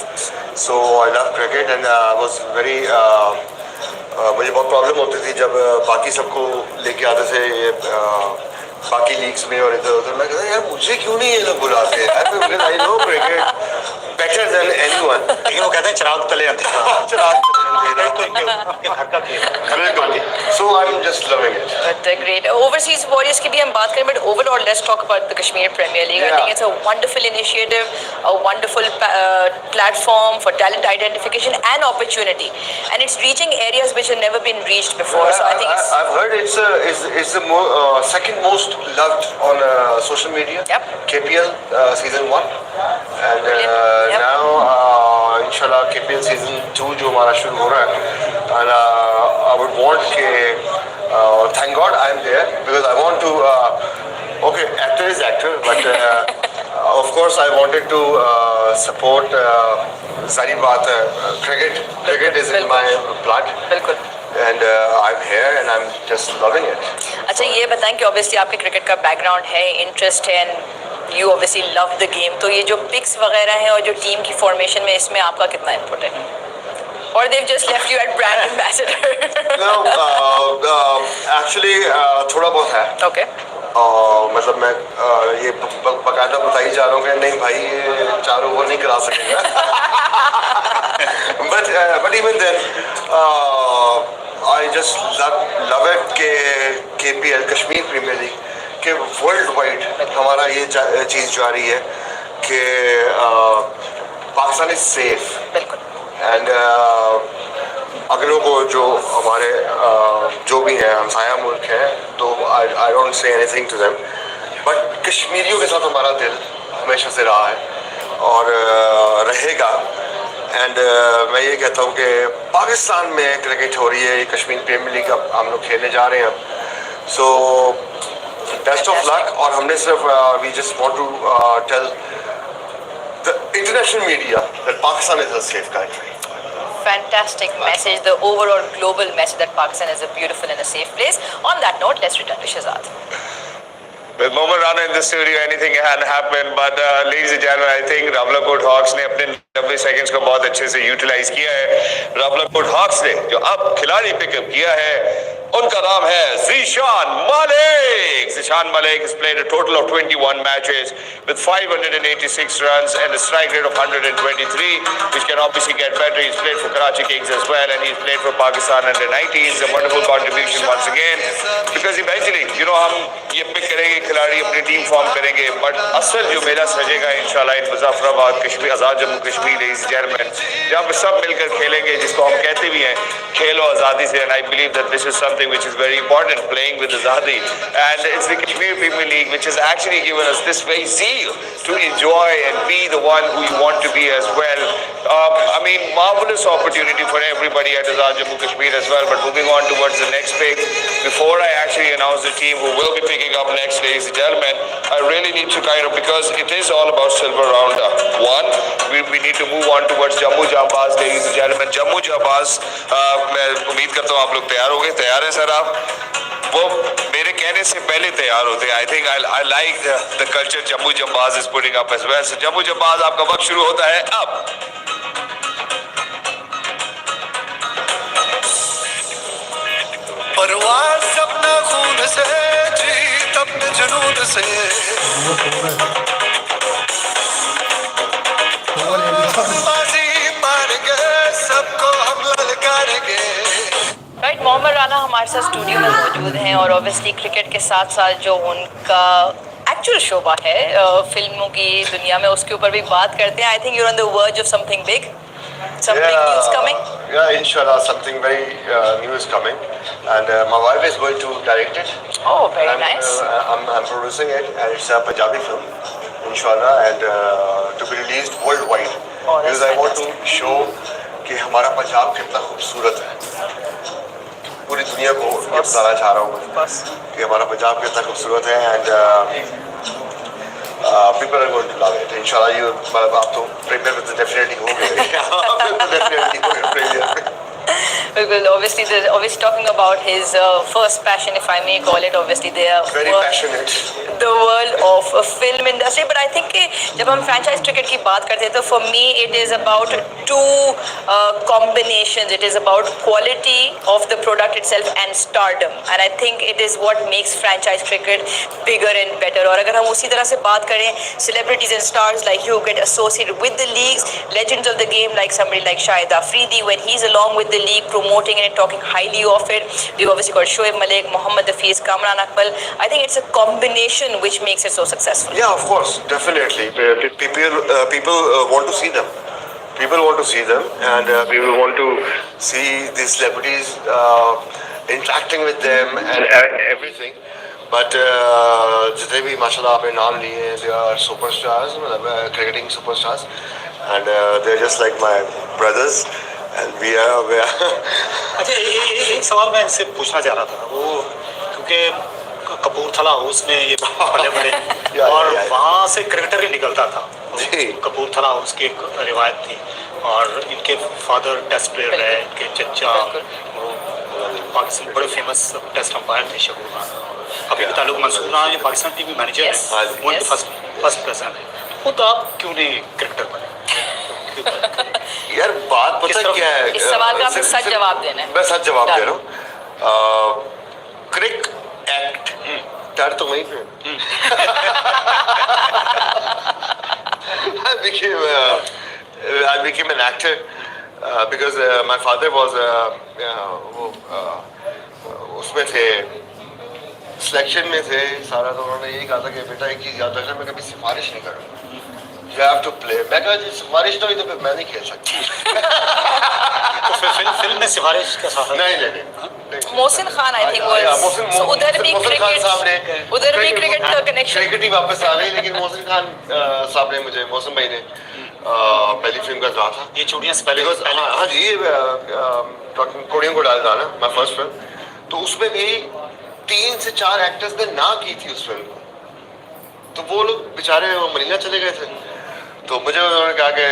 So I love cricket and I was very, मुझे बहुत problem होती थी जब बाकी सबको लेके आते थे ये बाकी लीग्स में और इधर उधर. मैं कहता यार मुझे क्यों नहीं ये लोग बुलाते हैं because I know cricket better than anyone. लेकिन वो कहते हैं चिराग तले आते हैं. चिराग So I'm just loving it. But great. Overseas Warriors की भी हम बात करें, but overall let's talk about the Kashmir Premier League. I think it's a wonderful initiative, a wonderful platform for talent identification and opportunity, and it's reaching areas which have never been reached before. So I think I've heard it's the second most loved on social media. Yep. KPL season 1 and now inshallah KPL season 2 जो हमारा शुरू हो रहा है, and I would want कि thank God I'm there because I want to okay, actor is actor, but of course, I wanted to support Zari baat hai, cricket. Cricket is in my blood. बिल्कुल. And I'm here and I'm just loving it. अच्छा ये बताएं कि obviously आपके cricket का background है, interest है and you obviously love the game, तो ये जो पिक्स वगैरह हैं और जो टीम की फॉर्मेशन में इसमें आपका कितना इनपुट है? और they've just left you at brand ambassador? No, actually थोड़ा बहुत है. Okay. मतलब मैं ये बकायदा बताई जा रहा हूँ कि नहीं भाई ये 4 ओवर नहीं करा सकेगा. But even then I just love it कि KPL कश्मीर प्रीमियर लीग के वर्ल्ड वाइड हमारा ये चीज़ जारी है कि पाकिस्तान इज सेफ एंड अगलों को जो हमारे जो भी हैं हमसाया मुल्क हैं तो I don't say anything to them, but कश्मीरियों के साथ हमारा दिल हमेशा से रहा है और रहेगा. एंड मैं ये कहता हूँ कि पाकिस्तान में क्रिकेट हो रही है, कश्मीर प्रीमियर लीग अब हम लोग खेलने जा रहे हैं अब. So best of luck. और हमने सिर्फ we just want to tell the international media that Pakistan is a safe country. Fantastic message, the overall global message that Pakistan is a beautiful and a safe place. On that note, let's return to Shahzad. With Mohammad Rana in the studio, anything can happen. But ladies and gentlemen, I think Rawalakot Hawks ने अपने 90 seconds को बहुत अच्छे से utilise किया है. Rawalakot Hawks ने जो अब खिलाड़ी पिकअप किया है उनका नाम है Zeeshan Malik. Zishan Malik has played a total of 21 matches with 586 runs and a strike rate of 123, which can obviously get better. He's played for Karachi Kings as well, and he's played for Pakistan under 90s. A wonderful contribution once again. Because eventually, you know, हम ये pick करेंगे खिलाड़ी अपनी team form करेंगे, but असल जो मेला सजेगा इंशाल्लाह इन मुजफ्फराबाद कश्मीर आज़ाद Jammu Kashmir ladies German जहाँ पे सब मिलकर खेलेंगे, जिसको हम कहते भी हैं खेलो आज़ादी से. And I believe that this is something which is very important, playing with Azadi, and it's the Kashmir Premier League which has actually given us this very zeal to enjoy and be the one who you want to be as well. I mean, marvelous opportunity for everybody at Azad Jammu Kashmir as well. But moving on towards the next pick, before I actually announce the team who will be picking up next, ladies and gentlemen, I really need to kind of, because it is all about silver round one, we need to move on towards Jammu Jambaz, ladies and gentlemen. Jammu Jambaz, मैं उम्मीद करता हूँ आप लोग तैयार हो गए. तैयार हैं सर आप? वो मेरे कहने से पहले तैयार होते हैं. I think I like the culture Jammu Janbaz is putting up as well. So Jammu Janbaz आपका वक्त शुरू होता है अब. परवाज़ अपना खून से, जीत अपने जुनून से. बाजी मारेंगे, सबको हम ललकारेंगे. राइट, मोहम्मद राना हमारे साथ स्टूडियो में मौजूद हैं और ऑब्वियसली क्रिकेट के साथ साथ जो उनका एक्चुअल शोबा है फिल्मों की दुनिया में, उसके ऊपर भी बात करते हैं. I think you are on the verge of something big, some big news coming. Yeah, inshallah, something very new is coming, and my wife is going to direct it. Oh, very nice. I'm producing it, and it's a Punjabi film, inshallah, and to be released worldwide. Oh, that's because I want to show कि हमारा पंजाब कितना खूबसूरत है. पूरी दुनिया को ये बताना चाह रहा हूँ बस कि हमारा पंजाब कितना खूबसूरत है. And people are going to love it. Inshallah, you मतलब आप तो प्रीमियर में तो डेफिनेटली होंगे. डेफिनेटली होंगे premiere. Well, obviously talking about his first passion, if I may call it, obviously they are very passionate. The world of film industry. But I think कि जब हम franchise cricket की बात करते हैं तो for me it is about two combinations. It is about quality of the product itself and stardom. And I think it is what makes franchise cricket bigger and better. और अगर हम उसी तरह से बात करें, celebrities and stars like you get associated with the leagues, legends of the game like somebody like Shahid Afridi, when he's along with the league promoting it and talking highly of it. We've obviously got Shoaib Malik, Mohammad Hafiz, Kamran Akmal. I think it's a combination which makes it so successful. Yeah, of course, definitely. People want to see them. People want to see them, and people want to see these celebrities interacting with them and everything. But जितने भी माशाल्लाह आपने नाम लिए हैं, they are superstars, मतलब cricketing superstars, and they're just like my brothers. And we are अच्छा एक सवाल मैं इनसे पूछना चाह रहा था, वो क्योंकि कपूरथला हाउस में ये पले बड़े और वहाँ से क्रिकेटर ही निकलता था। कपूरथला हाउस की एक रिवायत थी और इनके फादर टेस्ट प्लेयर रहे, इनके चचा वो पाकिस्तान बड़े फेमस टेस्ट अंपायर थे शबूर खान। अभी ताल्लुक मंसूर रहा है पाकिस्तान टीम में मैनेजर है, वो इनके फर्स्ट पर्सन है। खुद आप क्यों नहीं क्रिकेटर बने? यार बात पता क्या है, इस सवाल का आपको सच जवाब देना है। मैं सच जवाब दे रहा हूँ। क्रिक एक्ट डर तो वहीं पे I became an actor because my father was उसमें थे, सिलेक्शन में थे सारा। तो उन्होंने यही कहा था कि बेटा एक चीज याद रखना, मैं कभी सिफारिश नहीं करूँगा, you have to play। मैं कहा जी सिफारिश तो फिर मैं नहीं खेल सकती। तो फिल्म में सिफारिश का साथ नहीं। मोहसिन खान आई थिंक वो उधर भी क्रिकेट का कनेक्शन, क्रिकेट ही वापस आ गई, लेकिन मोहसिन खान साहब ने मुझे, मौसम भाई ने पहली फिल्म का कहा था ये चूड़ियां से पहले। हाँ जी, ये कोड़ियों को डाल था ना माय फर्स्ट फिल्म, तो उसमें भी 3 से 4 एक्टर्स ने ना की थी उस फिल्म को, तो वो लोग बेचारे मरीना चले गए थे। तो मुझे उन्होंने कहा कि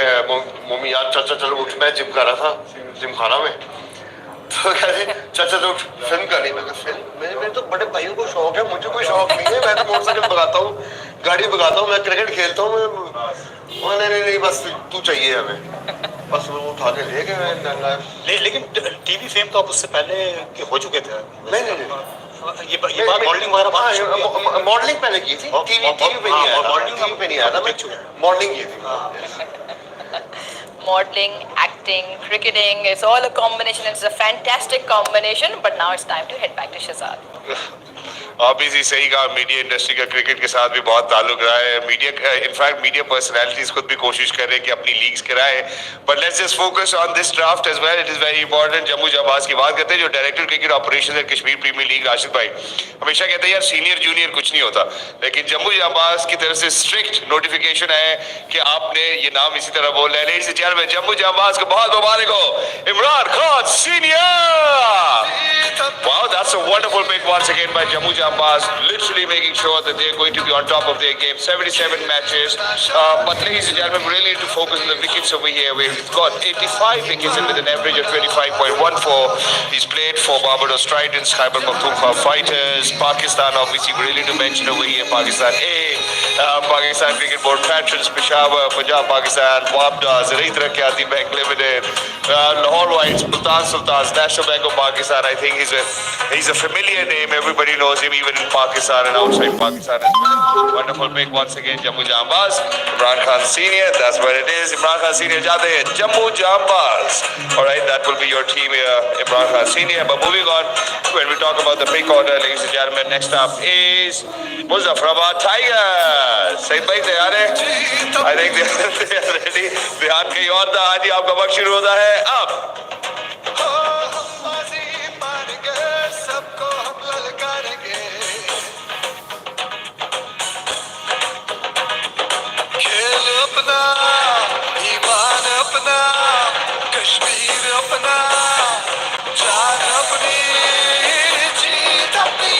मम्मी यार चल चल उठ, मैं जिम कर रहा था जिम खाना में, तो कहते चल चल उठ फिल्म करनी। मैं फिल्म मेरे तो बड़े भाइयों को शौक है, मुझे कोई शौक नहीं है, मैं तो मोटरसाइकिल भगाता हूँ, गाड़ी भगाता हूँ, मैं क्रिकेट खेलता हूँ। नहीं बस तू चाहिए हमें, बस वो उठा के ले गए। लेकिन टीवी फेम तो आप उससे पहले हो चुके थे। नहीं ये बात मॉडलिंग वगैरह मॉडलिंग पहले की थी, टीवी पे नहीं आया था, मॉडलिंग पे नहीं आया था, मॉडलिंग की थी। modeling, acting, cricketing, it's all a combination. It's a fantastic combination. But now it's time to head back to Shahzad. Obviously सही कहा, मीडिया इंडस्ट्री का क्रिकेट के साथ भी बहुत ताल्लुक रहा है। मीडिया इनफैक्ट मीडिया पर्सनालिटीज खुद भी कोशिश कर रहे हैं कि अपनी लीग्स कराएं। But let's just focus on this draft as well, it is very important. Jammu Janbaz की बात करते हैं, जो डायरेक्टर क्रिकेट ऑपरेशंस है कश्मीर प्रीमियर लीग, राशिद भाई हमेशा कहते हैं यार सीनियर जूनियर कुछ नहीं होता, लेकिन जम्मू जाबाज की तरफ से स्ट्रिक्ट नोटिफिकेशन है कि आपने ये नाम इसी तरह बोल रहे हैं। में जम्मू जाबाज को बहुत मुबारक हो, Imran Khan senior. Wow, that's a wonderful pick once again by Jammu Jambaz, literally making sure that they're going to be on top of their game. 77 matches, but ladies and gentlemen, we really need to focus on the wickets over here. We've got 85 wickets and with an average of 25.14. He's played for Barbados Tridents, Khyber Pakhtunkhwa Fighters, Pakistan, obviously we really need to mention over here, Pakistan A, Pakistan Cricket Board Patrons, Peshawar, Punjab Pakistan, Wabda, Zareet Rakyati Bank Limited, Lahore Whites, Multan Sultans, National Bank of Pakistan. I think he's a familiar name. Everybody knows him even in Pakistan and outside Pakistan as well. Wonderful pick once again, Jammu Jambaz. Imran Khan Senior, that's what it is. Imran Khan Senior jate hain Jammu Jambaz. All right, that will be your team here, Imran Khan Senior. But moving on, when we talk about the pick order, ladies and gentlemen, next up is Muzaffarabad Tigers. Said bhai तैयार है? I think they are ready. ध्यान कहीं और था, आज ही आपका वक्त शुरू होता है अब। अपना ईमान अपना, कश्मीर अपना, जान अपनी, जीत अपनी।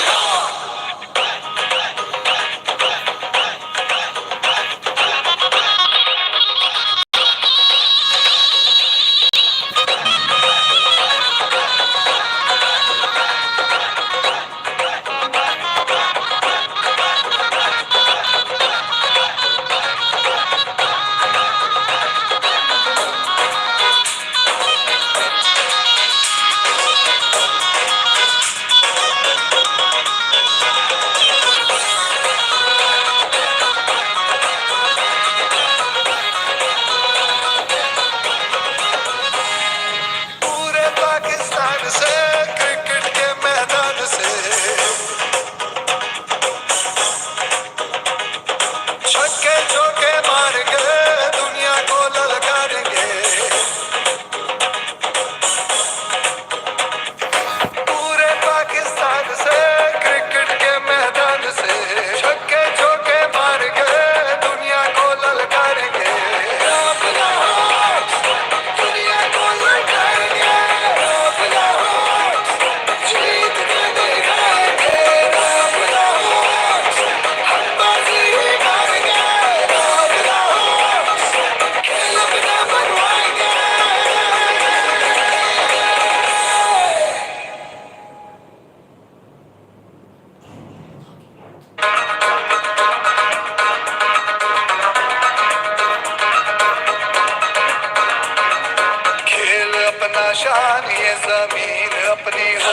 शान ये जमीन अपनी हो,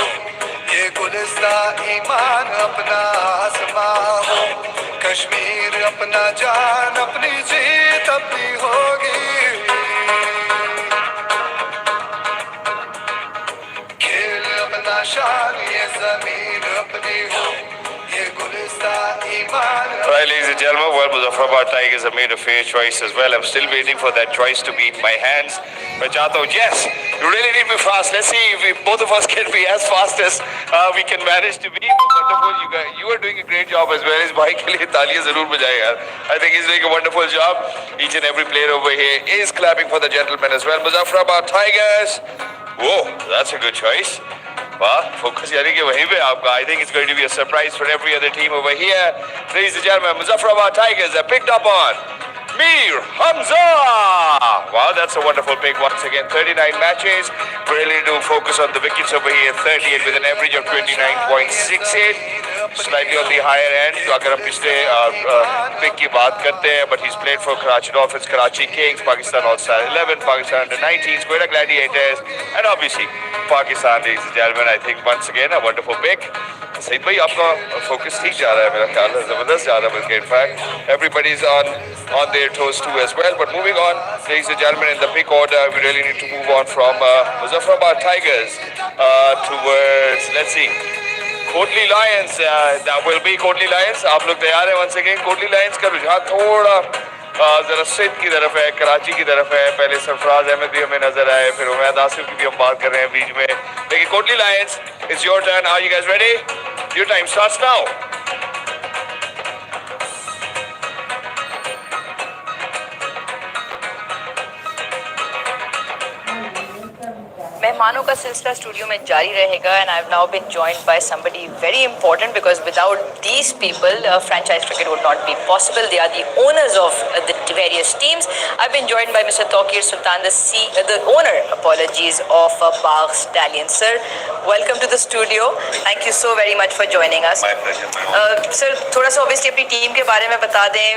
ये गुलिस्ता ईमान अपना आसमां हो। कश्मीर अपना जान अपनी जीत अपनी होगी, खेल अपना शान ये जमीन अपनी हो, ये गुलिस्ता ईमान। Right, ladies and gentlemen, well, Muzaffarabad Tigers have made a fair choice as well. I'm still waiting for that choice to be in my hands. मैं चाहता हूँ, yes, you really need to be fast. Let's see if both of us can be as fast as we can manage to be. Wonderful, you are doing a great job as well. इस भाई के लिए तालियां जरूर बजाएं यार. I think he's doing a wonderful job. Each and every player over here is clapping for the gentleman as well. Muzaffarabad Tigers. Whoa, that's a good choice. Wow, focus यानी कि वहीं पे आपका. I think it's going to be a surprise for every other team over here. Ladies and gentlemen, Muzaffarabad Tigers are picked up on Mir Hamza. Wow, that's a wonderful pick once again. 39 matches. Really do focus on the wickets over here. 38 with an average of 29.68. Slightly on the higher end. तो अगर हम पिछले pick की बात करते हैं, but he's played for Karachi Dolphins, Karachi Kings, Pakistan All-Star 11, Pakistan Under-19, Quetta Gladiators, and obviously Pakistan, ladies and gentlemen. I think once again a wonderful pick. Saeed भाई आपका फोकस ठीक जा रहा है, मेरा ख्याल है जबरदस्त जा रहा है बल्कि in fact everybody's on their toes too as well. But moving on, ladies and gentlemen, in the pick order, we really need to move on from Muzaffarabad Tigers towards, let's see, Kotli Lions. That will be Kotli Lions. आप लोग तैयार हैं once again? Kotli Lions का रुझान थोड़ा जरा सिंध की तरफ है, कराची की तरफ है. पहले सरफराज अहमद भी हमें नजर आए, फिर उमैद आसिफ की भी हम बात कर रहे हैं बीच में. लेकिन Kotli Lions, it's your turn. Are you guys ready? Your time starts now. मेहमानों का सिलसिला स्टूडियो में जारी रहेगा and I have now been joined by somebody very important because without these people franchise cricket would not be possible. They are the owners of the various teams. I've been joined by Mr. Tawqir Sultan, the owner, apologies, of Bagh Stallions. Sir, welcome to the studio. Thank you so very much for joining us. My pleasure. Sir, थोड़ा सा obviously अपनी team के बारे में बता दें.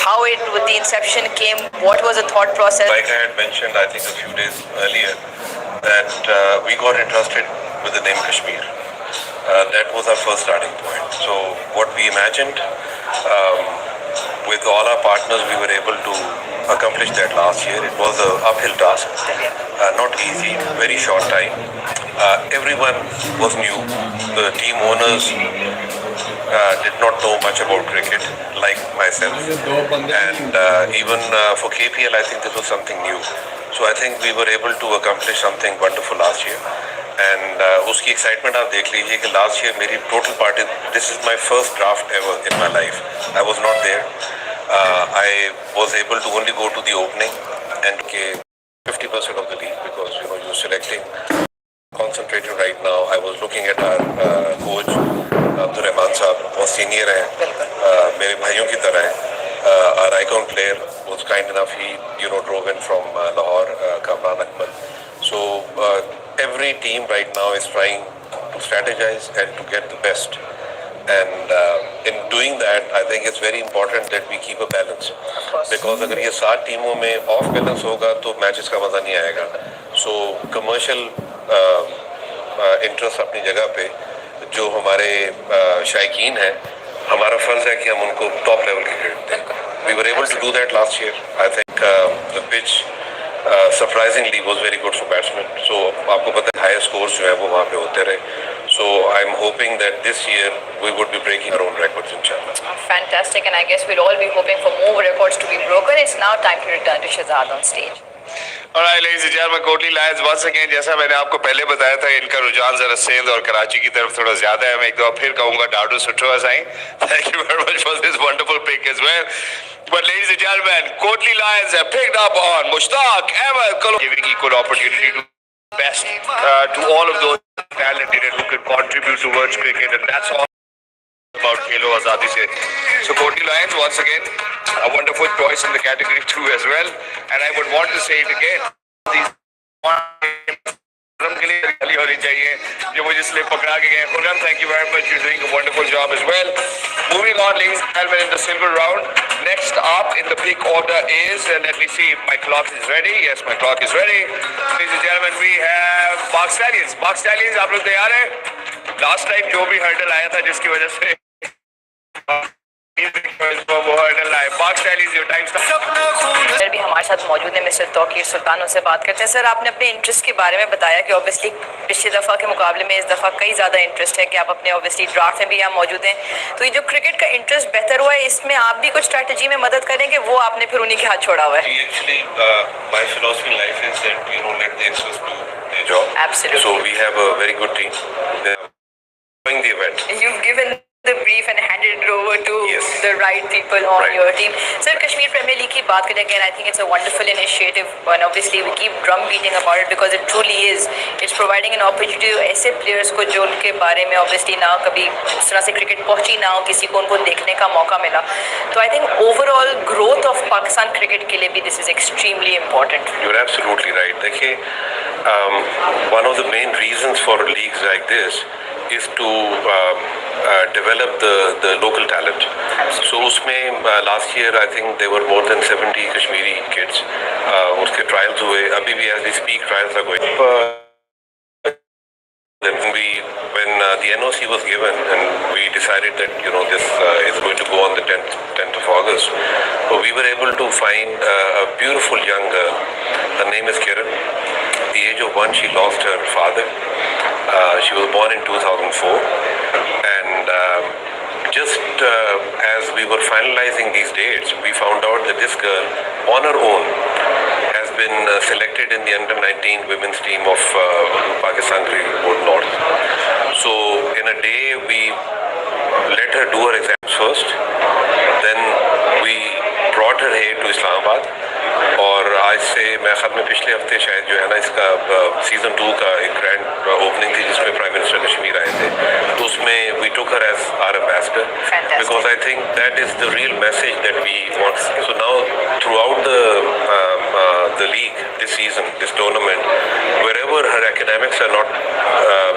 How the inception came, what was the thought process? Like I had mentioned, I think a few days earlier, that we got entrusted with the name Kashmir. That was our first starting point. So what we imagined, with all our partners, we were able to accomplish that last year. It was an uphill task, not easy, very short time. Everyone was new. The team owners did not know much about cricket, like myself. And even for KPL, I think this was something new. So I think we were able to accomplish something wonderful last year. And uski excitement आप देख लीजिए कि last year मेरी total party, this is my first draft ever in my life. I was not there. I was able to only go to the opening and get 50% of the league because you're selecting. Concentrating right now. I was looking at our coach Abdul Rahman साहब, बहुत senior हैं, मेरे भाइयों की तरह हैं. Our icon player was kind enough. He drove in from Lahore, Kamran Akmal. So every team right now is trying to strategize and to get the best. And in doing that, I think it's very important that we keep a balance. Because अगर ये 7 टीमों में off balance होगा तो matches का मजा नहीं आएगा. So commercial इंटरेस्ट अपनी जगह पे, जो हमारे शायकीन हैं, हमारा फर्ज है कि हम उनको टॉप लेवल क्रिकेट दें. We were able to do that last year. I think the pitch surprisingly was very good for batsman. So आपको पता है हायर स्कोर्स जो है वो वहाँ पे होते रहे. So I'm hoping that this year we would be breaking our own records, inshallah. Fantastic, and I guess we'll all be hoping for more records to be broken. It's now time to return to Shahzad on stage. Alright, ladies and gentlemen, Kotli Lions once again, जैसा मैंने आपको पहले बताया था, इनका रुझान जरा सिंध और कराची की तरफ थोड़ा ज्यादा है. मैं एक दफा फिर कहूँगा Dadu सुट्रो Sai. Thank you very much for this wonderful pick as well. But ladies and gentlemen, Kotli Lions have picked up on Mushtaq Ahmed, giving equal opportunity to best to all of those talented who can contribute towards cricket, and that's all about Khelo Azadi se. So Kotli Lions once again a wonderful choice in the category 2 as well, and I would want to say it again. These के लिए गाली होनी चाहिए जो मुझे slip पकड़ा के गए. Khurram, thank you very much. You're doing a wonderful job as well. Moving on, ladies and gentlemen, in the silver round. Next up in the pick order is, let me see if my clock is ready. Yes, my clock is ready. Ladies and gentlemen, we have Box Stallions. Box Stallions, आप लोग तैयार हैं? Last time जो भी hurdle आया था जिसकी वजह से सर भी हमारे साथ मौजूद है मिस्टर तौकीर सुल्तान, उनसे बात करते हैं. सर, आपने अपने इंटरेस्ट के बारे में बताया कि ऑब्वियसली पिछली दफ़ा के मुकाबले में इस दफ़ा कई ज़्यादा इंटरेस्ट है कि आप अपने ऑब्वियसली ड्राफ्ट में भी यहाँ मौजूद हैं. तो ये जो क्रिकेट का इंटरेस्ट बेहतर हुआ है, इसमें आप भी कुछ स्ट्रैटेजी में मदद करेंगे, वो आपने फिर उन्हीं के हाथ छोड़ा हुआ है. Actually, my philosophy in life is that let the experts do their job. Absolutely. So we have a very good team. They are doing the event. You've given the brief and handed it over to Yes. the right people on Right. your team. Sir, Kashmir Premier League की बात करें again, I think it's a wonderful initiative and obviously we keep drum beating about it because it truly is. It's providing an opportunity to ऐसे players को जो उनके बारे में obviously ना कभी इस तरह से क्रिकेट पहुंची ना हो, किसी को उनको देखने का मौका मिला. तो I think overall growth of Pakistan cricket के लिए भी this is extremely important. You're absolutely right. देखिए, one of the main reasons for leagues like this is to develop the local talent. So उसमें last year I think there were more than 70 Kashmiri kids. उसके trials हुए, अभी भी as we speak trials are going. When the NOC was given and we decided that this is going to go on the 10th of August, so we were able to find a beautiful young girl. Her name is Kiran. At the age of 1, she lost her father. She was born in 2004, and just as we were finalizing these dates, we found out that this girl, on her own, has been selected in the under-19 women's team of Pakistan Cricket Board North. So in a day, we let her do her exams first, then we brought her here to Islamabad. और आज से मैं ख़त में पिछले हफ्ते शायद जो है ना इसका सीज़न 2 का एक ग्रैंड ओपनिंग थी जिसमें प्राइम मिनिस्टर कश्मीर आए थे, तो उसमें we took her as our ambassador because I think that is the real message that we want. So now throughout the league this season, this tournament, wherever her academics are not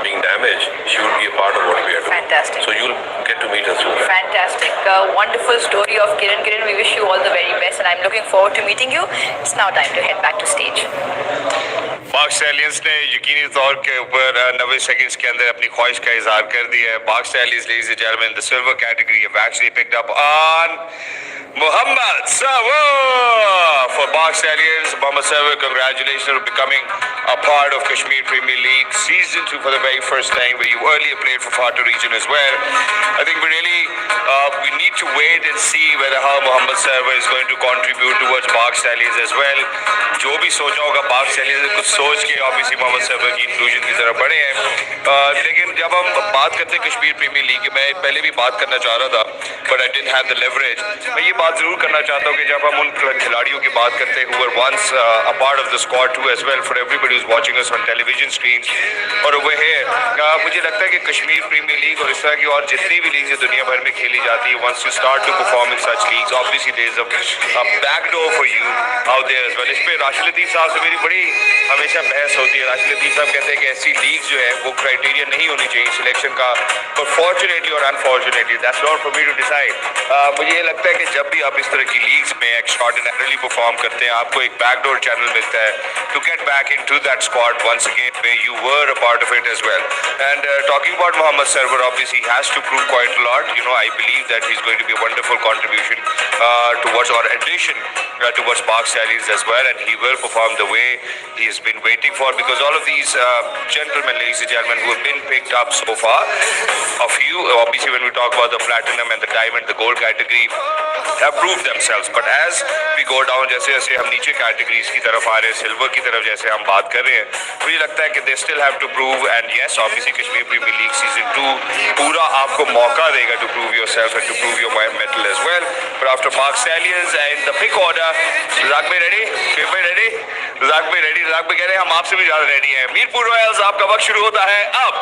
being damaged, she will be a part of what we are doing. Fantastic. So you'll get to meet her soon. Fantastic. Wonderful story of Kiran. Kiran, we wish you all the very best and I'm looking forward to meeting you. It's now time to head back to stage. पाक stallions ने यकीनी तौर के ऊपर 90 seconds के अंदर अपनी ख्वाहिश का इजहार कर दिया है. पाक stallions, ladies and gentlemen, the silver category have actually picked up on Mohammad Sarwar. For Box Stallions, Mohammad Sarwar, congratulations on becoming a part of Kashmir Premier League Season 2 for the very first time, where you earlier played for Fata region as well. I think we need to wait and see whether how Mohammad Sarwar is going to contribute towards Box Stallions as well. जो भी सोचा होगा Box Stallions ने कुछ सोच के obviously Mohammad server की inclusion की तरफ बढ़े हैं. लेकिन जब हम बात करते हैं कश्मीर प्रीमियर लीग की, मैं पहले भी बात करना चाह रहा था but I didn't have the leverage. मैं ये बात जरूर करना चाहता हूँ कि जब हम उन खिलाड़ियों की बात करते हैं who were once a part of the squad too as well, for everybody who's watching us on television screens or over here, मुझे लगता है कि कश्मीर प्रीमियर लीग और इस तरह की और जितनी भी लीग्स दुनिया भर में खेली जाती है, once you start to perform in such leagues, obviously there is a backdoor for you out there as well. इस पे राशिद लतीफ़ साहब से मेरी बड़ी हमेशा बहस होती है. राशिद लतीफ़ साहब कहते हैं कि ऐसी लीग जो है वो क्राइटेरिया नहीं होनी चाहिए सिलेक्शन का, बट फॉर्चुनेटली और unfortunately that's not for me to decide. मुझे ये लगता है कि जब भी आप इस तरह की लीग्स में एक्स्ट्राऑर्डिनरीली परफॉर्म करते हैं, आपको एक बैकडोर चैनल मिलता है to get back into that squad once again where you were a part of it as well. And talking about Mohammad Sarwar, obviously he has to prove quite a lot. I believe that he's going to be a wonderful contribution towards or addition towards Park Stallions as well, and he will perform the way he has been waiting for, because all of these gentlemen, ladies and gentlemen, who have been picked up so far, a few obviously when we talk about the platinum and the diamond, the gold category, have proved themselves, but as we go down, जैसे जैसे हम नीचे categories की तरफ आ रहे हैं, silver की तरफ जैसे हम बात कर रहे हैं, मुझे लगता है कि they still have to prove, and yes, obviously Kashmir Premier League Season 2 पूरा आपको मौका देगा to prove yourself and to prove your metal as well. But after Park Stallions and the pick order, Razak bhai ready? Razak bhai ready? Razak bhai ready? Razak bhai कह रहे हैं हम आपसे भी ज़्यादा रेडी हैं. मीरपुर रॉयल्स, आपका वक्त शुरू होता है अब.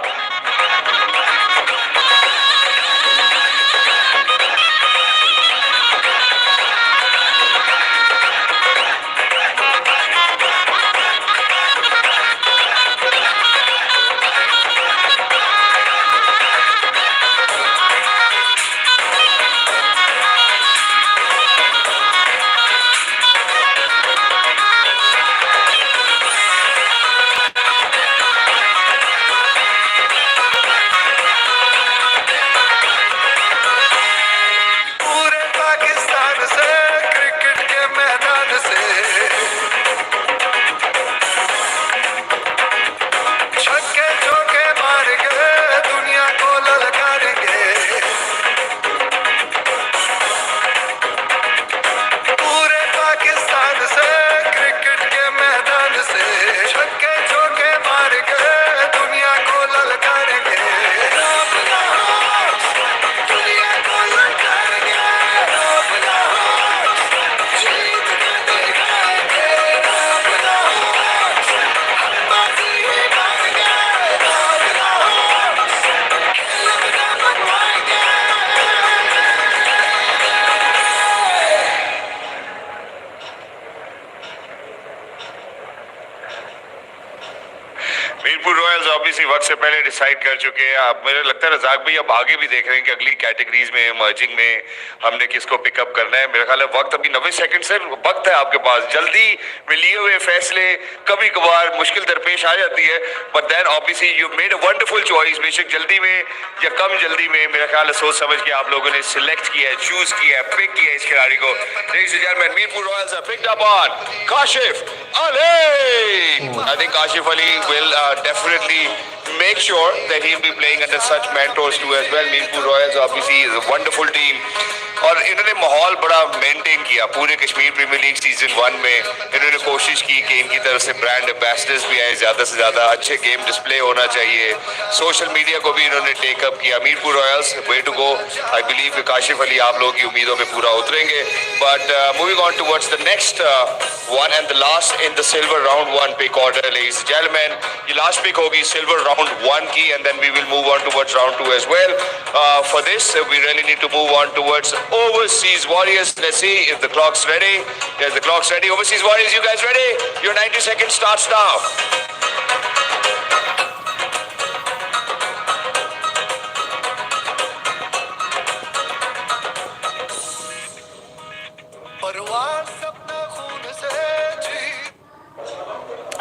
मीरपुर रॉयल्स ऑब्वियसली वक्त से पहले डिसाइड कर चुके हैं। अब मुझे लगता है रजाक भाई अब आगे भी देख रहे हैं कि अगली कैटेगरीज में मर्जिंग में हमने किसको पिकअप करना है। मेरा ख्याल है वक्त अभी 90 सेकंड से वक्त है आपके पास, जल्दी में लिए हुए फैसले कभी कभार मुश्किल दरपेश आ जाती है, but then obviously you made a wonderful choice. बेशक जल्दी में या कम जल्दी में, मेरा ख्याल है सोच समझ के आप लोगों ने सिलेक्ट किया है, चूज किया है, पिक किया है इस खिलाड़ी को। Ladies and gentlemen, Mirpur Royals have picked up on Kashif Ali. I think Kashif Ali will definitely make sure that he'll be playing under such mentors too as well. Mirpur Royals obviously is a wonderful team और इन्होंने माहौल बड़ा maintain किया पूरे Kashmir premier league season 1 में। इन्होंने कोशिश की कि इनकी तरफ से ब्रांड एम्बेसडर्स भी आए, ज़्यादा से ज़्यादा अच्छे गेम डिस्प्ले होना चाहिए। सोशल मीडिया को भी इन्होंने टेकअप किया। Mirpur Royals way to go. I believe कि काशिफ अली आप लोगों की उम्मीदों में पूरा उतरेंगे। But moving on towards the next one and the last in the silver round 1 pick order, ladies and gentlemen. ये last pick होगी silver round 1 की, and then we will move on towards round 2 as well. For this, we really need to move on towards overseas warriors. Let's see if the clock's ready. Yes, the clock's ready. Overseas warriors, you guys ready? Your 90 seconds starts now.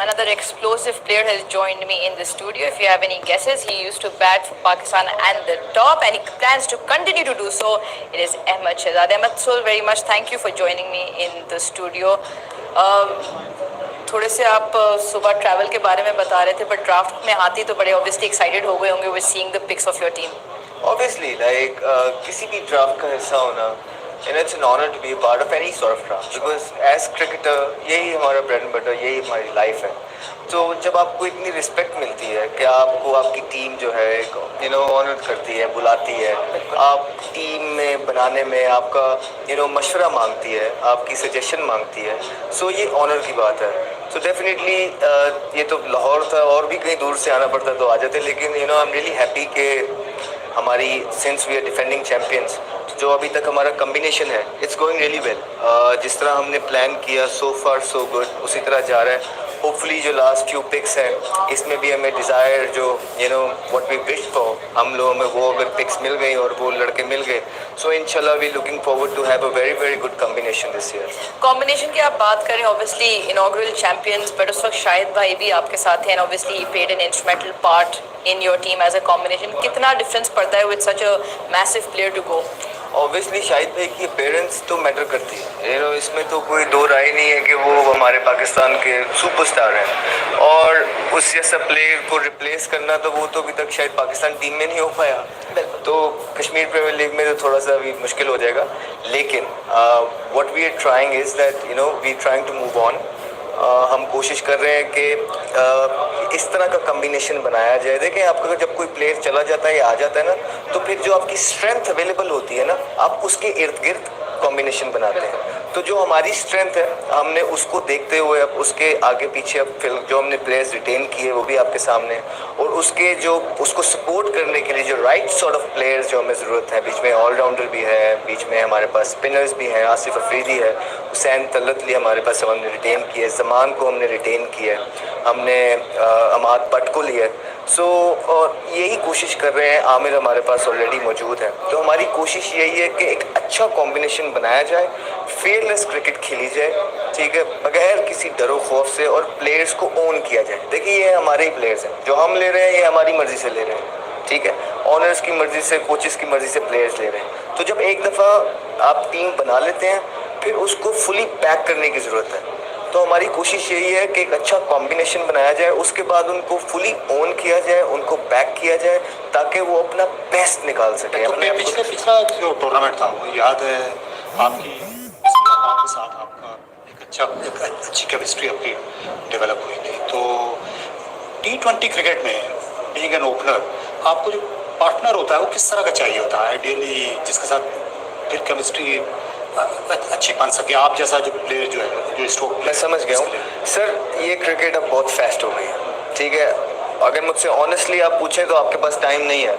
Another explosive player has joined me in the studio. If you have any guesses, he used to bat for Pakistan and the top, and he plans to continue to do so. It is Ahmed Shehzad. Ahmed, so very much thank you for joining me in the studio. थोड़े से आप सुबह travel के बारे में बता रहे थे, बट ड्राफ्ट में आती तो बड़े ऑब्वियसली एक्साइटेड हो गए होंगे with seeing the pics of your team. Obviously, like किसी भी ड्राफ्ट का हिस्सा होना, and it's an honor to be a part of any sort of draft because as cricketer यही हमारा bread and butter, यही हमारी लाइफ है। तो जब आपको इतनी रिस्पेक्ट मिलती है कि आपको आपकी टीम जो है ऑनर करती है, बुलाती है, आप टीम में बनाने में आपका मशवरा मांगती है, आपकी सजेशन मांगती है, सो ये ऑनर की बात है। सो डेफिनेटली ये तो लाहौर था और भी कहीं दूर से आना पड़ता तो आ जाते, लेकिन आई एम रियली हैप्पी कि हमारी since we are defending champions जो अभी तक हमारा कम्बिनेशन है इट्स गोइंग रियली वेल। जिस तरह हमने प्लान किया सो फार सो गुड, उसी तरह जा रहा है। होपफुली जो लास्ट फ्यू पिक्स हैं इसमें भी हमें डिज़ायर जो व्हाट वी विश फॉर, हम लोगों में वो अगर पिक्स मिल गई और वो लड़के मिल गए, सो इंशाल्लाह we looking forward to have a very very good combination this year. Combination की आप बात करें, ऑब्वियसली इनॉग्रल चैंपियंस, बट उस वक्त शाहिद भाई भी आपके साथ हैं, and obviously he played an instrumental part in your team as a combination. कितना डिफरेंस पड़ता है with such a massive player to go? Obviously Shahid भाई की पेरेंट्स तो मैटर करती है, इसमें तो कोई दो राय नहीं है कि वो हमारे पाकिस्तान के सुपरस्टार हैं, और उस जैसा प्लेयर को रिप्लेस करना तो वो तो अभी तक शायद पाकिस्तान टीम में नहीं हो पाया, तो कश्मीर प्रीमियर लीग में तो थोड़ा सा अभी मुश्किल हो जाएगा। लेकिन what we are trying is that we trying to move on. हम कोशिश कर रहे हैं कि इस तरह का कम्बिनेशन बनाया जाए। देखें, आपका जब कोई प्लेयर चला जाता है या आ जाता है ना, तो फिर जो आपकी स्ट्रेंथ अवेलेबल होती है ना, आप उसके इर्द गिर्द कॉम्बिनेशन बनाते हैं। तो जो हमारी स्ट्रेंथ है हमने उसको देखते हुए अब उसके आगे पीछे अब फिर जो हमने प्लेयर्स रिटेन किए वो भी आपके सामने, और उसके जो उसको सपोर्ट करने के लिए जो राइट सॉर्ट ऑफ प्लेयर्स जो हमें ज़रूरत है, बीच में ऑलराउंडर भी है, बीच में हमारे पास स्पिनर्स भी हैं, आसिफ अफरीदी है, हुसैन तलतली हमारे पास हमने रिटेन किया है, जमान को हमने रिटेन किया है, हमने अमाद भट्ट को लिया है। सो और यही कोशिश कर रहे हैं, आमिर हमारे पास ऑलरेडी मौजूद है, तो हमारी कोशिश यही है कि एक अच्छा कॉम्बिनेशन बनाया जाए, फेयरलेस क्रिकेट खेली जाए, ठीक है, बगैर किसी डरो खौफ से, और प्लेयर्स को ओन किया जाए। देखिए, ये हमारे ही प्लेयर्स हैं, जो हम ले रहे हैं ये हमारी मर्जी से ले रहे हैं, ठीक है, ऑनर्स की मर्जी से, कोचेस की मर्जी से प्लेयर्स ले रहे हैं। तो जब एक दफ़ा आप टीम बना लेते हैं फिर उसको फुली पैक करने की ज़रूरत है। तो हमारी कोशिश यही है कि एक अच्छा कॉम्बिनेशन बनाया जाए, उसके बाद उनको फुली ओन किया जाए, उनको बैक किया जाए, ताकि वो अपना बेस्ट निकाल सके। तो पिछला जो टूर्नामेंट था वो याद है आपकी, के साथ आपका एक अच्छी केमिस्ट्री आपकी डेवलप हुई थी। तो T20 क्रिकेट में बीइंग एन ओपनर आपको जो पार्टनर होता है वो किस तरह का चाहिए होता है आइडियली, जिसके साथ फिर केमिस्ट्री अच्छी बन सके, आप जैसा जो प्लेयर जो है जो स्ट्रोक। मैं समझ गया हूँ सर, ये क्रिकेट अब बहुत फास्ट हो गई है, ठीक है। अगर मुझसे ऑनेस्टली आप पूछें तो आपके पास टाइम नहीं है,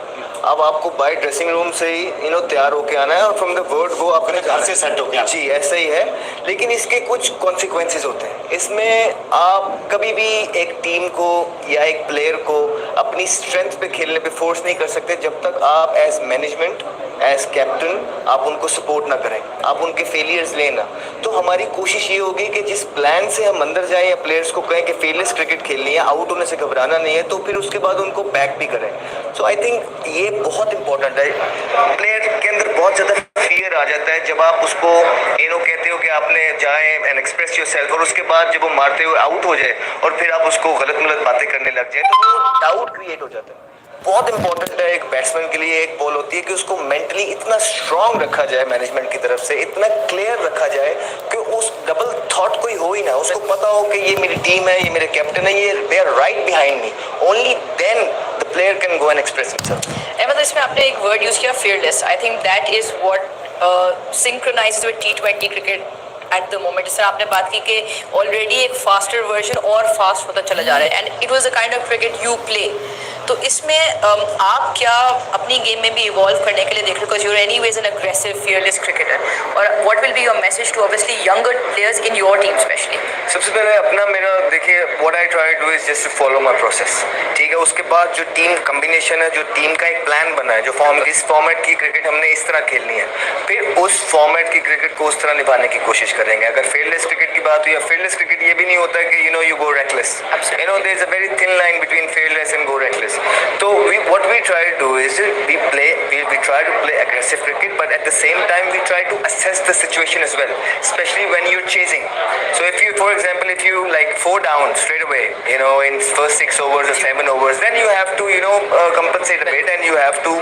अब आपको बाय ड्रेसिंग रूम से ही तैयार होके आना है और फ्रॉम द वर्ड वो अपने घर से सेट होके आना है। जी ऐसा ही है, लेकिन इसके कुछ कॉन्सिक्वेंसेस होते हैं। इसमें आप कभी भी एक टीम को या एक प्लेयर को अपनी स्ट्रेंथ पे खेलने पे फोर्स नहीं कर सकते जब तक आप एज मैनेजमेंट एज कैप्टन आप उनको सपोर्ट ना करें, आप उनके फेलियर्स लेना। तो हमारी कोशिश ये होगी कि जिस प्लान से हम अंदर जाएं या प्लेयर्स को कहें कि फेलियर्स क्रिकेट खेलनी है, आउट होने से घबराना नहीं है, तो फिर उसके बाद उनको बैक भी करें। सो आई थिंक ये बहुत इंपॉर्टेंट है। प्लेयर के अंदर बहुत ज़्यादा फियर आ जाता है जब आप उसको कहते हो कि आपने जाए एंड एक्सप्रेस योरसेल्फ, और उसके बाद जब वो मारते हुए आउट हो जाए और फिर आप उसको गलत मलत बातें करने लग जाए, तो वो डाउट क्रिएट हो जाता है। बहुत इंपॉर्टेंट है एक बैट्समैन के लिए एक बॉल होती है कि उसको मेंटली इतना स्ट्रांग रखा जाए मैनेजमेंट की तरफ से, इतना क्लियर रखा जाए कि उस डबल थॉट कोई हो ही ना, उसको पता हो कि ये मेरी टीम है, ये मेरे कैप्टन है, ये they are right behind me, only then the player can go and express himself. Ahmed, इसमें आपने एक वर्ड यूज किया, fearless. I think that is what synchronizes with T20 cricket at the moment. जिस तरह आपने बात की कि ऑलरेडी एक फास्टर वर्जन और फास्ट होता चला जा रहा है, and it was the kind of cricket you play. तो इसमें आप क्या अपनी गेम में भी इवॉल्व करने के लिए देख रहे हो, because you are anyways an aggressive fearless cricketer, और what will be your message to obviously younger players in your team especially? सबसे पहले अपना मेरा देखिए, what I try to is just to follow my process, ठीक है। उसके बाद जो टीम कॉम्बिनेशन है, जो टीम का एक प्लान बना है, जो इस फॉर्मेट की क्रिकेट हमने इस तरह खेलनी है, फिर उस फॉर्मेट की क्रिकेट को उस तरह निभाने की कोशिश करेंगे। अगर फेयरलेस क्रिकेट की बात हुई, फेयरलेस क्रिकेट ये भी नहीं होता कि you go reckless, there is a very thin line between fearless and go reckless. तो what we try to do is we try to play aggressive cricket, but at the same time we try to assess the situation as well, especially when you're chasing. So if you, for example, if you like 4 down straight away, in first 6 overs or 7 overs, then you have to compensate a bit and you have to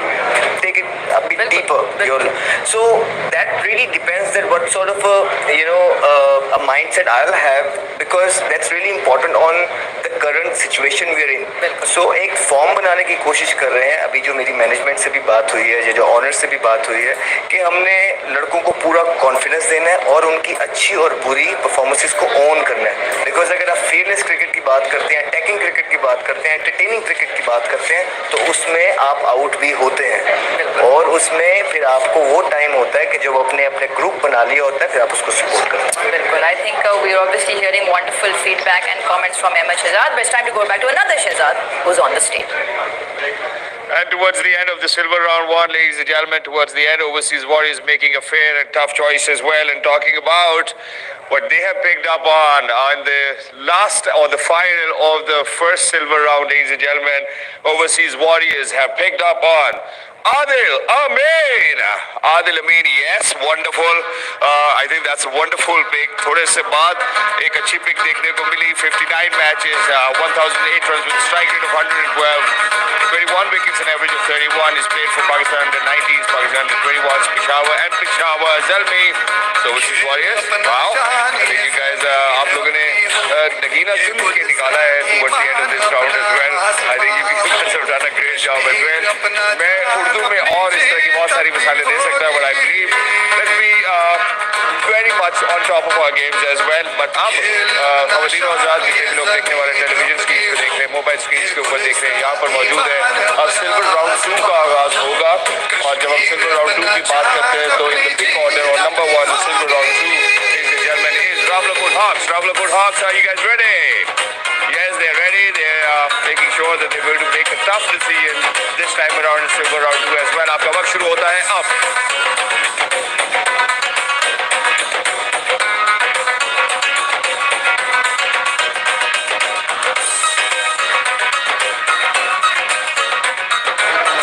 take it a bit deeper. So that really depends that what sort of a mindset I'll have, because that's really important on the current situation we are in. So एक form बनाने की कोशिश कर रहे हैं। अभी जो मेरी मैनेजमेंट से भी बात हुई है, जो ऑनर से भी बात हुई है, कि हमने लड़कों को पूरा कॉन्फिडेंस देना है और उनकी अच्छी और बुरी परफॉर्मेंसेस को ऑन करना है। बिकॉज अगर आप फील्डलेस क्रिकेट की बात करते हैं, अटैकिंग क्रिकेट की बात करते हैं, एंटरटेनिंग क्रिकेट की बात करते हैं, तो उसमें आप आउट भी होते हैं, और उसमें फिर आपको वो टाइम होता है कि जब अपने अपने ग्रुप बना लिया होता है, फिर आप उसको सपोर्ट करते हैं। बिल्कुल, I think we are obviously hearing wonderful feedback and comments from Ahmed Shahzad, but it's time to go back to another Shahzad who is on the stage. And towards the end of the silver round one, ladies and gentlemen, towards the end, Overseas Warriors making a fair and tough choice as well, and talking about what they have picked up on the last or the final of the first silver round, ladies and gentlemen. Overseas Warriors have picked up on Adil Amin. Adil Amin, yes, wonderful. I think that's a wonderful pick. थोड़े से बाद एक अच्छी pick देखने को मिली. 59 matches, 1008 runs with a strike rate of 112, 21 wickets, an average of 31. He's played for Pakistan under 19s, Pakistan under 21s, Peshawar and Peshawar Zalmi. So Overseas Warriors, wow. I think you guys, आप लोगों ने नगीना चुन के निकाला है towards the end of this round as well. I think you guys have done a great job as well. मैं उर्दू में और इस तरह की बहुत सारी मिसालें दे सकता हूँ, but I believe let's be very much on top of our games as well. But अब ख़वातीन और हज़रात, जितने भी लोग देखने वाले टेलीविजन स्क्रीन पे देख रहे हैं, मोबाइल स्क्रीन के ऊपर देख रहे हैं, यहाँ पर मौजूद है। अब सिल्वर राउंड 2 का आगाज होगा, और जब हम सिल्वर राउंड 2 की बात करते हैं तो इन द पिक ऑर्डर और number 1 silver round 2 ladies and gentlemen is Rawalpindi Hawks. Rawalpindi Hawks, are you guys ready? Yes, they're ready. They are making sure that they're going to make a tough decision this time around in silver round 2 as well. आपका वक्त शुरू होता है अब.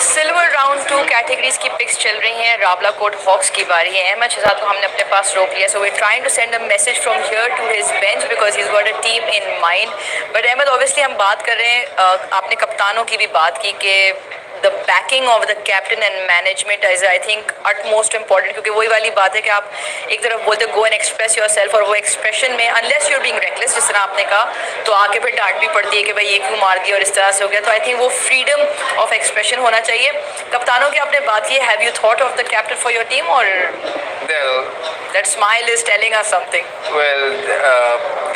Silver round 2 categories की pics चल रही हैं. रावलाकोट हॉक्स की बारी है. अहमद शहजाद को हमने अपने पास रोक लिया, so we are trying to send a message from here to his bench because he is got a team in mind. But Ahmed, obviously हम बात कर रहे हैं, आपने कप्तानों की भी बात की कि the banking of the captain and management is I think utmost important, क्योंकि वही वाली बात है कि आप एक तरफ बोलते go and express yourself, और वो एक्सप्रेशन में unless you are being reckless, जिस तरह आपने कहा, तो आके फिर डांट भी पड़ती है कि भाई ये क्यों मार दिया और इस तरह से हो गया. तो आई थिंक वो फ्रीडम ऑफ एक्सप्रेशन होना चाहिए. कप्तानों की आपने बात की, have you thought of the captain for your team, और Well, that smile is telling us something? Well,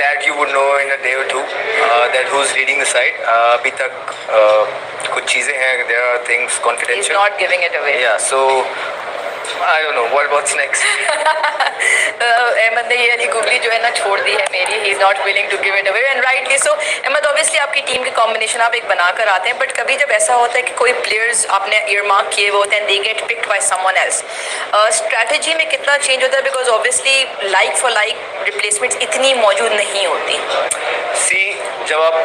that you would know in a day or two that who's leading the side. अभी तक कुछ चीजें हैं, there are things confidential. He's not giving it away. Yeah, so I don't know what's next. Ahmad ने ये वाली googly जो है ना छोड़ दी है मेरी. He is not willing to give it away and rightly so. Ahmed obviously आपकी टीम के कॉम्बिनेशन आप एक बनाकर आते हैं, बट कभी जब ऐसा होता है कि कोई प्लेयर्स आपने ईयरमार्क किए हुए होते हैं, they get picked by someone else, strategy में कितना चेंज होता है? Because obviously like for like replacements इतनी मौजूद नहीं होती. सी, जब आप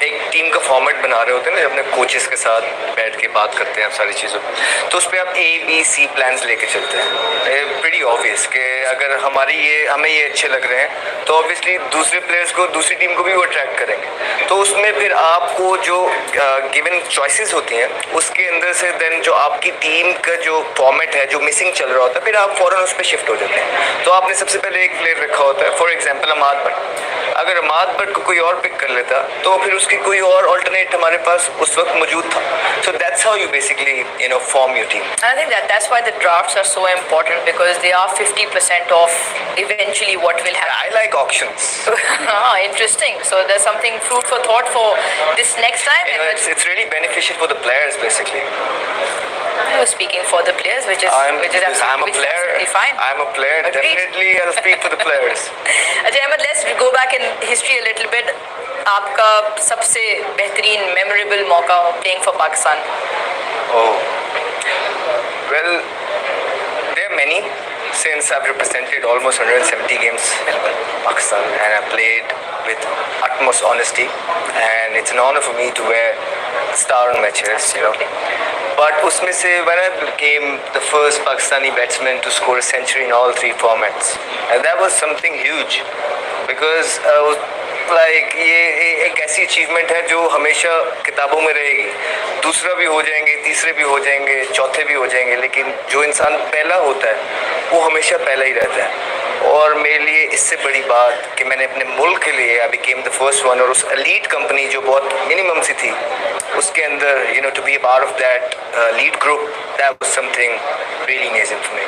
एक टीम का फॉर्मेट बना रहे होते हैं ना, जब अपने कोचेस के साथ बैठ के बात करते हैं आप सारी चीज़ों पर, तो उस पर आप A, B, C प्लान्स लेके चलते हैं. प्रीटी ऑब्वियस कि अगर हमें ये अच्छे लग रहे हैं तो ऑब्वियसली दूसरे प्लेयर्स को, दूसरी टीम को भी वो अट्रैक्ट करेंगे. तो उसमें फिर आपको जो गिवन चॉइसेस होती हैं उसके अंदर से देन जो आपकी टीम का जो फॉर्मेट है जो मिसिंग चल रहा होता है, फिर आप फ़ौरन उस पर शिफ्ट हो जाते हैं. तो आपने सबसे पहले एक प्लेयर रखा होता है, फॉर एग्जाम्पल अमाद भट्ट. अगर अमाद भट्ट को कोई और पिक कर लेता तो फिर उसकी कोई और ऑल्टरनेट हमारे पास उस वक्त मौजूद था. So that's how you basically form your team. I think that's why the drafts are so important, because they are 50% of eventually what will happen. I like auctions. Interesting. So there's something food for thought for this next time. It's really beneficial for the players basically. I was speaking for the players, which is absolutely fine. I'm a player. Agreed. Definitely, I'll speak for the players. अच्छा Ahmad, let's go back in history a little bit. आपका सबसे बेहतरीन memorable मौका playing for Pakistan. Oh, well, there are many. Since I've represented almost 170 games in Pakistan and I played with utmost honesty, and it's an honor for me to wear star on my chest, you know. But उसमें से when I became the first Pakistani batsman to score a century in all 3 formats, and that was something huge because like ये एक ऐसी achievement है जो हमेशा किताबों में रहेगी. दूसरा भी हो जाएंगे, तीसरे भी हो जाएंगे, चौथे भी हो जाएंगे, लेकिन जो इंसान पहला होता है वो हमेशा पहला ही रहता है. और मेरे लिए इससे बड़ी बात कि मैंने अपने मुल्क के लिए I became the first one, और उस एलीट कंपनी जो बहुत मिनिमम सी थी उसके अंदर to be a part of that lead group, that was something really amazing for me.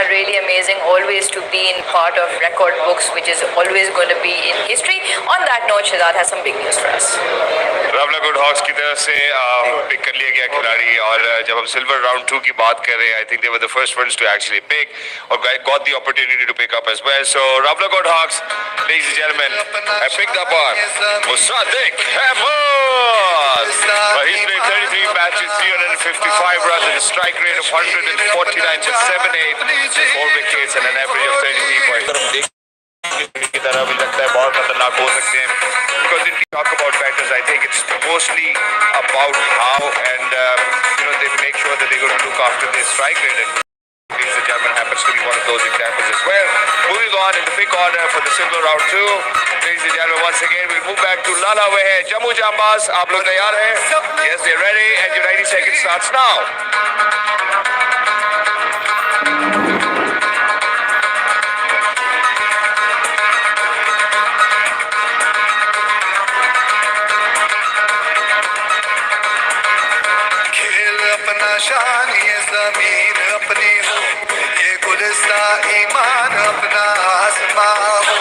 Really amazing always to be in part of record books, which is always going to be in history. On that note, Shahzad has some big news for us. Rawalakot Hawks की तरफ से pick कर लिया गया खिलाड़ी, और जब हम सिल्वर राउंड 2 की बात कर रहे हैं, I think they were the first ones to actually pick और got the opportunity to pick up as well. So Rawalakot Hawks, ladies and gentleman, have picked up on Musaddiq Ahmed. He's played 33 matches, 355 runs, and a strike rate of 149.78, 4 wickets and an average of 33 points. की तरह भी लगता है बहुत खतरनाक हो सकते हैं, because if we talk about batters, I think it's mostly about how and they make sure that they're going to look after their strike rate, and ladies and gentlemen, happens to be one of those examples as well. Moving on in the big order for the silver round 2, ladies and gentlemen, once again we'll move back to Lala Wehe, Jammu Jambaz. आप लोग तैयार हैं? Yes, they're ready, and your 90 seconds starts now. अपना शान ये जमीन अपनी हो, ये गुलिस्ता ईमान अपना आसमां हो,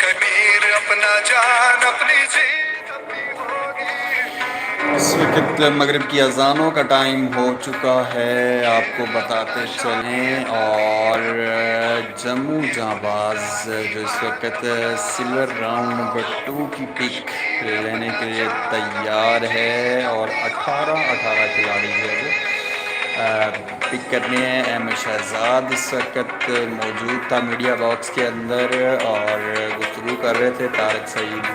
कबीर अपना जान अपनी जीत अपनी होगी. इस वक्त मगरिब की अजानों का टाइम हो चुका है, आपको बताते चलें. और जम्मू जाबाज जो इस वक्त सिल्वर राउंड नंबर 2 की पिक लेने के लिए तैयार है, और 18 खिलाड़ी जो है पिक करने हैं. अहमद शहजाद इस वक्त मौजूद था मीडिया बॉक्स के अंदर और गुफ्तगू कर रहे थे तारिक सईद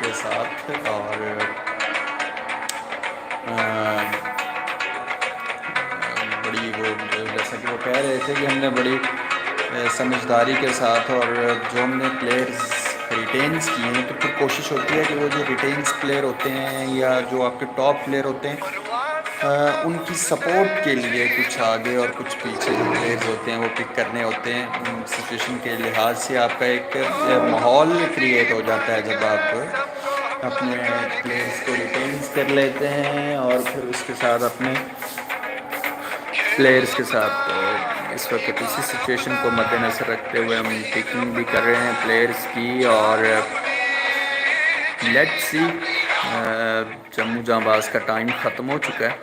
के साथ, और बड़ी वो जैसा कि वो कह रहे थे कि हमने बड़ी समझदारी के साथ और जो हमने प्लेयर्स रिटेन्स किए हैं, तो फिर कोशिश होती है कि वो जो रिटेन्स प्लेयर होते हैं या जो आपके टॉप प्लेयर होते हैं उनकी सपोर्ट के लिए कुछ आगे और कुछ पीछे जो प्लेयर्स होते हैं वो पिक करने होते हैं. सिचुएशन के लिहाज से आपका एक माहौल क्रिएट हो जाता है जब आप अपने प्लेयर्स को रिटेन्स कर लेते हैं और फिर उसके साथ अपने प्लेयर्स के साथ इस वक्त इसी सिचुएशन को मद्देनज़र रखते हुए हम पिकिंग भी कर रहे हैं प्लेयर्स की। और लेट्स सी, जम्मू जांबाज का टाइम ख़त्म हो चुका है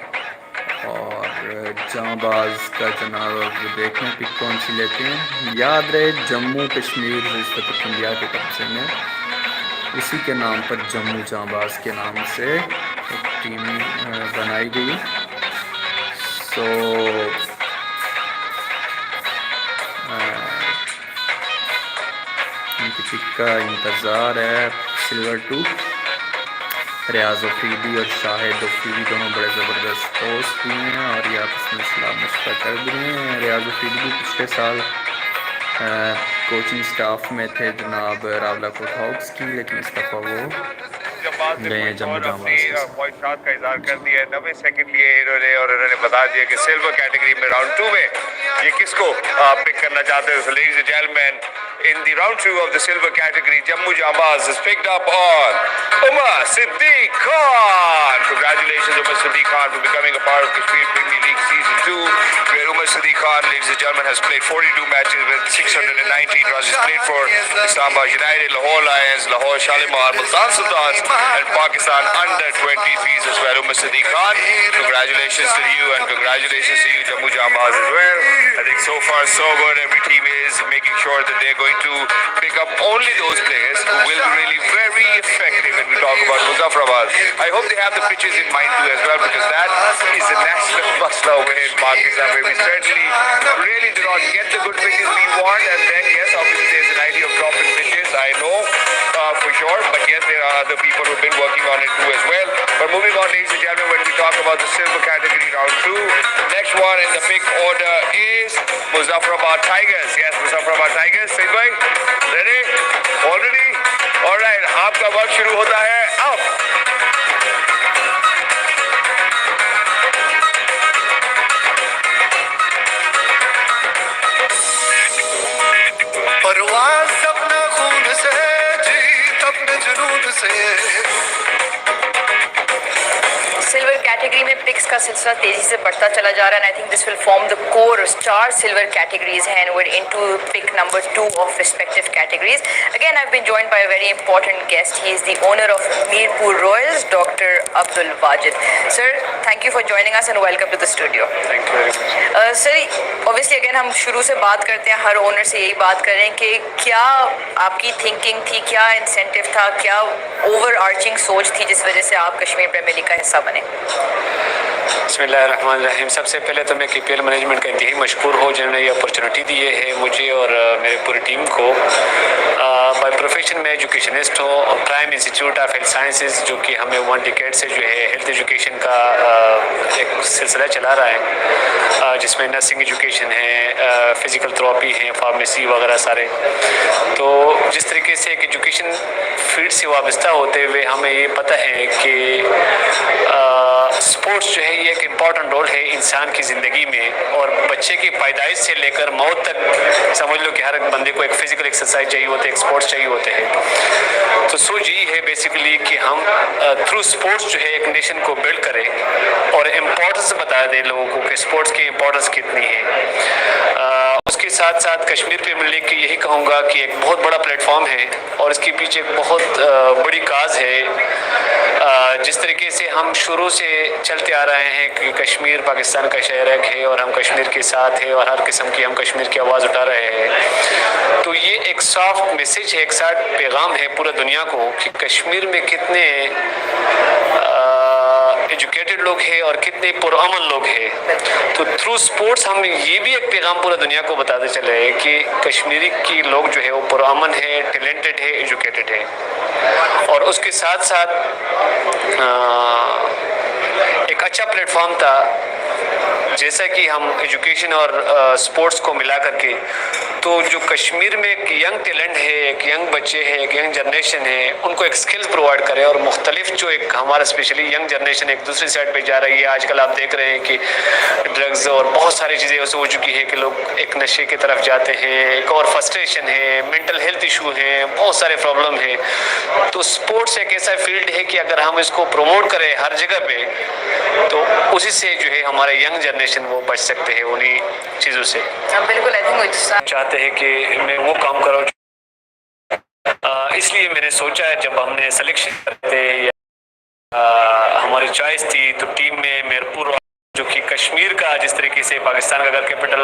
और जांबाज का जनाब देखते हैं पिक कौन सी लेते हैं। याद रहे जम्मू कश्मीर इस वक्त इंडिया के कब्जे में, उसी के नाम पर जम्मू जांबाज के नाम से एक टीम बनाई गई। सो उनकी पिक का इंतज़ार है। सिल्वर 2 रियाज अफरीदी और शाहिद अफरीदी दोनों बड़े ज़बरदस्त दोस्त भी हैं और ये आपस में सलाह मशवरा कर भी हैं। रियाज अफरीदी भी पिछले साल कोचिंग स्टाफ में थे जनाब रावला कोट हॉक्स की, लेकिन इस दफ़ा वो गए जम्मू जांबाज। पॉइंट शॉट का इज़हार कर दिया है, 90 सेकंड लिए इन्होंने और इन्होंने बता दिया कि सिल्वर कैटेगरी में राउंड 2 में ये किसको पिक करना चाहते हैं। Ladies and gentleman, in the round 2 of the silver category, Jammu Jambaz is picked up on Umar Siddiq Khan. Congratulations, Umar Siddiq Khan, for becoming a part of Kashmir Premier League Season 2, where Umar Siddiq Khan, ladies and gentlemen, has played 42 matches with 619 runs. He's played for Islamabad United, Lahore Lions, Lahore Shalimar, Multan Sultans, and Pakistan under-23s as well. Umar Siddiq Khan, congratulations to you and congratulations to you, Jammu Jambaz, as well. I think so far so good. Every team is making sure that they're going to pick up only those players who will be really very effective when we talk about Muzaffarabad. I hope they have the pitches in mind too as well, because that is a national must over here in Pakistan, where we certainly really do not get the good pitches we want. And then yes, obviously there's an idea of dropping pitches, I know for sure, but yes, there are other people who've been working on it too as well. But moving on, ladies and gentlemen, when we talk about the silver category round 2, next one in the pick order is Muzaffarabad Tigers. Yes, Muzaffarabad Tigers. Say bhai, ready? Already? All right. आपका वक्त शुरू होता है अब। परवाज़ अपना खून से, जीत अपने जुनून से। सिल्वर कैटेगरी में पिक्स का सिलसिला तेजी से बढ़ता चला जा रहा है। I think this will form the core. 4 silver categories हैं, we're into pick number 2 of respective categories. Again, I've been joined by a very important guest. He is the owner of Mirpur Royals, Dr. Abdul Wajid. Sir, thank you for joining us and welcome to the studio. Thank you very much. Sir, obviously again हम शुरू से बात करते हैं, हर owner से यही बात कर रहे हैं कि क्या आपकी थिंकिंग थी, क्या इंसेंटिव था, क्या ओवर आर्चिंग सोच थी जिस वजह से आप कश्मीर प्रीमियर लीग का हिस्सा बने। बिस्मिल्लाहिर्रहमानिर्रहीम। सबसे पहले तो मैं KPL मैनेजमेंट का इंतहाई मशकूर हूँ जिन्होंने ये अपॉर्चुनिटी दी है मुझे और मेरी पूरी टीम को। बाय प्रोफेशन में एजुकेशनिस्ट हूँ और prime institute of health sciences, जो कि हमें 1 डिकेड से जो है हेल्थ एजुकेशन का एक सिलसिला चला रहा है, जिसमें नर्सिंग एजुकेशन है, फिज़िकल थेरेपी है, फार्मेसी वगैरह सारे। तो जिस तरीके से एक एजुकेशन फील्ड से वाबस्ता होते हुए हमें ये पता है कि स्पोर्ट्स जो है ये एक इम्पॉर्टेंट रोल है इंसान की ज़िंदगी में, और बच्चे की पैदाइश से लेकर मौत तक समझ लो कि हर एक बंदे को एक फिजिकल एक्सरसाइज चाहिए होते हैं, एक स्पोर्ट्स चाहिए होते हैं। तो सोच यही है बेसिकली कि हम थ्रू स्पोर्ट्स जो है एक नेशन को बिल्ड करें और इम्पोर्टेंस बता दें लोगों को कि स्पोर्ट्स की इम्पोर्टेंस कितनी है। उसके साथ साथ कश्मीर प्रीमियर लीग की यही कहूँगा कि एक बहुत बड़ा प्लेटफॉर्म है और इसके पीछे एक बहुत बड़ी काज है। जिस तरीके से हम शुरू से चलते आ रहे हैं कि कश्मीर पाकिस्तान का शहर है और हम कश्मीर के साथ हैं और हर किस्म की हम कश्मीर की आवाज़ उठा रहे हैं, तो ये एक सॉफ्ट मैसेज है, एक सॉफ्ट पैगाम है पूरा दुनिया को कि कश्मीर में कितने एजुकेटेड लोग हैं और कितने पुरअमन लोग हैं। तो थ्रू स्पोर्ट्स हम ये भी एक पैगाम पूरा दुनिया को बताते चले हैं कि कश्मीरी की लोग जो है वो पुरअमन है, टैलेंटेड है, एजुकेटेड है। और उसके साथ साथ एक अच्छा प्लेटफॉर्म था, जैसा कि हम एजुकेशन और स्पोर्ट्स को मिला करके, तो जो कश्मीर में एक यंग टैलेंट है, एक यंग बच्चे हैं, एक यंग जनरेशन है, उनको एक स्किल्स प्रोवाइड करें। और मुख्तलिफ जो एक हमारा स्पेशली यंग जनरेशन एक दूसरी साइड पे जा रही है। आजकल आप देख रहे हैं कि ड्रग्स और बहुत सारी चीज़ें ऐसे हो चुकी है कि लोग एक नशे की तरफ जाते हैं, एक और फ्रस्ट्रेशन है, मेंटल हेल्थ इशू है, बहुत सारे प्रॉब्लम है। तो स्पोर्ट्स एक ऐसा फील्ड है कि अगर हम इसको प्रमोट करें हर जगह पे, तो उसी से जो है हमारे यंग जनरेशन ऑर्गेनाइजेशन वो बच सकते हैं उन्हीं चीज़ों से। बिल्कुल, आई थिंक चाहते हैं कि मैं वो काम करूँ, इसलिए मैंने सोचा है जब हमने सिलेक्शन करते या हमारी चॉइस थी तो टीम में मीरपुर जो कि कश्मीर का जिस तरीके से पाकिस्तान का अगर कैपिटल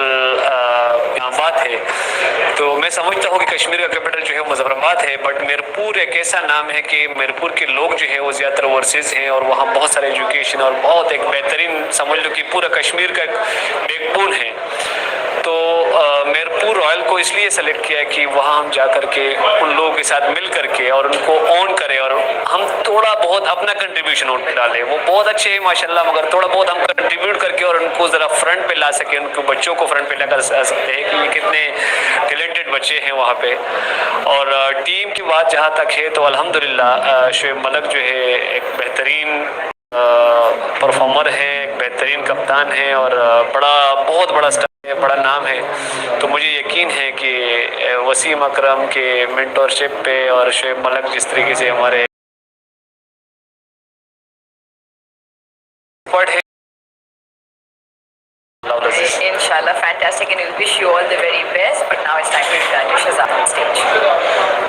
इस्लामाबाद है तो मैं समझता हूँ कि कश्मीर का कैपिटल जो है वो मुजफ्फराबाद है, बट मीरपुर एक ऐसा नाम है कि मीरपुर के लोग जो है वो ज़्यादातर ओवरसीज हैं और वहाँ बहुत सारे एजुकेशन और बहुत एक बेहतरीन समझ लो कि पूरा कश्मीर का एक बैकबोन है। तो मीरपुर रॉयल को इसलिए सेलेक्ट किया कि वहाँ हम जा करके उन लोगों के साथ मिल करके और उनको ऑन करें और हम थोड़ा बहुत अपना कंट्रीब्यूशन उन डालें। वो बहुत अच्छे हैं माशाल्लाह, मगर थोड़ा बहुत हम कंट्रीब्यूट करके और उनको ज़रा फ्रंट पे ला सकें, उनके बच्चों को फ्रंट पे ला कर सकते हैं कि ये कितने टैलेंटेड बच्चे हैं वहाँ पे। और टीम की बात जहाँ तक है तो अल्हम्दुलिल्लाह शोएब मलिक जो है एक बेहतरीन परफॉर्मर है, एक बेहतरीन कप्तान है और बहुत बड़ा स्टार है, बड़ा नाम है। तो मुझे यकीन है कि वसीम अकरम के मेंटरशिप पे और शोएब मलिक जिस तरीके से हमारे है Inshallah, fantastic, and we wish you all the very best. But now it's time to return to Shazad on stage.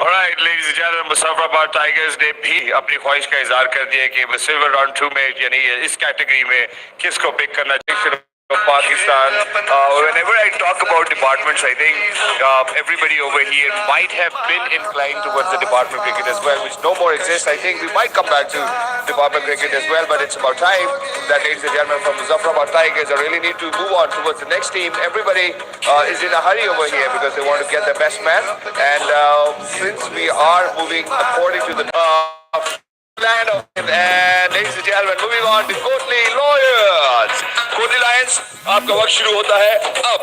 Alright, ladies and gentlemen, Muzaffarabad tigers ने भी अपनी ख्वाहिश का इजहार कर दिया कि वो सिल्वर राउंड 2 में यानी इस कैटेगरी में किसको पिक करना चाहिए Pakistan. Whenever I talk about departments, I think everybody over here might have been inclined towards the department cricket as well, which no more exists. I think we might come back to department cricket as well, but it's about time that, ladies and gentlemen, from Muzaffarabad Tigers, I really need to move on towards the next team. Everybody is in a hurry over here because they want to get their best man, and since we are moving according to the land of and ladies and gentlemen, moving on to Kotli Lions. Kotli Lions, आपका वक्त शुरू होता है अब।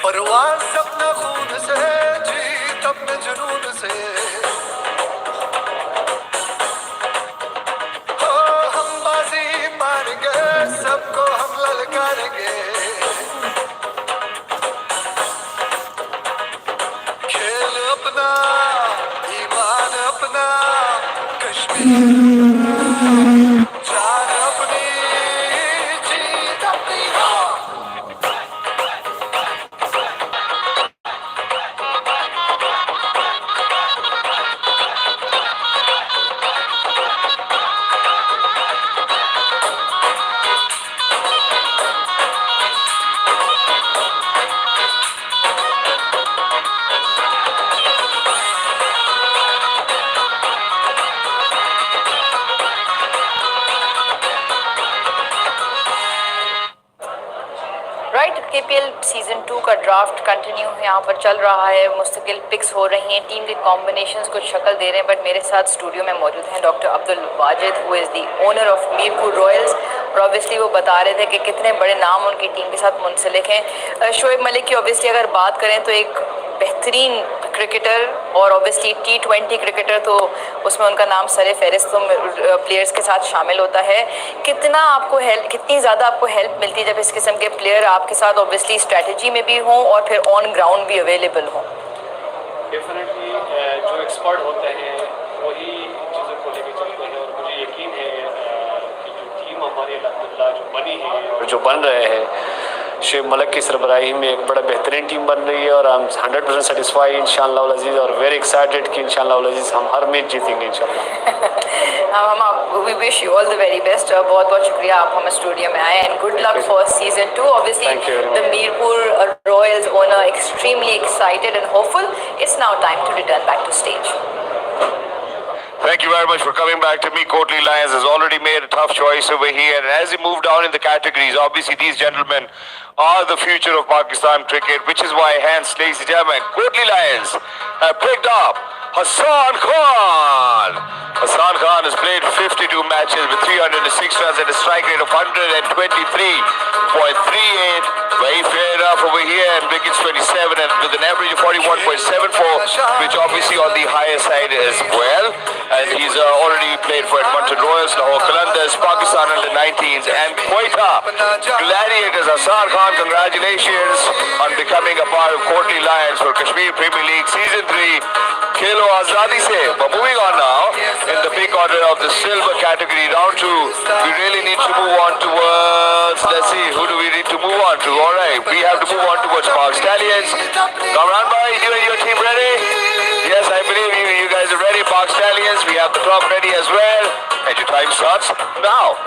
परवाज़ अपने खून से, जीत अपने जुनून से, हो हम बाजी मारेंगे, सबको हम ललकारेंगे। खेल अपना, ईमान अपना, कश्मीर जान अपनी, जीत अपनी हो। राइट, KPL सीजन 2 का ड्राफ्ट कंटिन्यू यहाँ पर चल रहा है, मुस्तकिल पिक्स हो रही हैं, टीम के कॉम्बिनेशंस कुछ शक्ल दे रहे हैं। बट मेरे साथ स्टूडियो में मौजूद हैं doctor Abdul Wajid, who is the owner of Mirpur Royals, और ऑब्वियसली वो बता रहे थे कि कितने बड़े नाम उनकी टीम के साथ मुंसलिक हैं। शोएब मलिक की ऑब्वियसली अगर बात करें तो एक बेहतरीन क्रिकेटर और ऑब्वियसली T20 क्रिकेटर, तो उसमें उनका नाम सरे फहरिस्त प्लेयर्स के साथ शामिल होता है। कितनी ज़्यादा आपको हेल्प मिलती है जब इस किस्म के प्लेयर आपके साथ ऑब्वियसली स्ट्रेटजी में भी हों और फिर ऑन ग्राउंड भी अवेलेबल हों? डेफिनेटली जो एक्सपर्ट होते हैं वही चीज़ों को लेकर चलते हैं और मुझे यकीन है कि जो टीम हमारी अल्हम्दुलिल्लाह जो बनी है और जो बन रहे हैं शोएब मलिक की सरबराही में एक बड़ा बेहतरीन टीम बन रही है और हम 100% सेटिस्फाई इंशाअल्लाह उल अज़ीज़ और वेरी एक्साइटेड कि इंशाअल्लाह उल अज़ीज़ हम हर मैच जीतेंगे इंशाअल्लाह। We wish you all the very best. बहुत बहुत शुक्रिया आप हमारे स्टूडियो में आए and good luck for season 2। Obviously the Mirpur Royals owner extremely excited and hopeful. It's now time to return back to stage. Thank you very much for coming back to me. Kotli Lions has already made a tough choice over here, and as he moved down in the categories, obviously these gentlemen are the future of Pakistan cricket, which is why, hence, ladies and gentlemen, Kotli Lions have picked up Hassan Khan. Hassan Khan has played 52 matches with 306 runs and a strike rate of 123.38. Very fair enough over here, and wickets 27 and with an average of 41.74, which obviously on the higher side as well. And he's already played for Edmonton Royals, Lahore Qalandars, Pakistan under-19s and Quetta Gladiators. Hassan Khan, congratulations on becoming a part of Courtly Lions for Kashmir Premier League Season 3. Khelo Azadi se. But moving on now, in the big order of the silver category, round 2, we really need to move on towards, let's see, who do we need to move on to? Alright, we have to move on towards Park Stallions. Kamran bhai, you and your team ready? Yes, I believe you guys are ready. Park Stallions, we have the clock ready as well. And your time starts now.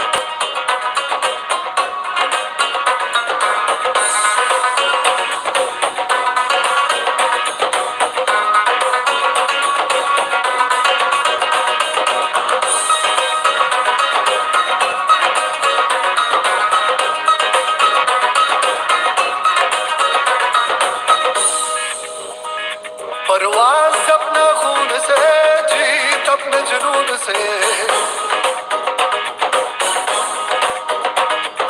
परवाज़ अपने खून से, जीत अपने जुनून से,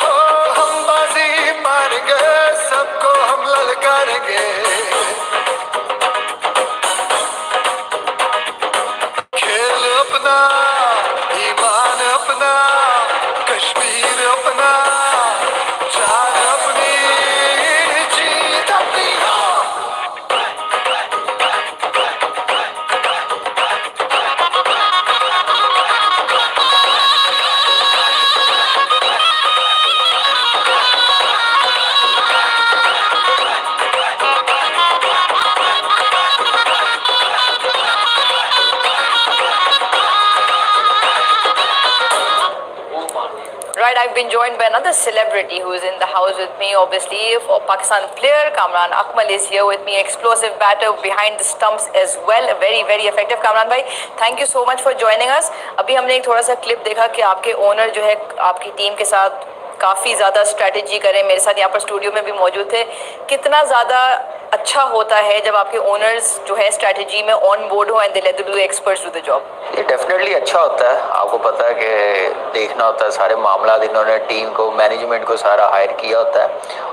हो हम बाजी मारेंगे, सबको हम ललकारेंगे। खेल अपना, ईमान अपना, कश्मीर अपना, जान अपनी, जीत अपनी हो। Right, I've been joined by another celebrity who is in the house with me, obviously, for Pakistan player. Kamran Akmal is here with me, explosive batter behind the stumps as well, very, very effective. Kamran bhai, thank you so much for joining us. अभी हमने एक थोड़ा सा clip देखा कि आपके owner जो है आपकी टीम के साथ काफ़ी ज़्यादा स्ट्रैटेजी करें, मेरे साथ यहाँ पर स्टूडियो में भी मौजूद थे। कितना ज़्यादा अच्छा होता है जब आपके ओनर्स जो है स्ट्रैटेजी में ऑन बोर्ड हो and they let the experts do the job? ये डेफिनेटली अच्छा होता है। आपको पता है कि देखना होता है सारे मामला, इन्होंने टीम को, मैनेजमेंट को सारा हायर किया होता है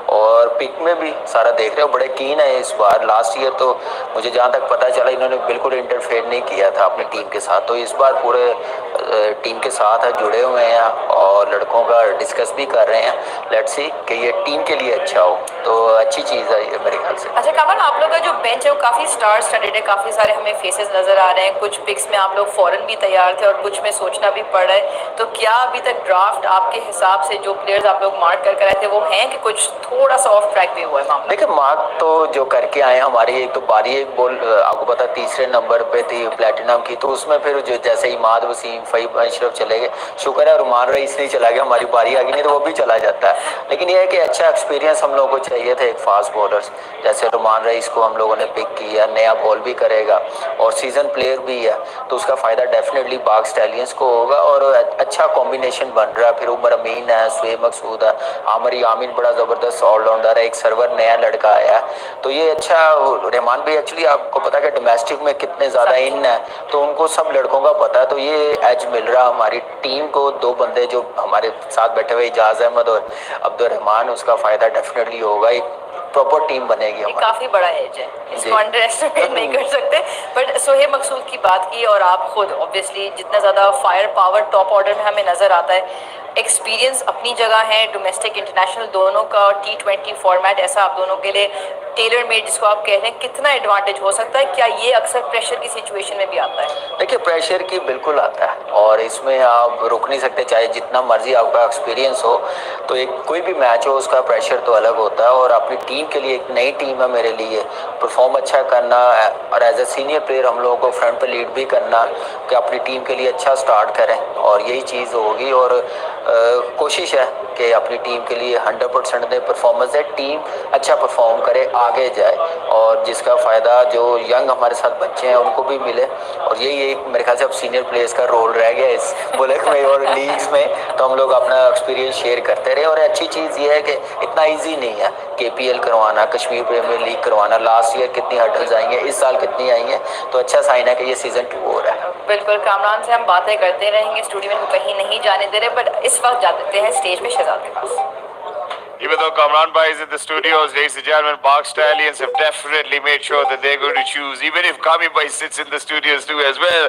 और पिक में भी सारा देख रहे हो, बड़े कीन है इस बार। लास्ट ईयर तो मुझे जहाँ तक पता चला इन्होंने बिल्कुल इंटरफेयर नहीं किया था अपनी टीम के साथ, तो इस बार पूरे टीम के साथ है, जुड़े हुए हैं और लड़कों का डिस्कस भी कर रहे हैं। लेट्स सी कि ये टीम के लिए अच्छा हो, तो अच्छी चीज़ है ये मेरे ख्याल से। अच्छा कमल, आप लोग का जो बेंच है वो काफ़ी स्टार स्टडेड है, काफ़ी सारे हमें फेसेस नज़र आ रहे हैं। कुछ पिक्स में आप लोग फॉरन भी तैयार थे और कुछ में सोचना भी पड़ रहा है, तो क्या अभी तक ड्राफ्ट आपके हिसाब से जो प्लेयर्स आप लोग मार्क करके आए थे वो हैं कि कुछ थोड़ा सा ऑफ ट्रैक भी हुआ है मामला? देखिए मार्क तो जो करके आए हमारी, एक तो बारी एक बॉल आपको पता तीसरे नंबर पे थी प्लेटिनम की, तो उसमें फिर जो जैसे इमाद वसीम फईब अशरफ चले गए, शुक्र है रुमान रईस नहीं चला गया, हमारी बारी आ गई, नहीं तो वो भी चला जाता है। लेकिन ये है कि अच्छा एक्सपीरियंस हम लोगों को चाहिए था, एक फास्ट बॉलर्स जैसे रुमान रईस को हम लोगों ने पिक किया, नया बॉल भी करेगा और सीजन प्लेयर भी है, तो उसका फ़ायदा डेफिनेटली पाक स्टैलियंस को होगा और अच्छा कॉम्बिनेशन बन रहा है। फिर उमर अमीन है, शुएब मकसूद है, आमिर यामिन बड़ा ज़बरदस्त ऑलराउंडर है, एक सर्वर नया लड़का आया है, तो ये अच्छा। रहमान भी एक्चुअली आपको पता है कि डोमेस्टिक में कितने ज़्यादा इन है, तो उनको सब लड़कों का पता है, तो ये एज मिल रहा हमारी टीम को। दो बंदे जो हमारे साथ बैठे हुए इजाज़ अहमद और अब्दुल रहमान, उसका फ़ायदा डेफिनेटली होगा, एक प्रॉपर टीम बनेगी हमारी। काफ़ी बड़ा एज है, इसको अंडर एस्टिमेट नहीं कर सकते। बट शुएब मकसूद की बात की और आप खुद ऑब्वियसली जितना ज़्यादा फायर पावर टॉप ऑर्डर में हमें नज़र आता है, एक्सपीरियंस अपनी जगह है, डोमेस्टिक इंटरनेशनल दोनों का, T20 फॉर्मेट ऐसा आप दोनों के लिए टेलर मेड जिसको आप कह रहे हैं, कितना एडवांटेज हो सकता है? क्या ये अक्सर प्रेशर की सिचुएशन में भी आता है? देखिए प्रेशर की बिल्कुल आता है और इसमें आप रुक नहीं सकते, चाहे जितना मर्जी आपका एक्सपीरियंस हो, तो एक कोई भी मैच हो उसका प्रेशर तो अलग होता है। और अपनी टीम के लिए, एक नई टीम है मेरे लिए, परफॉर्म अच्छा करना और एज ए सीनियर प्लेयर हम लोगों को फ्रंट पे लीड भी करना कि अपनी टीम के लिए अच्छा स्टार्ट करें, और यही चीज़ होगी। और कोशिश है कि अपनी टीम के लिए 100% दे, परफॉर्मेंस है, टीम अच्छा परफॉर्म करे, आगे जाए और जिसका फ़ायदा जो यंग हमारे साथ बच्चे हैं उनको भी मिले। और यही एक मेरे ख्याल से अब सीनियर प्लेयर्स का रोल रह गया इस मुल्क में और लीग्स में, तो हम लोग अपना एक्सपीरियंस शेयर करते रहे। और अच्छी चीज़ ये है कि इतना ईजी नहीं है KPL करवाना, कश्मीर प्रीमियर लीग करवाना। लास्ट ईयर कितनी हर्डल्स आई हैं, इस साल कितनी आई हैं, तो अच्छा साइन है कि ये सीज़न 2 हो रहा है। बिल्कुल, कामरान से हम बातें करते रहेंगे, स्टूडियो में कहीं नहीं जाने दे रहे, बट इस वक्त जा देते हैं स्टेज पे शहजाद के पास। Even though Kamran Bhai is in the studios, ladies and gentlemen, Park Stallions have definitely made sure that they're going to choose, even if Kami Bhai sits in the studios too as well.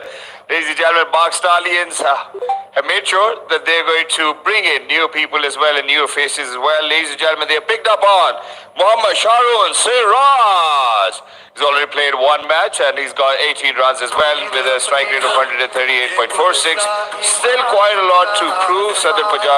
Ladies and gentlemen, Park Stallions have made sure that they're going to bring in new people as well and new faces as well. Ladies and gentlemen, they have picked up on Mohammad Shahrun Siraj. He's already played one match and he's got 18 runs as well with a strike rate of 138.46. Still quite a lot to prove. Southern Punjab